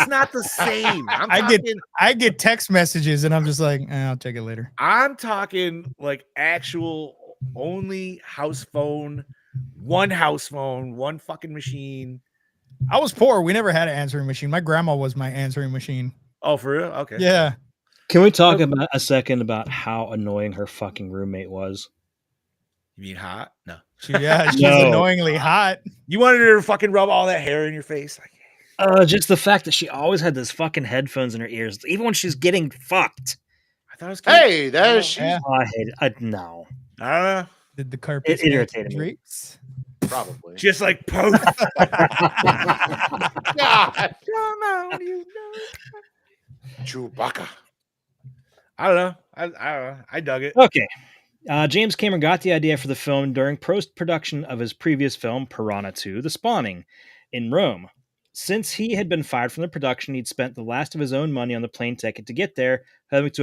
not the same. I get text messages and I'm just like, I'll check it later. I'm talking like actual only house phone, one fucking machine. I was poor. We never had an answering machine. My grandma was my answering machine. Oh, for real? Okay. Yeah. Can we talk about a second about how annoying her fucking roommate was? You mean hot? No. She's No. annoyingly hot. You wanted her to fucking rub all that hair in your face? Just the fact that she always had those fucking headphones in her ears, even when she's getting fucked. I thought it was cute. Hey, there's she's Yeah. Oh, I hate it. No. I don't know. Did the carpet It irritated me. drapes? probably. Just like post. God. Come on, you know. Chewbacca. I don't know. I don't know. I dug it. Okay. James Cameron got the idea for the film during post-production of his previous film, Piranha 2, The Spawning, in Rome. Since he had been fired from the production, he'd spent the last of his own money on the plane ticket to get there, having to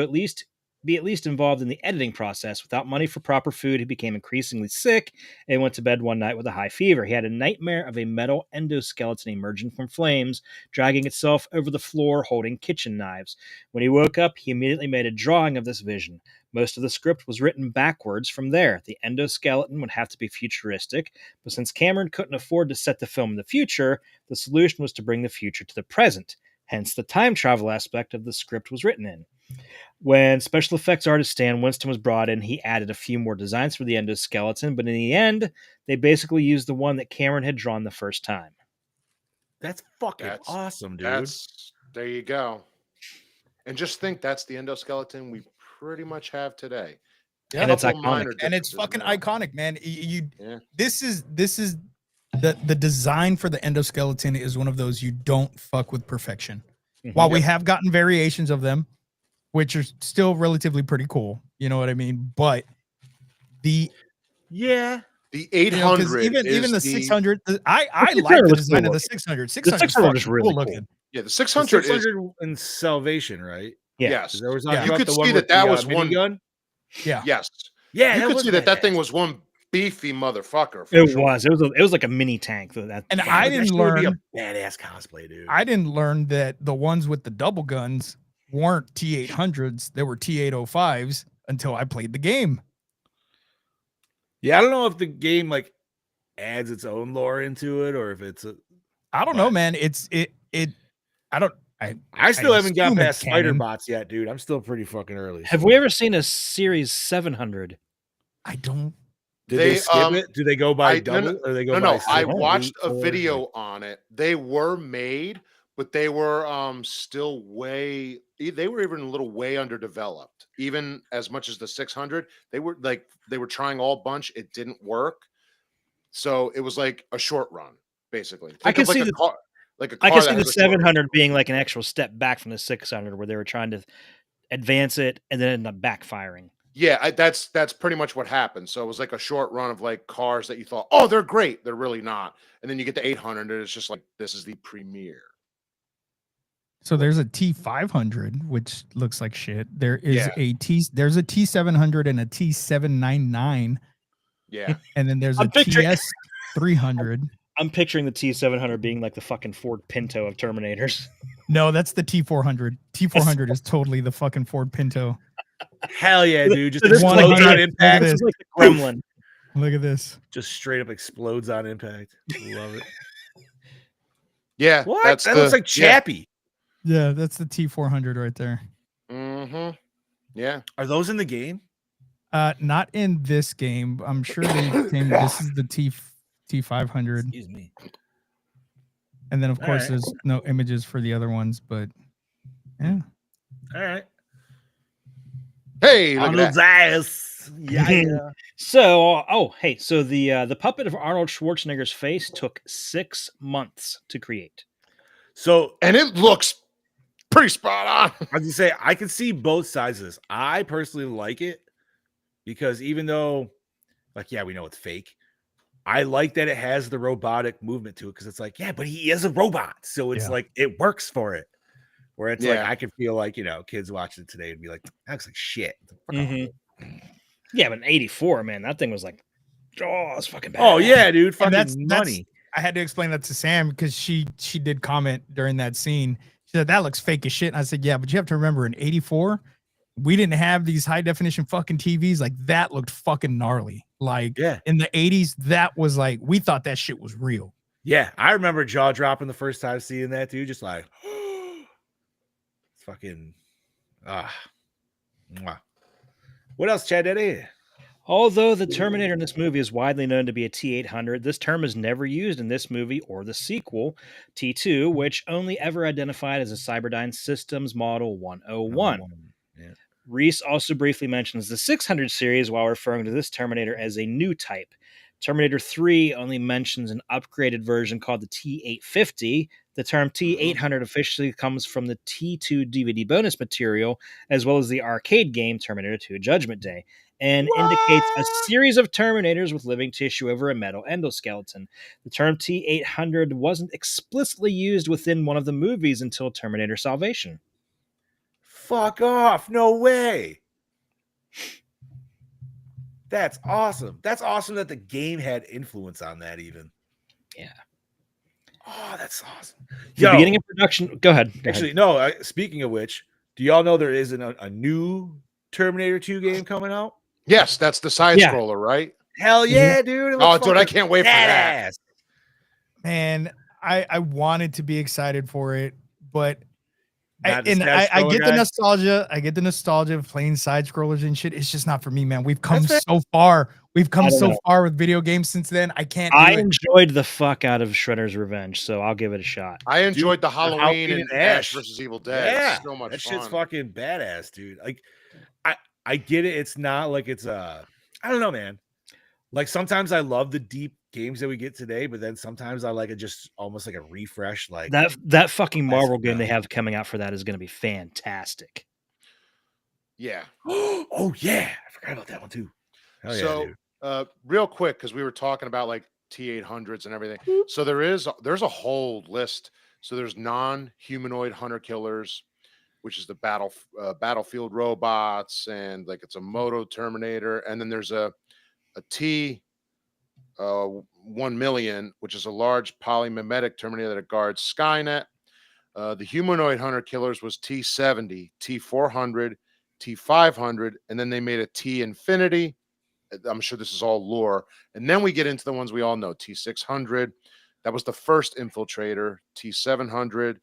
be at least involved in the editing process. Without money for proper food, he became increasingly sick and went to bed one night with a high fever. He had a nightmare of a metal endoskeleton emerging from flames, dragging itself over the floor, holding kitchen knives. When he woke up, he immediately made a drawing of this vision. Most of the script was written backwards from there. The endoskeleton would have to be futuristic, but since Cameron couldn't afford to set the film in the future, the solution was to bring the future to the present. Hence, the time travel aspect of the script was written in. When special effects artist Stan Winston was brought in, he added a few more designs for the endoskeleton, but in the end, they basically used the one that Cameron had drawn the first time. That's fucking awesome, dude. There you go. And just think that's the endoskeleton we pretty much have today. Yeah. And it's Couple iconic. minor And it's differences fucking now. iconic, man. Yeah. This is the design for the endoskeleton is one of those you don't fuck with perfection. Mhm. While we have gotten variations of them, which are still relatively pretty cool, you know what I mean? But the Yeah. The you know, 'cause 800 even the 600, I The like 600 the was design cool of the looking. 600. The 600 600 is fucking really cool cool. looking. Yeah, the The 600 is 600 in Salvation, right? Yeah. yes. There was Yeah. You about could the see one that with that the, was one. minigun. Yeah. Yes. Yeah, You that could was see that thing badass. was one beefy motherfucker. For It sure. was. It was like a mini tank. That And Yeah, I but that didn't shit would be learn a badass cosplay, dude. I didn't learn that the ones with the double guns weren't T800s, they were T805s until I played the game. Yeah, I don't know if the game like adds its own lore into it or if it's I don't know, But- man. I still haven't got assume it's past spider canon. bots yet, dude. I'm still pretty fucking early. Have so- we ever seen a Series 700? I don't. Did they skip it? Do they go by no, double or they go No, by no. I 7, watched 8, a 4? video on it. They were made, but they were still they were even a little way underdeveloped. Even as much as the 600, they were trying all bunch. It didn't work. So it was like a short run, basically. I can of like see a the- car, like a I car can that see the has a short run. 700 being like an actual step back from the 600, where they were trying to advance it and then end up backfiring. Yeah, that's pretty much what happened. So it was like a short run of like cars that you thought, oh, they're great. They're really not. And then you get the 800, and it's just like, this is the premiere. So there's a T500, which looks like shit. There is Yeah. there's a T700 and a T799, Yeah. and then there's a I'm picturing- TS300. I'm picturing the T700 being like the fucking Ford Pinto of Terminators. No, that's the T400. T400 is totally the fucking Ford Pinto. Hell yeah, dude. Just So this is explodes like on 100 impact. This this. is like the Gremlin. Look at this. Just straight up explodes on impact. Love it. Yeah. What? That's That looks like yeah. Chappie. Yeah, that's the T400 right there. Mm-hmm. Yeah. Are those in the game? Not in this game. I'm sure they came. This is the T500, Excuse me. and then of All course right. there's no images for the other ones. But yeah, All right. Hey, look at Arnold's that. ass. Yeah. So, so the puppet of Arnold Schwarzenegger's face took 6 months to create. So And it looks pretty spot on. I was gonna say I can see both sides of this. I personally like it because even though, like, yeah, we know it's fake. I like that it has the robotic movement to it because it's like, yeah, but he is a robot, so it's Yeah. like it works for it. Where it's like Yeah. I can feel like kids watching it today and be like, that looks like shit. Fuck off. Mhm. Yeah, but in '84, man, that thing was like, oh, it's fucking bad. Oh yeah, dude, And fucking that's money. I had to explain that to Sam because she did comment during that scene. She said that looks fake as shit. And I said, yeah, but you have to remember in '84, we didn't have these high definition fucking TVs. Like that looked fucking gnarly. Like Yeah. in the '80s, that was like we thought that shit was real. Yeah, I remember jaw dropping the first time seeing that, dude. Just like, it's fucking, mwah. What else, Chad? Daddy? Although the Terminator in this movie is widely known to be a T-800, this term is never used in this movie or the sequel, T2, which only ever identified as a Cyberdyne Systems Model 101. Yeah. Reese also briefly mentions the 600 series while referring to this Terminator as a new type. Terminator 3 only mentions an upgraded version called the T850. The term T800 officially comes from the T2 DVD bonus material, as well as the arcade game Terminator 2 Judgment Day, and indicates a series of Terminators with living tissue over a metal endoskeleton. The term T800 wasn't explicitly used within one of the movies until Terminator Salvation. Fuck off. No way. That's awesome. That's awesome that the game had influence on that even. Yeah. Oh, that's awesome. The beginning of production. Go ahead. Actually, no. Speaking of which, do y'all know there is a new Terminator 2 game coming out? Yes, that's the side scroller, right? Hell yeah, dude. It Oh, looks dude, I fucking can't wait for that. badass. Man, I wanted to be excited for it, but Not the I side get scroller the guy? nostalgia. I get the nostalgia of playing side scrollers and shit. It's just not for me, man. We've come That's so far. We've come I don't so know. far with video games since then. I can't do I it. enjoyed the fuck out of Shredder's Revenge, so I'll give it a shot. I enjoyed the Halloween Halloween and and Ash Ash. versus Evil Dead. Yeah, It's so much that fun. shit's fucking badass, dude. Like, I get it. It's not like it's I don't know, man. Like sometimes I love the deep games that we get today, but then sometimes I like it just almost like a refresh. Like That fucking Marvel Classic game they stuff. have coming out for that is going to be fantastic. Yeah. Oh yeah, I forgot about that one too. Hell yeah, So, dude. real quick, because we were talking about like T800s and everything. So there's a whole list. So there's non-humanoid hunter killers, which is the battlefield robots, and like it's a Moto Terminator, and then there's a T 1 million, which is a large polymimetic Terminator that guards Skynet. The humanoid hunter killers was T70, T400, T500, and then they made a T Infinity. I'm sure this is all lore. And then we get into the ones we all know. T600, that was the first infiltrator. T700,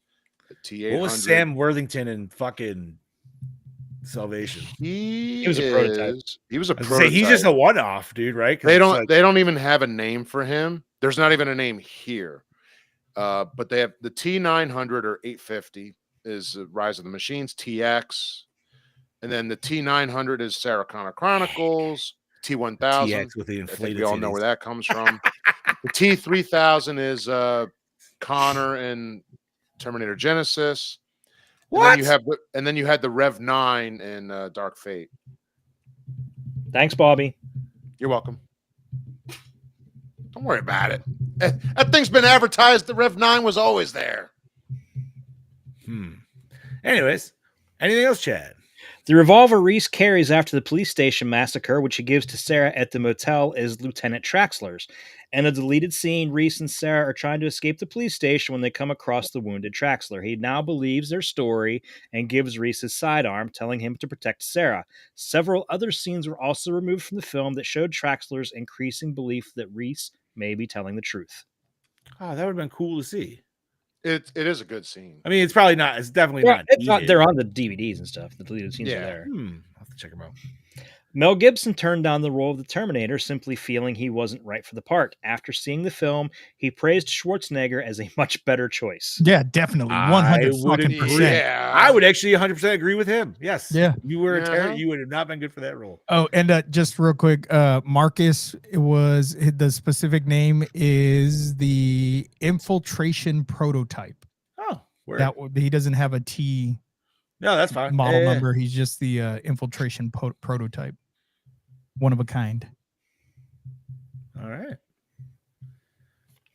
the T800. What was Sam Worthington in fucking Salvation? He was a prototype. He was a I was gonna say, prototype. he's just a one-off, dude, right? 'Cause They it's don't like- they don't even have a name for him. There's not even a name here. But they have the T900 or 850 is Rise of the Machines, TX. And then the T900 is Sarah Connor Chronicles, T1000. TX with the I think inflated we all know titties. where that comes from. The T3000 is Connor and Terminator Genesis. And What? then you had the Rev 9 in Dark Fate. Thanks, Bobby. You're welcome. Don't worry about it. That thing's been advertised. The Rev 9 was always there. Anyways, anything else, Chad? The revolver Reese carries after the police station massacre, which he gives to Sarah at the motel, is Lieutenant Traxler's. In a deleted scene, Reese and Sarah are trying to escape the police station when they come across the wounded Traxler. He now believes their story and gives Reese his sidearm, telling him to protect Sarah. Several other scenes were also removed from the film that showed Traxler's increasing belief that Reese may be telling the truth. Oh, that would have been cool to see. It is a good scene. I mean, it's probably not. It's definitely Yeah, not. it's not, needed. they're on the DVDs and stuff. The deleted scenes are Yeah. there. I'll have to check them out. Mel Gibson turned down the role of the Terminator, simply feeling he wasn't right for the part. After seeing the film, he praised Schwarzenegger as a much better choice. Yeah, definitely. I 100 would fucking agree. percent. Yeah. I would actually 100% agree with him. Yes. Yeah. You were a Uh-huh. you would have not been good for that role. Oh, and just real quick, Marcus, it was the specific name is the infiltration prototype. Oh, word. He doesn't have a T No, that's fine. model Yeah. number. He's just the infiltration prototype. one of a kind. All right.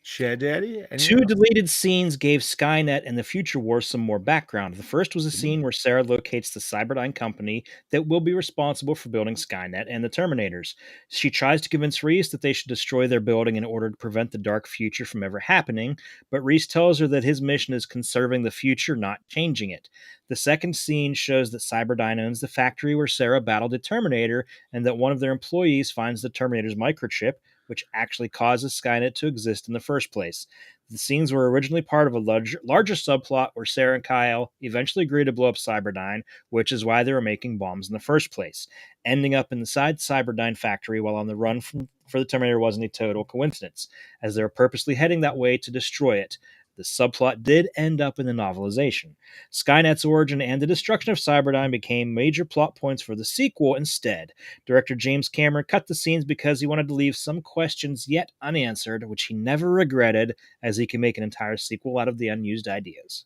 Chad Daddy? Two deleted scenes gave Skynet and the Future War some more background. The first was a scene where Sarah locates the Cyberdyne company that will be responsible for building Skynet and the Terminators. She tries to convince Reese that they should destroy their building in order to prevent the dark future from ever happening, but Reese tells her that his mission is conserving the future, not changing it. The second scene shows that Cyberdyne owns the factory where Sarah battled a Terminator and that one of their employees finds the Terminator's microchip, which actually causes Skynet to exist in the first place. The scenes were originally part of a larger subplot where Sarah and Kyle eventually agreed to blow up Cyberdyne, which is why they were making bombs in the first place. Ending up inside Cyberdyne factory while on the run for the Terminator wasn't a total coincidence, as they were purposely heading that way to destroy it. The subplot did end up in the novelization. Skynet's origin and the destruction of Cyberdyne became major plot points for the sequel instead. Director James Cameron cut the scenes because he wanted to leave some questions yet unanswered, which he never regretted, as he can make an entire sequel out of the unused ideas.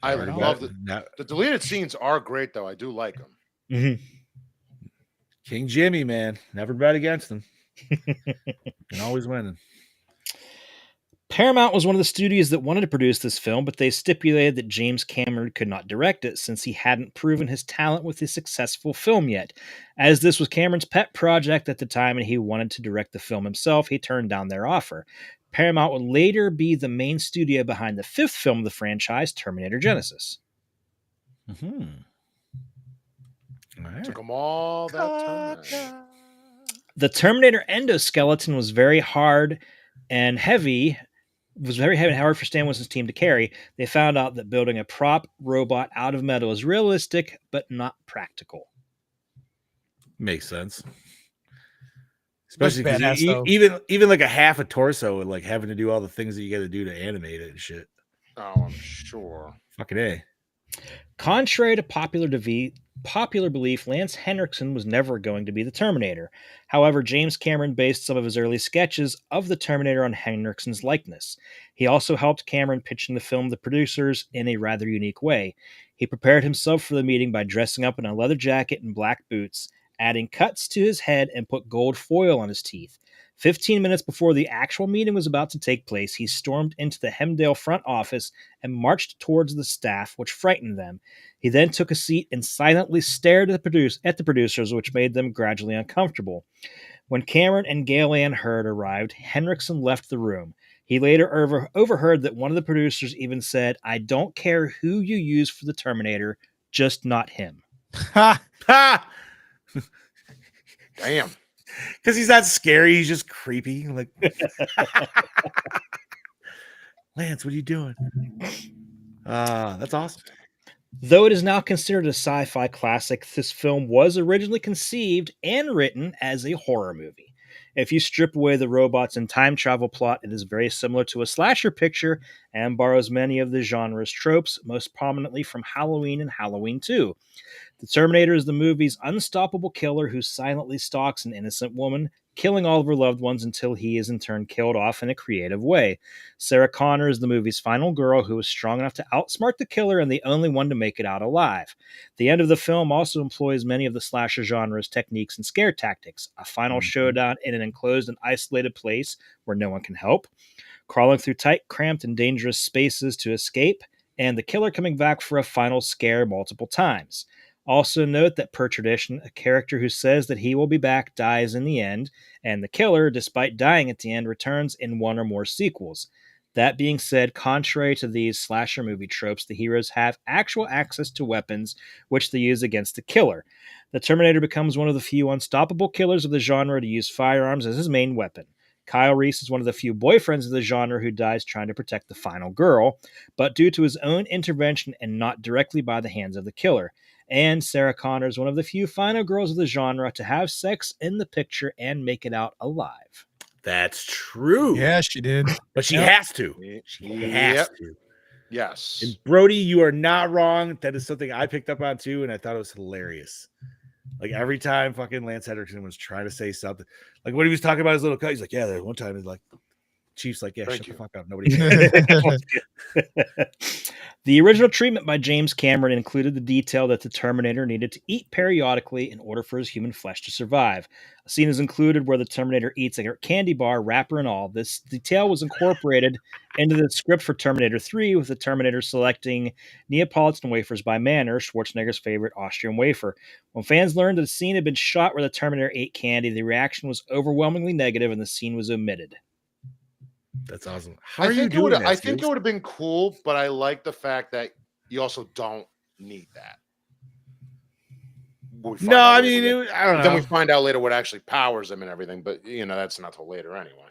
I love the deleted scenes are great, though. I do like them. Mm-hmm. King Jimmy, man. Never bet against him. And always winning. Paramount was one of the studios that wanted to produce this film, but they stipulated that James Cameron could not direct it since he hadn't proven his talent with a successful film yet. As this was Cameron's pet project at the time and he wanted to direct the film himself, he turned down their offer. Paramount would later be the main studio behind the fifth film of the franchise, Terminator Genesis. Mm-hmm. All right. Took them all that time. The Terminator endoskeleton was very hard and heavy. Was very heavy and hard for Stan Winston's team to carry. They found out that building a prop robot out of metal is realistic, but not practical. Makes sense. Especially because badass, even like a half a torso and like having to do all the things that you got to do to animate it and shit. Oh, I'm sure. Fucking A. Contrary to popular belief, Lance Henriksen was never going to be the Terminator. However, James Cameron based some of his early sketches of the Terminator on Henriksen's likeness. He also helped Cameron pitching the film to the producers in a rather unique way. He prepared himself for the meeting by dressing up in a leather jacket and black boots, adding cuts to his head and put gold foil on his teeth. 15 minutes before the actual meeting was about to take place, he stormed into the Hemdale front office and marched towards the staff, which frightened them. He then took a seat and silently stared at the producers, which made them gradually uncomfortable. When Cameron and Gale Ann Hurd arrived, Henriksen left the room. He later overheard that one of the producers even said, "I don't care who you use for the Terminator, just not him." Ha! Ha! Damn. Because he's not scary, he's just creepy. Like, Lance, what are you doing? That's awesome. Though it is now considered a sci-fi classic, this film was originally conceived and written as a horror movie. If you strip away the robots and time travel plot, it is very similar to a slasher picture and borrows many of the genre's tropes, most prominently from Halloween and Halloween 2. The Terminator is the movie's unstoppable killer who silently stalks an innocent woman, killing all of her loved ones until he is in turn killed off in a creative way. Sarah Connor is the movie's final girl who is strong enough to outsmart the killer and the only one to make it out alive. The end of the film also employs many of the slasher genre's techniques and scare tactics. A final showdown in an enclosed and isolated place where no one can help, crawling through tight, cramped, and dangerous spaces to escape, and the killer coming back for a final scare multiple times. Also note that per tradition, a character who says that he will be back dies in the end, and the killer, despite dying at the end, returns in one or more sequels. That being said, contrary to these slasher movie tropes, the heroes have actual access to weapons, which they use against the killer. The Terminator becomes one of the few unstoppable killers of the genre to use firearms as his main weapon. Kyle Reese is one of the few boyfriends of the genre who dies trying to protect the final girl, but due to his own intervention and not directly by the hands of the killer. And Sarah Connor is one of the few final girls of the genre to have sex in the picture and make it out alive. That's true. Yeah, she did. But she has to. She has to. Yes. And Brody, you are not wrong. That is something I picked up on too, and I thought it was hilarious. Like every time fucking Lance Henriksen was trying to say something, like when he was talking about his little cut, he's like, "Yeah, there's one time he's like, Chief's like, yeah, Thank shut you. the fuck up. Nobody cares. The original treatment by James Cameron included the detail that the Terminator needed to eat periodically in order for his human flesh to survive. A scene is included where the Terminator eats a candy bar, wrapper, and all. This detail was incorporated into the script for Terminator 3, with the Terminator selecting Neapolitan wafers by Manor, Schwarzenegger's favorite Austrian wafer. When fans learned that the scene had been shot where the Terminator ate candy, the reaction was overwhelmingly negative and the scene was omitted. That's awesome. How are you doing that? I think it Skills? would have been cool, but I like the fact that you also don't need that. We find No, out I later mean, what- I don't know. Then we find out later what actually powers them and everything, but that's not till later anyway.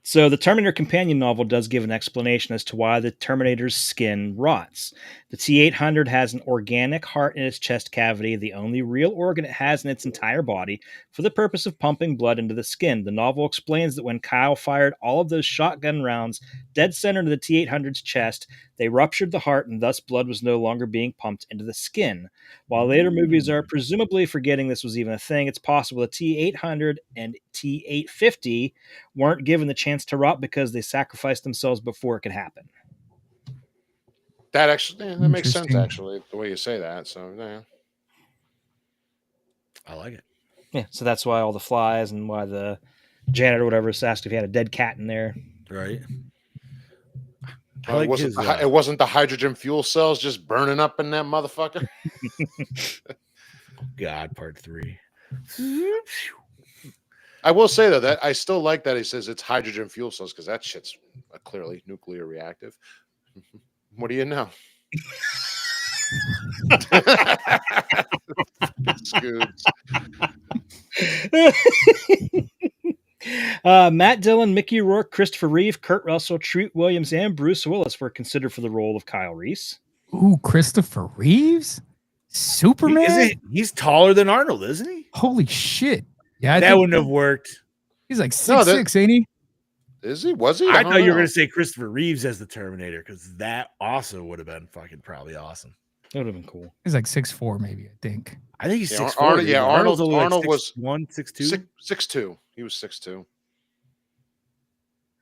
So the Terminator companion novel does give an explanation as to why the Terminator's skin rots. The T-800 has an organic heart in its chest cavity, the only real organ it has in its entire body, for the purpose of pumping blood into the skin. The novel explains that when Kyle fired all of those shotgun rounds dead center into the T-800's chest, they ruptured the heart and thus blood was no longer being pumped into the skin. While later movies are presumably forgetting this was even a thing, it's possible the T-800 and T-850 weren't given the chance to rot because they sacrificed themselves before it could happen. That actually that makes sense. Interesting. Actually, the way you say that. So yeah. I like it. Yeah, so that's why all the flies and why the janitor or whatever was asked if he had a dead cat in there. Right. I Well, like it wasn't the hydrogen fuel cells just burning up in that motherfucker. God, part 3. I will say though that I still like that he says it's hydrogen fuel cells because that shit's clearly nuclear reactive. What do you know? Scoots. Matt Dillon, Mickey Rourke, Christopher Reeve, Kurt Russell, Treat Williams, and Bruce Willis were considered for the role of Kyle Reese. Ooh, Christopher Reeves? Superman? He's taller than Arnold, isn't he? Holy shit. Yeah, I That think wouldn't have worked. he's like No, 6'6", ain't he? Is he? Was he? I don't thought you were know. going to say Christopher Reeves as the Terminator because that also would have been fucking probably awesome. That would have been cool. He's like 6'4", maybe, I think. I think he's Yeah, 6'4". Arnold- dude. yeah, Arnold's only Arnold like was 6'1", 6'2". 6'2". He was 6'2".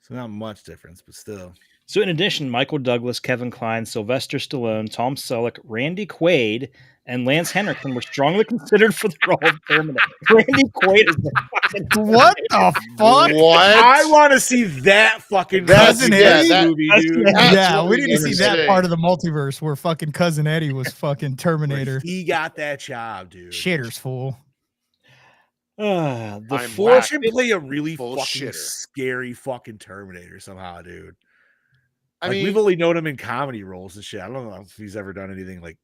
So not much difference, but still. So, in addition, Michael Douglas, Kevin Kline, Sylvester Stallone, Tom Selleck, Randy Quaid, and Lance Henriksen were strongly considered for the role of Terminator. Randy Quaid is the fucking What the fuck? What? I want to see that fucking Cousin Eddie? movie, dude. That's Yeah, what we we need to see need to that see. part of the multiverse where fucking Cousin Eddie was fucking Terminator. He got that job, dude. Shitters fool. The I'm fourth. Watch him play a really Full fucking shitter. scary fucking Terminator somehow, dude. I Like, mean, we've only known him in comedy roles and shit. I don't know if he's ever done anything like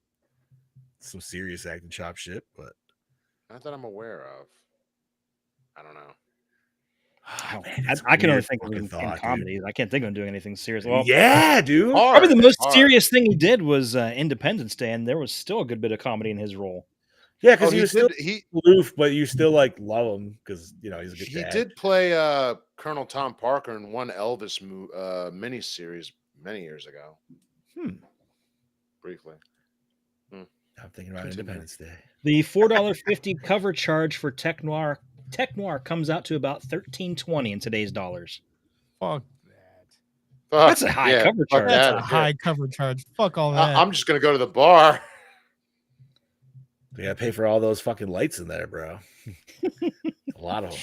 some serious acting chop shit, but not that I'm aware of. I don't know. oh, man, I, it's a I can only weird think of fucking him in thought, dude. comedies. I can't think of him doing anything serious. Well, Yeah, dude. probably the most Hard. serious thing he did was Independence Day, and there was still a good bit of comedy in his role. Yeah, because Oh, he was still he aloof, but you still like love him because he's a good he dad. did play Colonel Tom Parker in one Elvis miniseries many years ago. Briefly. I'm thinking about Continue. Independence Day. The $4.50 cover charge for Tech Noir comes out to about $13.20 in today's dollars. Fuck that. That's a high cover fuck charge. That's that, a yeah. high cover charge. Fuck all that. I'm just gonna go to the bar. They gotta pay for all those fucking lights in there, bro. A lot of them.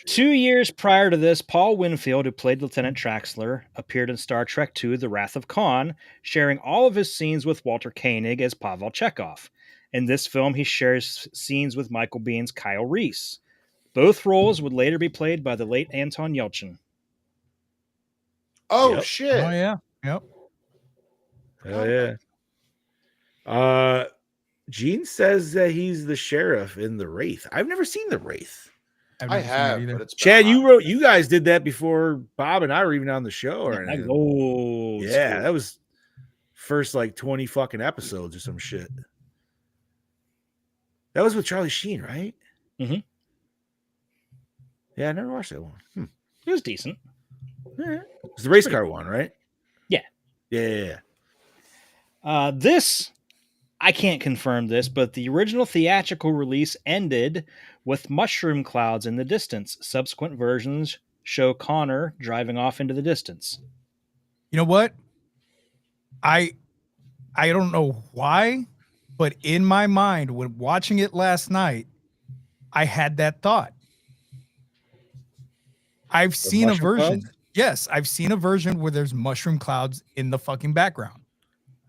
2 years prior to this, Paul Winfield, who played Lieutenant Traxler, appeared in Star Trek II: The Wrath of Khan, sharing all of his scenes with Walter Koenig as Pavel Chekhov. In this film, he shares scenes with Michael Biehn's Kyle Reese. Both roles would later be played by the late Anton Yelchin. Oh Yep. shit! Oh yeah. Yep. Hell yeah. Gene says that he's the sheriff in The Wraith. I've never seen The Wraith. I've I never seen that have, either. but it's been Chad, a you hot- you guys did that before Bob and I were even on the show or anything. Oh, Yeah, that was first like 20 fucking episodes or some shit. That was with Charlie Sheen, right? Mhm. Yeah, I never watched that one. it was decent. Yeah. It's the race car one, right? Yeah. Yeah. This, I can't confirm this, but the original theatrical release ended with mushroom clouds in the distance. Subsequent versions show Connor driving off into the distance. You know what? I don't know why, but in my mind, when watching it last night, I had that thought. I've seen a mushroom version. clouds? Yes, I've seen a version where there's mushroom clouds in the fucking background.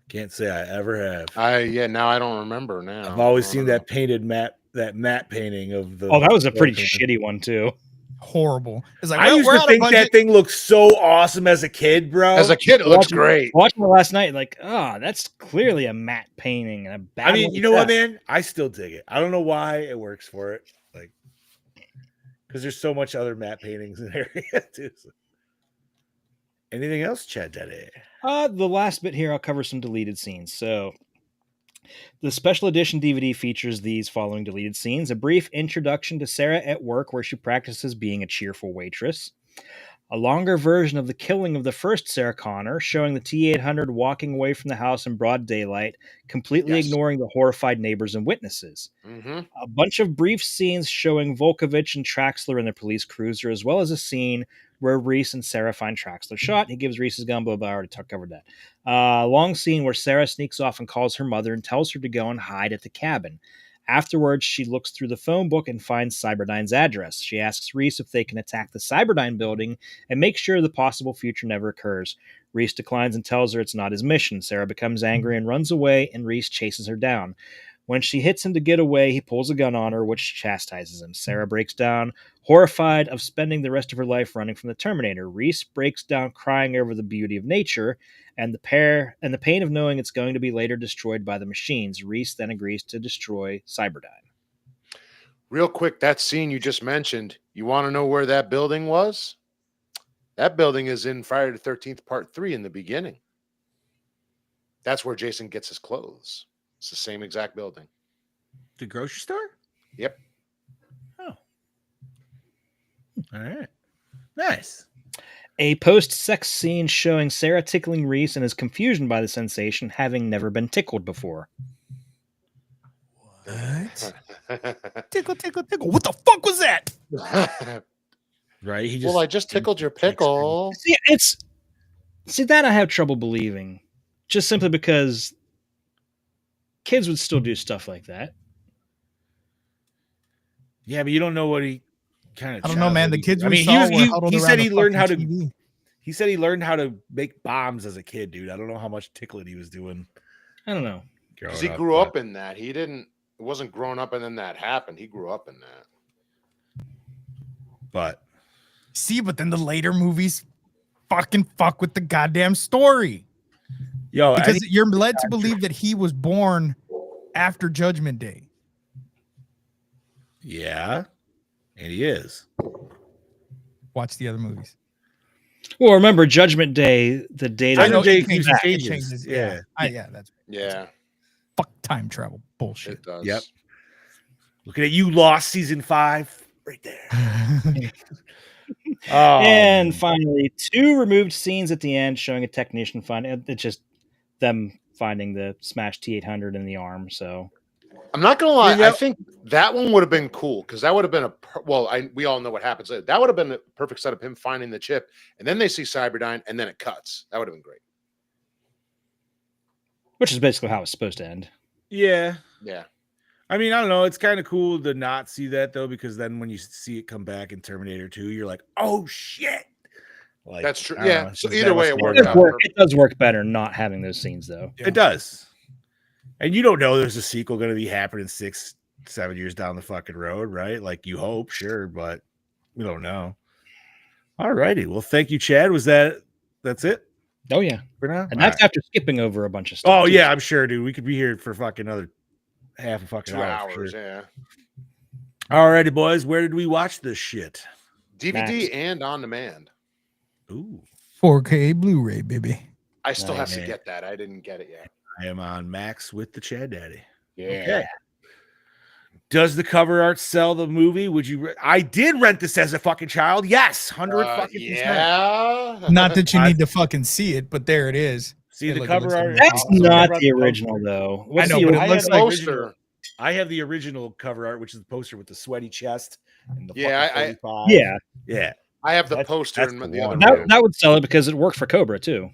Can't say I ever have. Now I don't remember now. I've always I seen don't that painted matte painting of the. Oh, that was a pretty shitty one too. Horrible. It's like, I well, used we're to out of think budget. that thing looked so awesome as a kid, bro. know. As a kid, it looks great. Watching it last night, like, that's clearly a matte painting and a bad. I mean, one you at know what, that. man? I still dig it. I don't know why it works for it, like, because there's so much other matte paintings in there too. So. Anything else, Chad Daddy? The last bit here, I'll cover some deleted scenes. So, the special edition DVD features these following deleted scenes: a brief introduction to Sarah at work, where she practices being a cheerful waitress. A longer version of the killing of the first Sarah Connor, showing the T-800 walking away from the house in broad daylight, completely Yes. ignoring the horrified neighbors and witnesses. Mm-hmm. A bunch of brief scenes showing Volkovich and Traxler in their police cruiser, as well as a scene where Reese and Sarah find Traxler shot. He gives Reese his gun, blah, blah, I already covered that. Long scene where Sarah sneaks off and calls her mother and tells her to go and hide at the cabin. Afterwards, she looks through the phone book and finds Cyberdyne's address. She asks Reese if they can attack the Cyberdyne building and make sure the possible future never occurs. Reese declines and tells her it's not his mission. Sarah becomes angry and runs away, and Reese chases her down. When she hits him to get away, he pulls a gun on her, which chastises him. Sarah breaks down, horrified of spending the rest of her life running from the Terminator. Reese breaks down crying over the beauty of nature and the pain of knowing it's going to be later destroyed by the machines. Reese then agrees to destroy Cyberdyne. Real quick, that scene you just mentioned, you want to know where that building was? That building is in Friday the 13th, Part 3 in the beginning. That's where Jason gets his clothes. It's the same exact building. The grocery store? Yep. Oh. All right. Nice. A post-sex scene showing Sarah tickling Reese and his confusion by the sensation, having never been tickled before. What? Tickle, tickle, tickle. What the fuck was that? Right? He just, Well, I just tickled your pickle. See that I have trouble believing, just simply because kids would still do stuff like that. Yeah, but you don't know what he kind of. I don't know, man. The kids we he saw was- were huddled he around said the he learned how to. fucking TV. He said he learned how to make bombs as a kid, dude. I don't know how much tickling he was doing. I don't know. Because he grew up in that. He didn't. It wasn't growing up and then that happened. He grew up in that. But See, but then the later movies fucking fuck with the goddamn story. yo, Because you're led to believe that he was born after Judgment Day. yeah, and he is. Watch the other movies. Well, remember Judgment Day, the date. I know Day it keeps changes. changes. It changes. Yeah. Yeah, that's Yeah, fuck time travel bullshit. it does. Yep. Looking at you, Lost season 5, right there. Oh, And finally, 2 removed scenes at the end showing a technician finding it's just them finding the smashed T-800 in the arm. So I'm not gonna lie. You know- I think that one would have been cool because that would have been we all know what happens. That would have been a perfect setup. Him finding the chip, and then they see Cyberdyne, and then it cuts. That would have been great. which is basically how it's supposed to end. yeah. Yeah. I mean, I don't know. It's kind of cool to not see that though, because then when you see it come back in Terminator 2, you're like, oh shit. Like That's true. I don't Yeah. know, it's So just either that way, much it more worked about out. It does work better not having those scenes, though. It does. And you don't know there's a sequel going to be happening 6-7 years down the fucking road, right? Like you hope, sure, but we don't know. All righty. Well, thank you, Chad. That's it Oh, yeah. for now? And All that's after skipping over a bunch of stuff. Oh too. yeah, I'm sure, dude. We could be here for fucking another half a fucking 2 hour. for hours. sure. Yeah. All righty, boys. Where did we watch this shit? DVD Max. and on demand. Ooh, 4K Blu-ray, baby. I still have Nice. to get that. I didn't get it yet. I am on Max with the Chad Daddy. Yeah. Okay. Does the cover art sell the movie? Would you? I did rent this as a fucking child. Yes, 100 fucking percent. Yeah. Not that you need to fucking see it, but there it is. See Hey, the look, it looks cover art. like- That's Also, I not brought the poster. original, though. What's know, the but it original? I looks have like the poster. original. I have the original cover art, which is the poster with the sweaty chest and the Yeah, fucking 45. Yeah. yeah. I have the That's- poster that's in the the other one. room. That would sell it because it worked for Cobra too.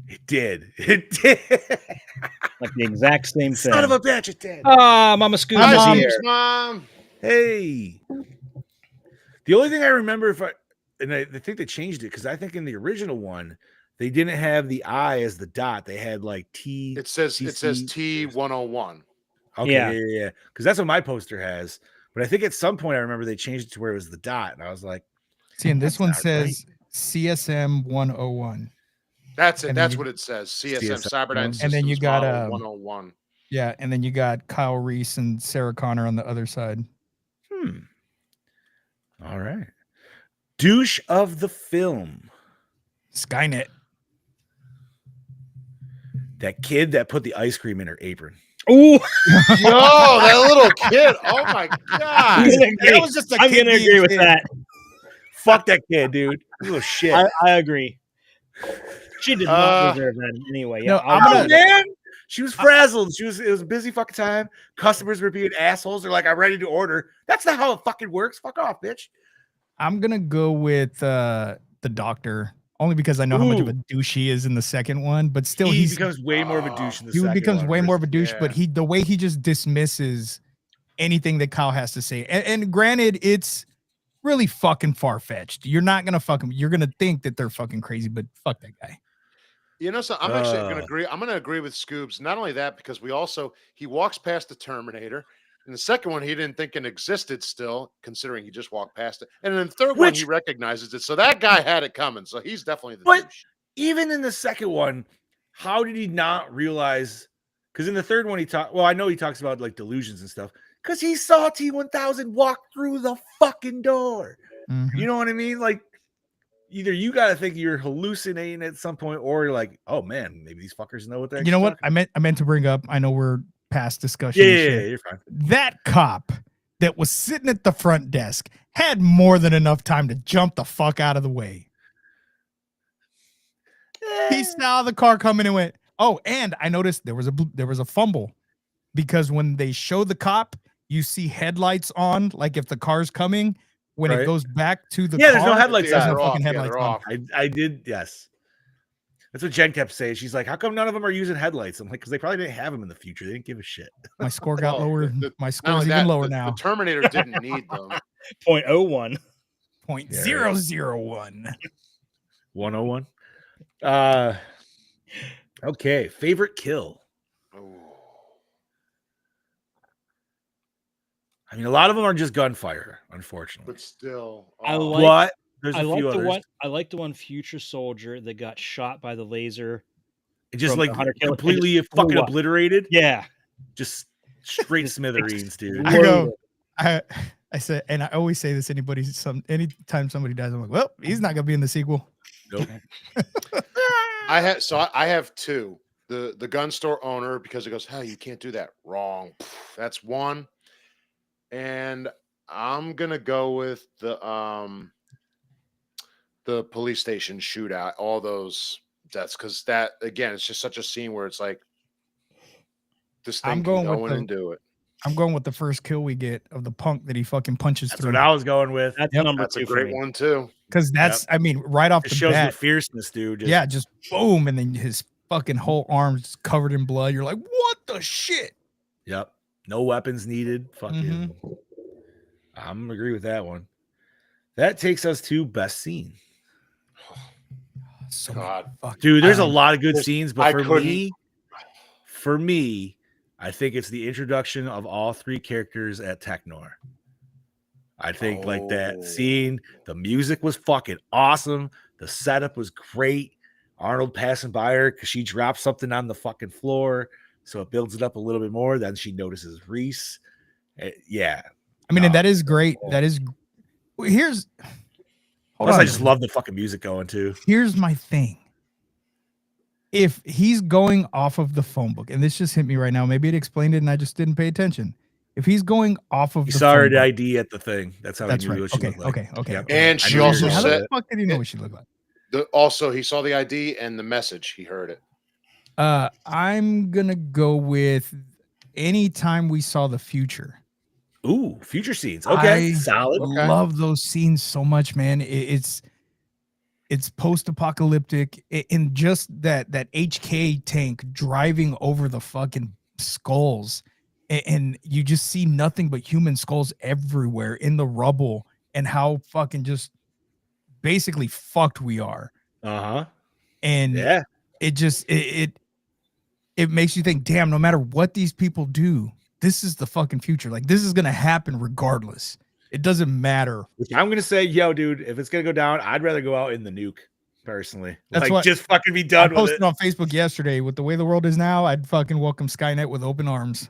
It did. It did. Like the exact same thing. Son of a bitch, it did. Ah, Mama Scoob Hi, is Mom. here. Thanks, Mom. Hey. The only thing I remember, I think they changed it because I think in the original one they didn't have the I as the dot. They had like T. It says CC. T101. Okay, Yeah. yeah. Because that's what my poster has. But I think at some point I remember they changed it to where it was the dot, and I was like, See, and this That's one not says CSM 101. That's it. And then That's you- what it says. CSM CSM. Cyberdyne And Systems then you got, Model 101. Yeah, and then you got Kyle Reese and Sarah Connor on the other side. All right. Douche of the film. Skynet. That kid that put the ice cream in her apron. Ooh, Yo, that little kid. Oh my I'm god. gonna agree. That was just a I'm kid gonna being agree with kid. that. Fuck that kid, dude. Little shit. I agree. She did not deserve that in any way. Yeah, No, I'll I'm Oh, gonna- give it- man. She was frazzled. It was a busy fucking time. Customers were being assholes. They're like, I'm ready to order. That's not how it fucking works. Fuck off, bitch. I'm gonna go with the doctor only because I know how much of a Ooh. douche he is in the second one, but still He he's becomes way more of a douche in the he second becomes one way more of a versus- douche, but yeah. the way he just dismisses anything that Kyle has to say. And granted, it's really fucking far-fetched. You're not gonna you're gonna think that they're fucking crazy, but fuck that guy. You know, so I'm actually going Uh. to agree. I'm going to agree with Scoobs. Not only that, because he walks past the Terminator. In the second one, he didn't think it existed still, considering he just walked past it. And in the third one, he Which- recognizes it. So that guy had it coming. So he's definitely the But- douche. Even in the second one, how did he not realize? Because in the third one, I know he talks about like delusions and stuff. Because he saw T1000 walk through the fucking door. Mhm. You know what I mean? Like, either you got to think you're hallucinating at some point, or you're like, oh man, maybe these fuckers know what they're. You know what? talking I meant to bring up. I know we're past discussion. Yeah, and yeah, shit. yeah, you're fine. That cop that was sitting at the front desk had more than enough time to jump the fuck out of the way. He saw the car coming and went, oh, and I noticed there was a fumble because when they show the cop, you see headlights on, like if the car's coming. When Right. it goes back to the Yeah, car, there's no headlights Yeah, on. they're no off. fucking Yeah, headlights they're on. off. I did, yes. That's what Jen kept saying. She's like, how come none of them are using headlights? I'm like, because they probably didn't have them in the future. They didn't give a shit. My score got Well, lower. My Not score's only even that, lower the now. Terminator didn't need them. 0.01. 0.001. 101. Okay. Favorite kill. Ooh. I mean, a lot of them are just gunfire, unfortunately. But still. I oh. like- But there's a I like few the others. one. I like the one Future Soldier that got shot by the laser. It just from like the Hunter Killer and completely just blew fucking up. obliterated. Yeah, Just straight Just smithereens, dude. I go, I said, and I always say this, anytime somebody dies, I'm like, well, he's not gonna be in the sequel. Nope. I have two. The gun store owner, because he goes, hey, you can't do that. Wrong. That's one. And I'm gonna go with the police station shootout, all those deaths, because that again, it's just such a scene where it's like this thing I'm can going go with in the- and do it. I'm going with the first kill we get of the punk that he fucking punches That's through. what I was going with. that's Yep. number That's two a for great me. one too. Because that's, I mean, right off It the shows the bat, fierceness, dude. Just- yeah, just boom, and then his fucking whole arm's covered in blood. You're like, what the shit? Yep. No weapons needed. Fucking. Mm-hmm. I'm gonna agree with that one. That takes us to best scene. So God. Dude, there's a Um, lot of good there's- scenes, but I for me, I think it's the introduction of all three characters at Technor. I think like that Oh. scene, the music was fucking awesome. The setup was great. Arnold passing by her because she dropped something on the fucking floor. So it builds it up a little bit more. Then she notices Reese. Yeah. I mean, and No. that is great. That is. Here's. Hold Plus, on. I just love the fucking music going too. Here's my thing. If he's going off of the phone book, and this just hit me right now, maybe it explained it and I just didn't pay attention. If he's going off of He the saw her phone book, ID at the thing. That's how that's he knew right. what she Okay, looked like. okay. Yep. And I she knew you were also gonna How say said- the fuck did he know what she looked like? Also, he saw the ID and the message. He heard it. I'm gonna go with anytime we saw the future. Ooh, future scenes. Okay, I solid. Okay. love those scenes so much, man. It's post-apocalyptic in just that HK tank driving over the fucking skulls, and you just see nothing but human skulls everywhere in the rubble, and how fucking just basically fucked we are. Uh-huh. And Yeah. it just it makes you think, damn, no matter what these people do, this is the fucking future. Like, this is gonna happen regardless. It doesn't matter. Which I'm gonna say, yo, dude, if it's gonna go down, I'd rather go out in the nuke, personally. That's like what- just fucking be I done with posted it. on Facebook yesterday, with the way the world is now, I'd fucking welcome Skynet with open arms.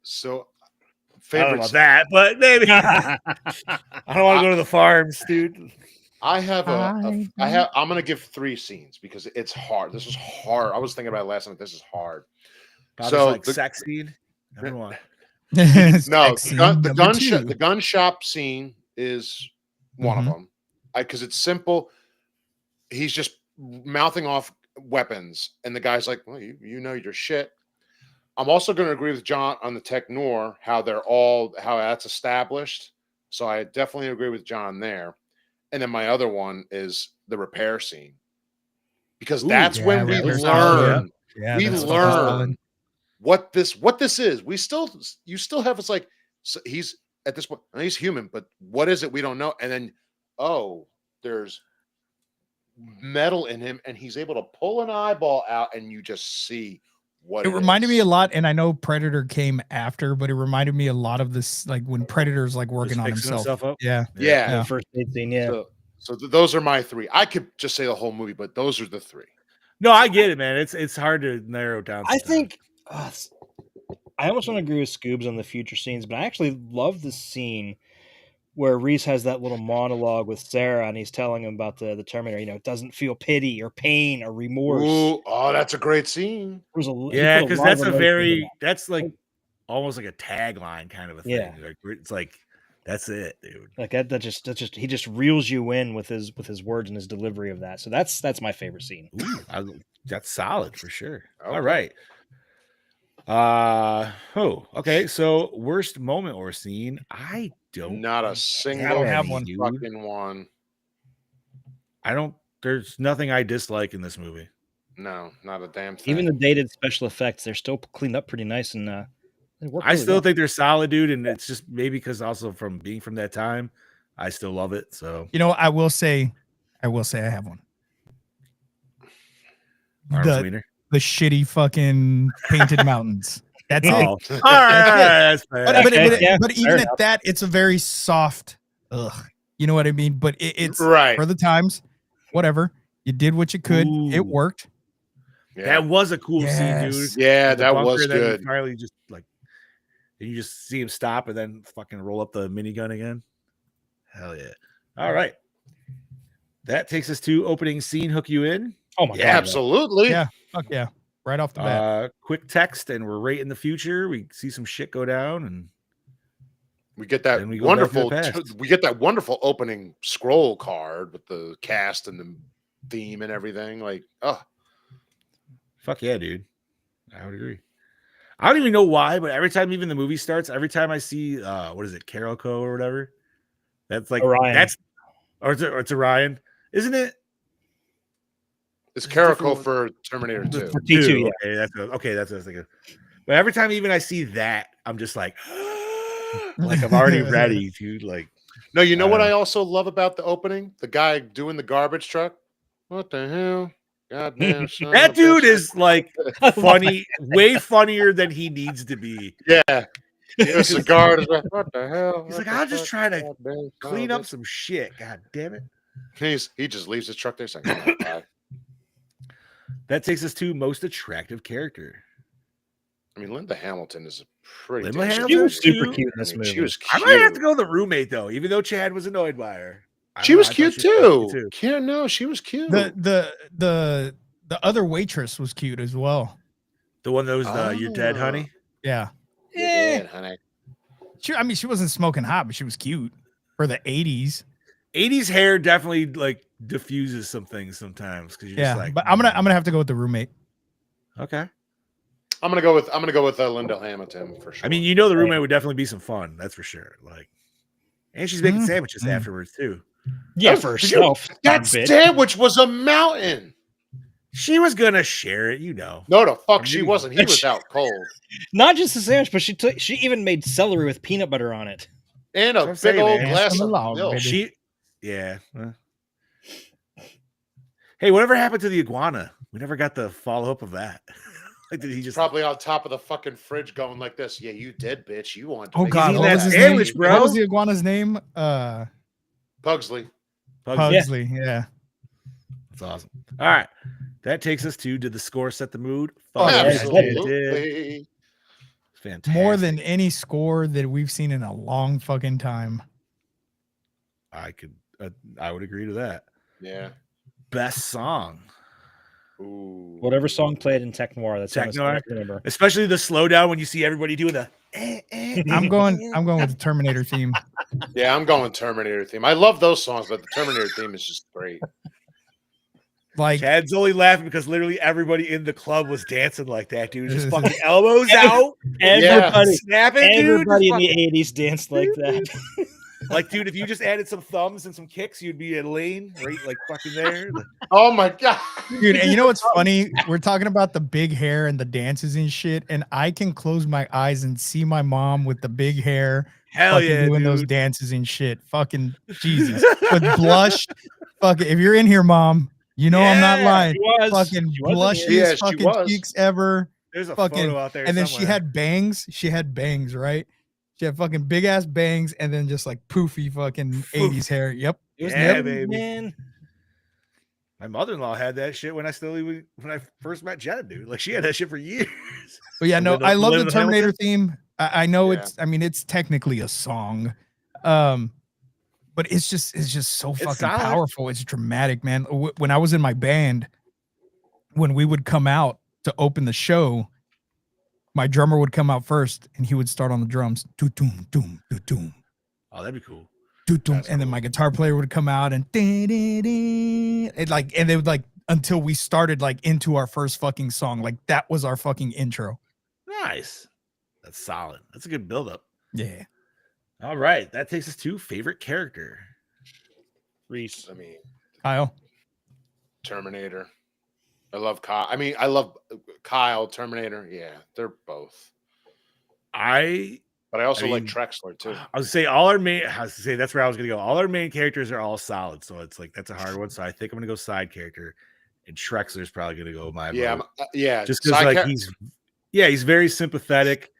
So, I don't know favorite. about that, but maybe. I don't want to go to the farms, dude. I'm gonna give 3 scenes because it's hard. This is hard. I was thinking about it last night. This is hard. Probably So like the- sex scene. I don't want. No, Sex scene the number 2. gun shop scene is one of them. Because it's simple. He's just mouthing off weapons, and the guy's like, "Well, you know your shit." I'm also going to agree with John on the tech noir, how that's established. So I definitely agree with John there. And then my other one is the repair scene, because that's yeah, when we repair scene, learn Yeah, we that's fucking solid. learn what this is. You still have, it's like, so he's at this point, he's human, but what is it? We don't know. And then, there's metal in him, and he's able to pull an eyeball out, and you just see what It reminded me a lot, and I know Predator came after, but it reminded me a lot of this, like when Predator's like working Just on fixing himself. up. Yeah. Yeah. Yeah. First aid scene, yeah. So those are my 3. I could just say the whole movie, but those are the 3. No, I get it, man. It's hard to narrow down. I sometimes. think I almost want to agree with Scoobs on the future scenes, but I actually love the scene where Reese has that little monologue with Sarah, and he's telling him about the Terminator. You know, it doesn't feel pity or pain or remorse. Ooh, that's a great scene. There's he Yeah, put a because lot that's of a emotion into very that. that's like almost like a tagline kind of a thing. Yeah. Like, it's like that's it, dude. Like that just he just reels you in with his words and his delivery of that. So that's my favorite scene. Ooh, that's solid for sure. Okay. All right. Okay. So worst moment or scene? I don't. Not a have single have any, one. dude. fucking one. I don't. There's nothing I dislike in this movie. No, not a damn thing. Even the dated special effects, they're still cleaned up pretty nice, and they work. I really still well. think they're solid, dude, and it's just maybe because also from being from that time, I still love it. So You know, I will say I have one. Arnold Wiener. The shitty fucking painted mountains. That's it. Oh, all right, that's fair. But even fair at enough. that, it's a very soft. You know what I mean? But it's right. for the times. Whatever. You did what you could. Ooh. It worked. Yeah. That was a cool scene, Yes. dude. Yeah, The that bunker, was then he good. finally just like you just see him stop and then fucking roll up the minigun again. Hell yeah! All right, that takes us to opening scene. Hook you in. Oh my Yeah, god, Absolutely. Yeah. Fuck yeah. Right off the bat. Quick text, and we're right in the future. We see some shit go down, and We get that Then we go back to the wonderful. past. We get that wonderful opening scroll card with the cast and the theme and everything. Like, fuck yeah, dude. I would agree. I don't even know why, but every time even the movie starts, every time I see what is it, Carolco or whatever, that's like Orion. that's or it's Orion, isn't it? it's It's different Carrico one. for Terminator 2. For T2, yeah. Okay, that's what I was thinking. But every time even I see that, I'm just like, like I'm already ready to like. No, you know what Uh, I also love about the opening? The guy doing the garbage truck. What the hell? Goddamn son That of a dude bitch. is like funny, way funnier than he needs to be. Yeah. The cigar is like, what the hell? He's What like, the I'm just fuck? trying to Goddamn son clean of a up some shit. God damn it. bitch. He just leaves his truck there saying, "Oh, bye." That takes us to most attractive character. I mean, Linda Hamilton is a pretty Linda damn Hamilton She good was super cute. cute in I this mean, movie. she was I cute. might have to go with the roommate though, even though Chad was annoyed by her. I She don't was know, I cute thought she was too. Yeah, no, she was cute. The other waitress was cute as well. The one that was you're dead, Oh. honey. Yeah. Yeah, honey. She wasn't smoking hot, but she was cute for the 80s. 80s hair definitely like diffuses some things sometimes because you're Yeah. just like, But I'm gonna have to go with the roommate. okay. I'm gonna go with Linda Hamilton for sure. I mean, you know, the roommate would definitely be some fun. That's for sure. Like, and she's making sandwiches afterwards too. Yeah, Oh, for did you- herself. that bitch. sandwich was a mountain. She was gonna share it, you know. No, the fuck she wasn't. He was out cold. Not just the sandwich, but she even made celery with peanut butter on it. And That's a what I'm big saying, old man. glass From the of log, milk. baby. Hey, whatever happened to the iguana? We never got the follow up of that. Like, did he just Probably on top of the fucking fridge going like this. Yeah, you did, bitch. You wanted to Oh make God, eating what that was his sandwich, name? bro? What was the iguana's name? Pugsley. Pugsley. Yeah. That's awesome. All right. That takes us to, did the score set the mood? Oh, Fuck yeah, yes, it did. Absolutely. Fantastic. More than any score that we've seen in a long fucking time. I would agree to that. Yeah. Best song. Ooh. Whatever song played in Tech Noir, that's Tech the only song Noir? I remember. Especially the slowdown when you see everybody doing the I'm going with the Terminator theme. Yeah, I'm going Terminator theme. I love those songs, but the Terminator theme is just great. Like Chad's only laughing because literally everybody in the club was dancing like that, dude. Just fucking elbows out, Everybody, snapping, dude. everybody in Just the 80s danced like that. like, dude, if you just added some thumbs and some kicks, you'd be in lane, right? Like fucking there. Oh my god. dude, and you know what's funny? We're talking about the big hair and the dances and shit, and I can close my eyes and see my mom with the big hair Hell fucking yeah, doing those dude. dances and shit. Fucking Jesus. With blush. Fucking if you're in here, mom, you know I'm not Yeah, lying. She was. Fucking She wasn't blushiest here. Yeah, she fucking was. cheeks ever. There's a Fucking, photo out there. and then she somewhere. had bangs. She had bangs, right? She had fucking big ass bangs and then just like poofy fucking Poof. 80s hair. Yep. It was Yeah, never, baby. man. My mother-in-law had that shit when I first met Jenna, dude. Like she had that shit for years. But yeah, no, Linda- I love the Linda Terminator Hamilton? theme. I know Yeah. it's technically a song. But it's just so fucking solid. powerful. It's dramatic, man. When I was in my band, when we would come out to open the show, my drummer would come out first and he would start on the drums. Doo-doom, doom, doo-doom, Oh, that'd be cool. doo-doom. That's And then cool. my guitar player would come out and and they would like until we started like into our first fucking song. Like that was our fucking intro. Nice. That's solid. That's a good buildup. Yeah. All right. That takes us to favorite character. Reese. I mean, Kyle. Terminator. I love Kyle. I mean, I love Kyle, Terminator. Yeah, they're both. But I also like mean, Trexler too. I was say all our main. I was say that's where I was gonna go. All our main characters are all solid, so it's like that's a hard one. So I think I'm gonna go side character, and Trexler's probably gonna go my Yeah, vote. yeah. Just because side like char- he's very sympathetic,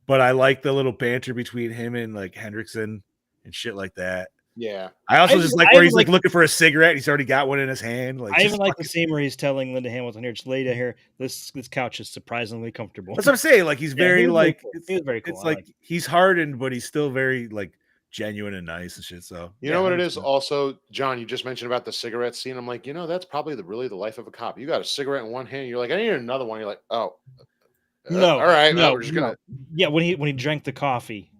but I like the little banter between him and like Hendrickson and shit like that. yeah. I also I just even- like I where even he's like like- looking for a cigarette. He's already got one in his hand. Like I just even like the fucking- scene where he's telling Linda Hamilton, "Here, just lay down here. This couch is surprisingly comfortable." That's what I'm saying. Like he's Yeah, very he was like cool. He was very cool. it's I like liked it. he's hardened, but he's still very like genuine and nice and shit. So You know what it is? 100%. Also, John, you just mentioned about the cigarette scene. I'm like, that's probably really the life of a cop. You got a cigarette in one hand. You're like, I need another one. You're like, oh, No, all right. no, we're just gonna. Yeah, when he drank the coffee,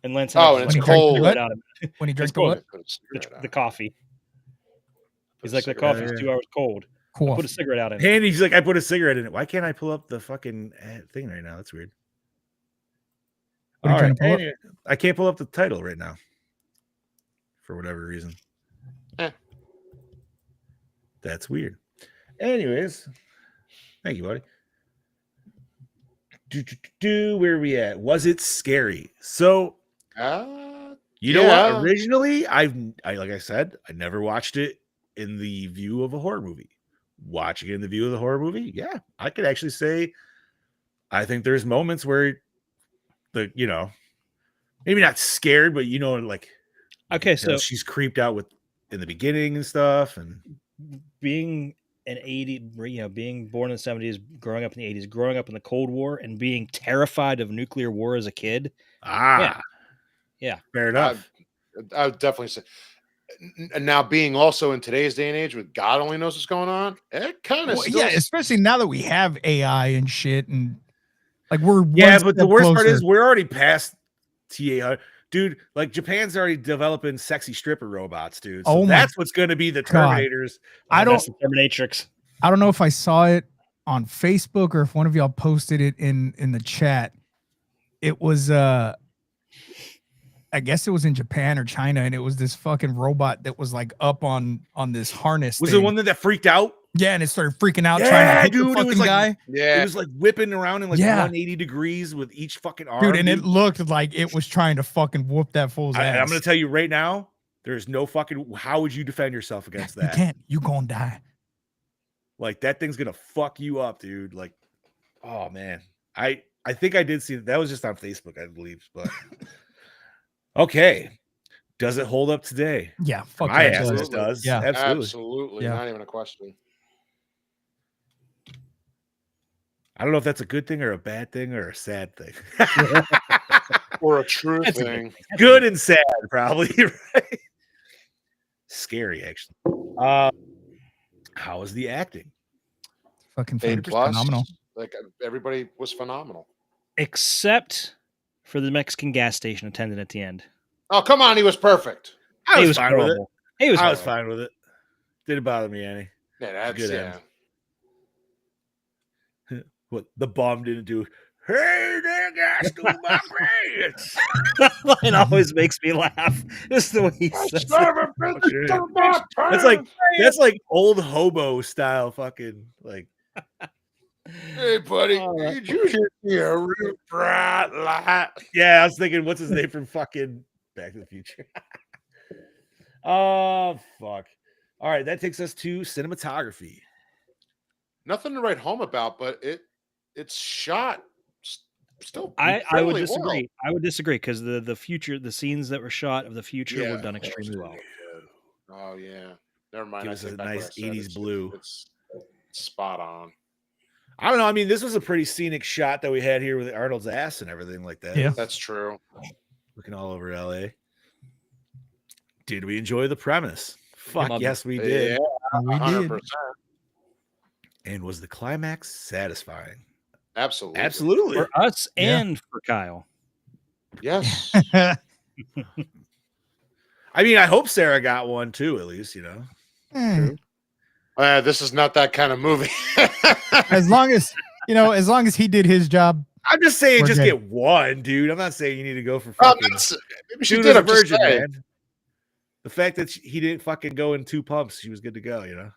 and Lance. Oh, and it's cold. What? Out of When he drank the cold. what? Put a the, cigarette out. the coffee. Put He's a like, the cigarette coffee's out. 2 hours cold. Cool. Put a cigarette out in it. And he's like, I put a cigarette in it. Why can't I pull up the fucking thing right now? That's weird. What are you All trying right, to pull up? anyway, I can't pull up the title right now for whatever reason. Eh. That's weird. Anyways, thank you, buddy. Where are we at? Was it scary? So you know Yeah. what? Originally, I like I said, I never watched it in the view of a horror movie. Watching it in the view of the horror movie, yeah, I could actually say I think there's moments where maybe not scared, but like Okay, so she's creeped out with in the beginning and stuff, and being an 80, being born in the 70s, growing up in the 80s, growing up in the Cold War, and being terrified of nuclear war as a kid. Yeah. Fair enough. I would definitely say. And now being also in today's day and age with God only knows what's going on, it kind of Yeah, especially now that we have AI and shit, and like we're Yeah, one but the step worst part closer. is we're already past TA. Dude, like Japan's already developing sexy stripper robots, dude. So Oh my that's what's going to be the God. Terminators. I That's don't the Terminatrix. know if I saw it on Facebook, or if one of y'all posted it in the chat. It was I guess it was in Japan or China, and it was this fucking robot that was like up on this harness. Was thing. it one that freaked out? Yeah, and it started freaking out, Yeah, trying to hit dude, the it fucking was like- guy. It Yeah. was like whipping around in like Yeah. 180 degrees with each fucking arm. Dude, and it looked like it was trying to fucking whoop that fool's ass. I'm going to tell you right now, there's no fucking. How would you defend yourself against You that? can't. You gonna die. Like that thing's gonna fuck you up, dude. Like, oh man, I think I did see that. That was just on Facebook, I believe. But okay, does it hold up today? Yeah, fuck My that ass does. it does. Yeah. Absolutely. Yeah. Not even a question. I don't know if that's a good thing or a bad thing or a sad thing. Or a true That's a good thing. Good and sad, probably. Right? Scary, actually. How was the acting? Fucking A plus. phenomenal. Like everybody was phenomenal. Except for the Mexican gas station attendant at the end. Oh, come on. He was perfect. I He was fine with it. horrible. He was I was horrible. fine with it. Didn't bother me any. Yeah, that's Good yeah. end. What the bomb didn't do. Hey there, guys, do my pants. It always makes me laugh. Just the way he says it. That's like old hobo style fucking like. Hey, buddy, Oh, did you hit me a real bright light? Yeah, I was thinking, what's his name from fucking Back to the Future? Oh fuck! All right, that takes us to cinematography. Nothing to write home about, but it's shot still. I would fairly disagree. I would disagree because the future, the scenes that were shot of the future Yeah, were done extremely well. well. Oh yeah, never mind. Give I us a take back what I nice said. 80s blue. It's spot on. I don't know. I mean, this was a pretty scenic shot that we had here with Arnold's ass and everything like that. Yeah. That's true. Looking all over LA. Did we enjoy the premise? Fuck on. yes, we did. Yeah, We 100%. did. And was the climax satisfying? Absolutely. Absolutely. For us Yeah. and for Kyle. Yes. I mean, I hope Sarah got one too, at least, you know. This is not that kind of movie. As long as as long as he did his job. I'm just saying, We're just good. get one, dude. I'm not saying you need to go for Oh, fucking. maybe she She did. was a I'm just virgin, saying. man. The fact that he didn't fucking go in 2 pumps, she was good to go, you know.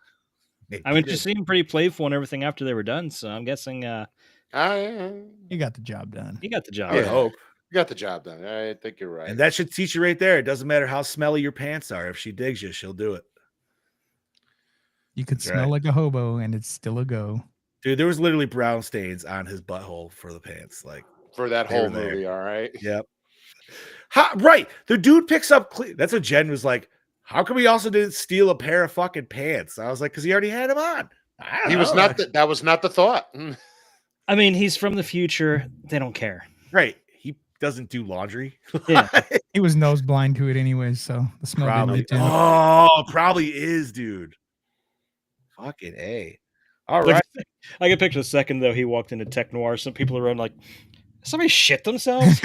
Maybe I mean, she she did. seemed pretty playful and everything after they were done. So I'm guessing Yeah. You got the job done. he got the job. I would Yeah. hope. You got the job done. I think you're right. And that should teach you right there. It doesn't matter how smelly your pants are. If she digs you, she'll do it. You could That's smell right. like a hobo, and it's still a go. Dude, there was literally brown stains on his butthole for the pants. Like, For that They whole were there. movie, all right. yep. Right. The dude picks up. That's what Jen was like. How come he also didn't steal a pair of fucking pants? I was like, because he already had them on. I don't He was know. not. That was not the thought. I mean, he's from the future. They don't care. Right. He doesn't do laundry. Yeah. He was nose blind to it anyways, so the smell Probably. didn't get to him. Oh, probably is, dude. Fucking A. All Like, right. I can picture the second though he walked into Tech Noir. Some people around like, somebody shit themselves.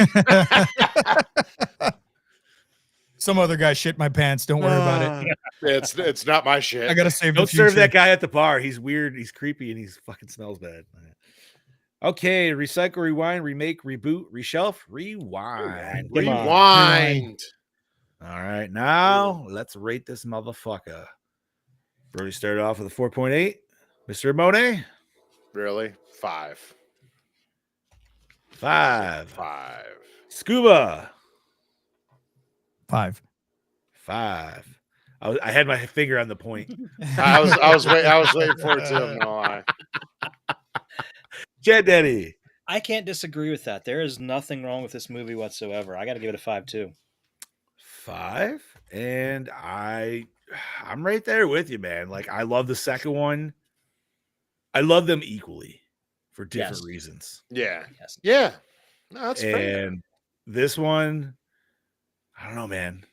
Some other guy shit my pants. Don't worry about it. It's not my shit. I gotta save Don't the future. serve that guy at the bar. He's weird. He's creepy, and he's fucking smells bad. Okay, recycle, rewind, remake, reboot, reshelf, rewind. Come on. Rewind. All right, now let's rate this motherfucker. Brody started off with a 4.8. Mr. Monet, Really? 5. 5. 5. Scuba, 5. 5. I had my finger on the point. I was waiting for it too. No lie. Jet Daddy, I can't disagree with that. There is nothing wrong with this movie whatsoever. I got to give it a 5 too. 5. And I'm right there with you, man. Like, I love the second one. I love them equally for different Yes. reasons. Yeah. Yes. Yeah. No, that's fair. And this one, I don't know, man.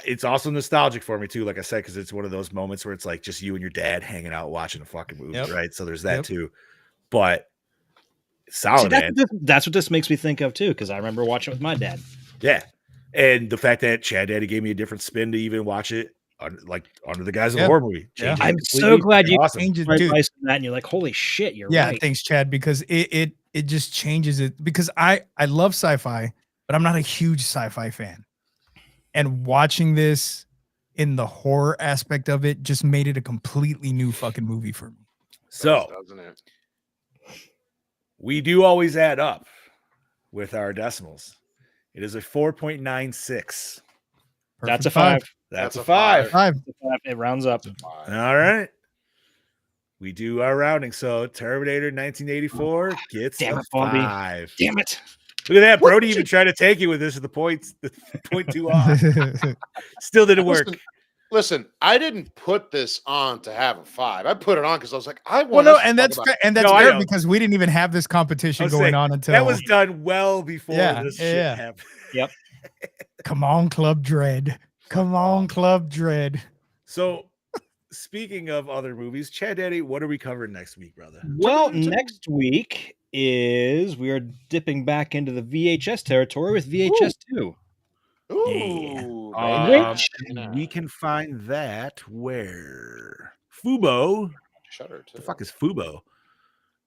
It's also nostalgic for me too, like I said, because it's one of those moments where it's like just you and your dad hanging out watching a fucking movie, Yep. right? So there's that Yep. too. But it's See, solid, man. that's what this makes me think of too, because I remember watching it with my dad. Yeah. And the fact that Chad Daddy gave me a different spin to even watch it under the guise of a Yeah. horror movie. Yeah. Changes it I'm so completely. glad you Awesome. Changes, right dude. by that, and you're like, holy shit, you're Yeah, right. thanks, Chad, because it just changes it. Because I love sci-fi, but I'm not a huge sci-fi fan. And watching this in the horror aspect of it just made it a completely new fucking movie for me. So Doesn't it? we do always add up with our decimals. It is a 4.96. That's a Perfect 5. That's a a 5. 5. It rounds up. Five. All right. We do our rounding. So Terminator 1984 gets Damn a it, Bobby. 5. Damn it. Look at that. What Brody did even you- tried to take it with this at the point 2 off. Still didn't work. Listen, I didn't put this on to have a 5. I put it on because I was like, I want. Well, no, us to and talk that's about- fair, and that's No, I fair know. because we didn't even have this I competition was going saying, on until that was done well before Yeah, this yeah, shit yeah. happened. Come on, Club Dread. Come on, Club Dread. So, speaking of other movies, Chad Daddy, what are we covering next week, brother? Well, next week we are dipping back into the VHS territory with VHS 2. Ooh, Which- baby. We can find that where Fubo. Shutter too. The fuck is Fubo?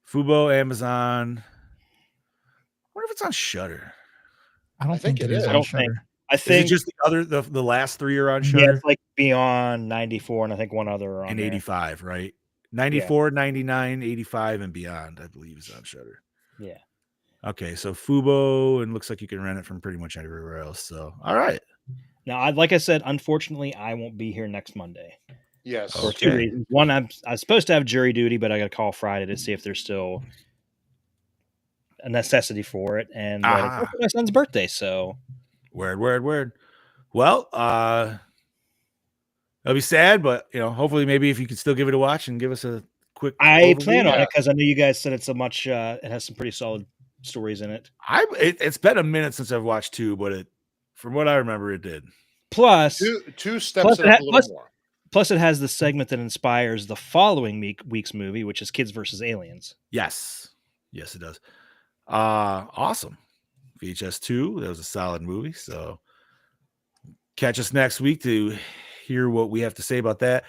Fubo, Amazon. I wonder if it's on Shutter. I don't think it is I on don't think- Shudder. I Is it think just the last 3 are on yeah, Shutter? it's like Beyond 94 and I think one other are on And there. 85, right? 94, 99, 85, and beyond, I believe, is on Shutter. Yeah. Okay, so Fubo, and looks like you can rent it from pretty much everywhere else. So, all right. Now, like I said, unfortunately, I won't be here next Monday Yes. Oh. for 2 Okay. reasons. One, I'm supposed to have jury duty, but I got to call Friday to see if there's still a necessity for it. And it's Aha. also my son's birthday, so Word. Well, it'll be sad, but hopefully, maybe if you could still give it a watch and give us a quick. I overview. plan on yeah. it because I know you guys said it's a much. It has some pretty solid stories in it. It's been a minute since I've watched 2, but from what I remember, it did. Plus, Two steps Plus it it up ha- a little plus- more. plus, it has the segment that inspires the following week's movie, which is Kids versus Aliens. Yes, it does. Awesome. VHS 2. That was a solid movie. So catch us next week to hear what we have to say about that.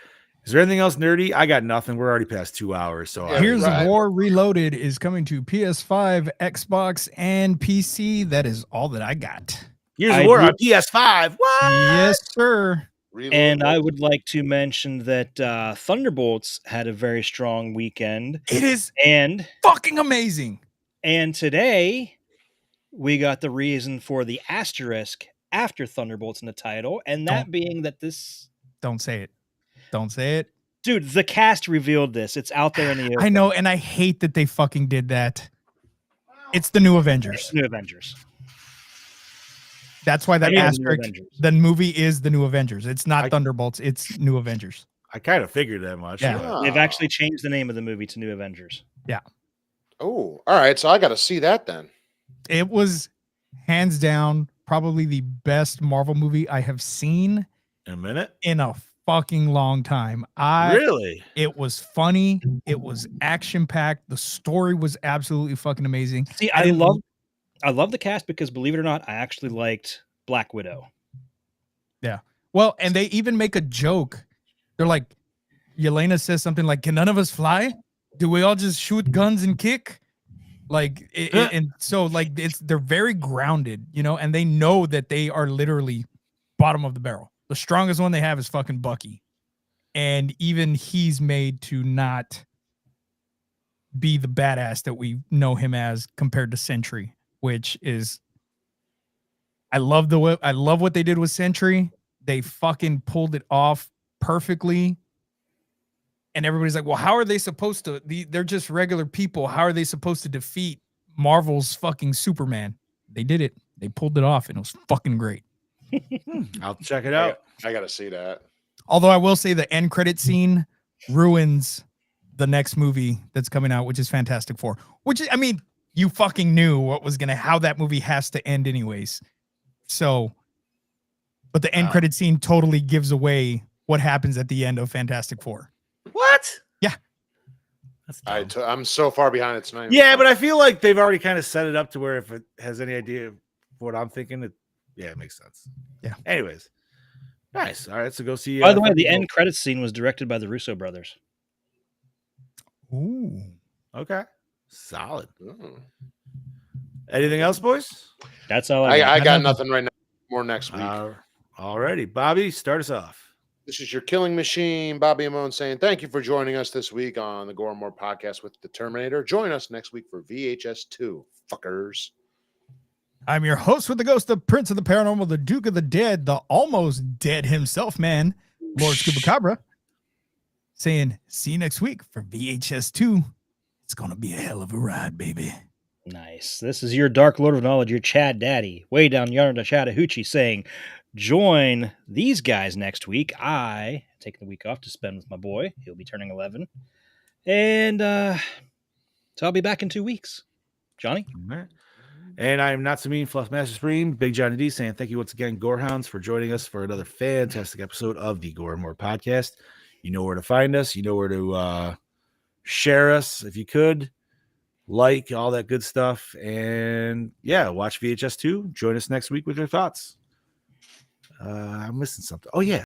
Is there anything else nerdy? I got nothing. We're already past 2 hours. So Yeah, Here's right. War Reloaded is coming to PS5, Xbox, and PC. That is all that I got. Here's I War do- on PS5. What? Yes, sir. Reload And I it. would like to mention that Thunderbolts had a very strong weekend, It is and fucking amazing. today we got the reason for the asterisk after Thunderbolts in the title, and that being that this Don't say it. Don't say it. dude, the cast revealed this. It's out there in the open. I know, and I hate that they fucking did that. It's the new Avengers. New Avengers. That's why that I mean, the New asterisk. Avengers. The movie is the new Avengers. It's not I- Thunderbolts. It's new Avengers. I kind of figured that much. Yeah. but- They've actually changed the name of the movie to New Avengers. Oh, all right. So I got to see that then. It was hands down probably the best Marvel movie I have seen In a minute. in a fucking long time. Really? It was funny. It was action packed. The story was absolutely fucking amazing. See, I I didn't- love the cast because believe it or not, I actually liked Black Widow. Well, and they even make a joke. They're like, Yelena says something like, "Can none of us fly? Do we all just shoot guns and kick?" Like, and so like they're very grounded, and they know that they are literally bottom of the barrel. The strongest one they have is fucking Bucky, and even he's made to not be the badass that we know him as compared to Sentry, which is. I love what they did with Sentry. They fucking pulled it off perfectly. And everybody's like, well, how are they supposed to? They're just regular people. How are they supposed to defeat Marvel's fucking Superman? They did it. They pulled it off, and it was fucking great. I'll check it out. I got to see that. Although I will say the end credit scene ruins the next movie that's coming out, which is Fantastic Four. Which, I mean, you fucking knew how that movie has to end anyways. So, but the end credit scene totally gives away what happens at the end of Fantastic Four. What? Yeah. That's I dumb. I'm so far behind. It's not. even Yeah, but funny. I feel like they've already kind of set it up to where if it has any idea of what I'm thinking, it makes sense. Yeah. Anyways, Nice. All right, so go see. By the way, the Thunderbolt. end credits scene was directed by the Russo brothers. Ooh. Okay, solid. Oh. Anything else, boys? That's all I got. got nothing right now. More next week. Alrighty, Bobby, start us off. This is your killing machine, Bobby Amone, saying thank you for joining us this week on the Gore and More podcast with the Terminator. Join us next week for VHS 2, fuckers. I'm your host with the ghost of Prince of the Paranormal, the Duke of the Dead, the almost dead himself, man, Lord Scubacabra, saying, see you next week for VHS 2. It's going to be a hell of a ride, baby. Nice. This is your Dark Lord of Knowledge, your Chad Daddy, way down yonder to Chattahoochee, saying, join these guys next week. I take the week off to spend with my boy. He'll be turning 11. And so I'll be back in 2 weeks. Johnny? All right. And I'm not so mean, Fluff Master Supreme, Big Johnny D, saying thank you once again, Gorehounds, for joining us for another fantastic episode of the Gore and More podcast. You know where to find us. You know where to share us if you could. Like, all that good stuff. And yeah, watch VHS 2. Join us next week with your thoughts. I'm missing something. Oh, yeah.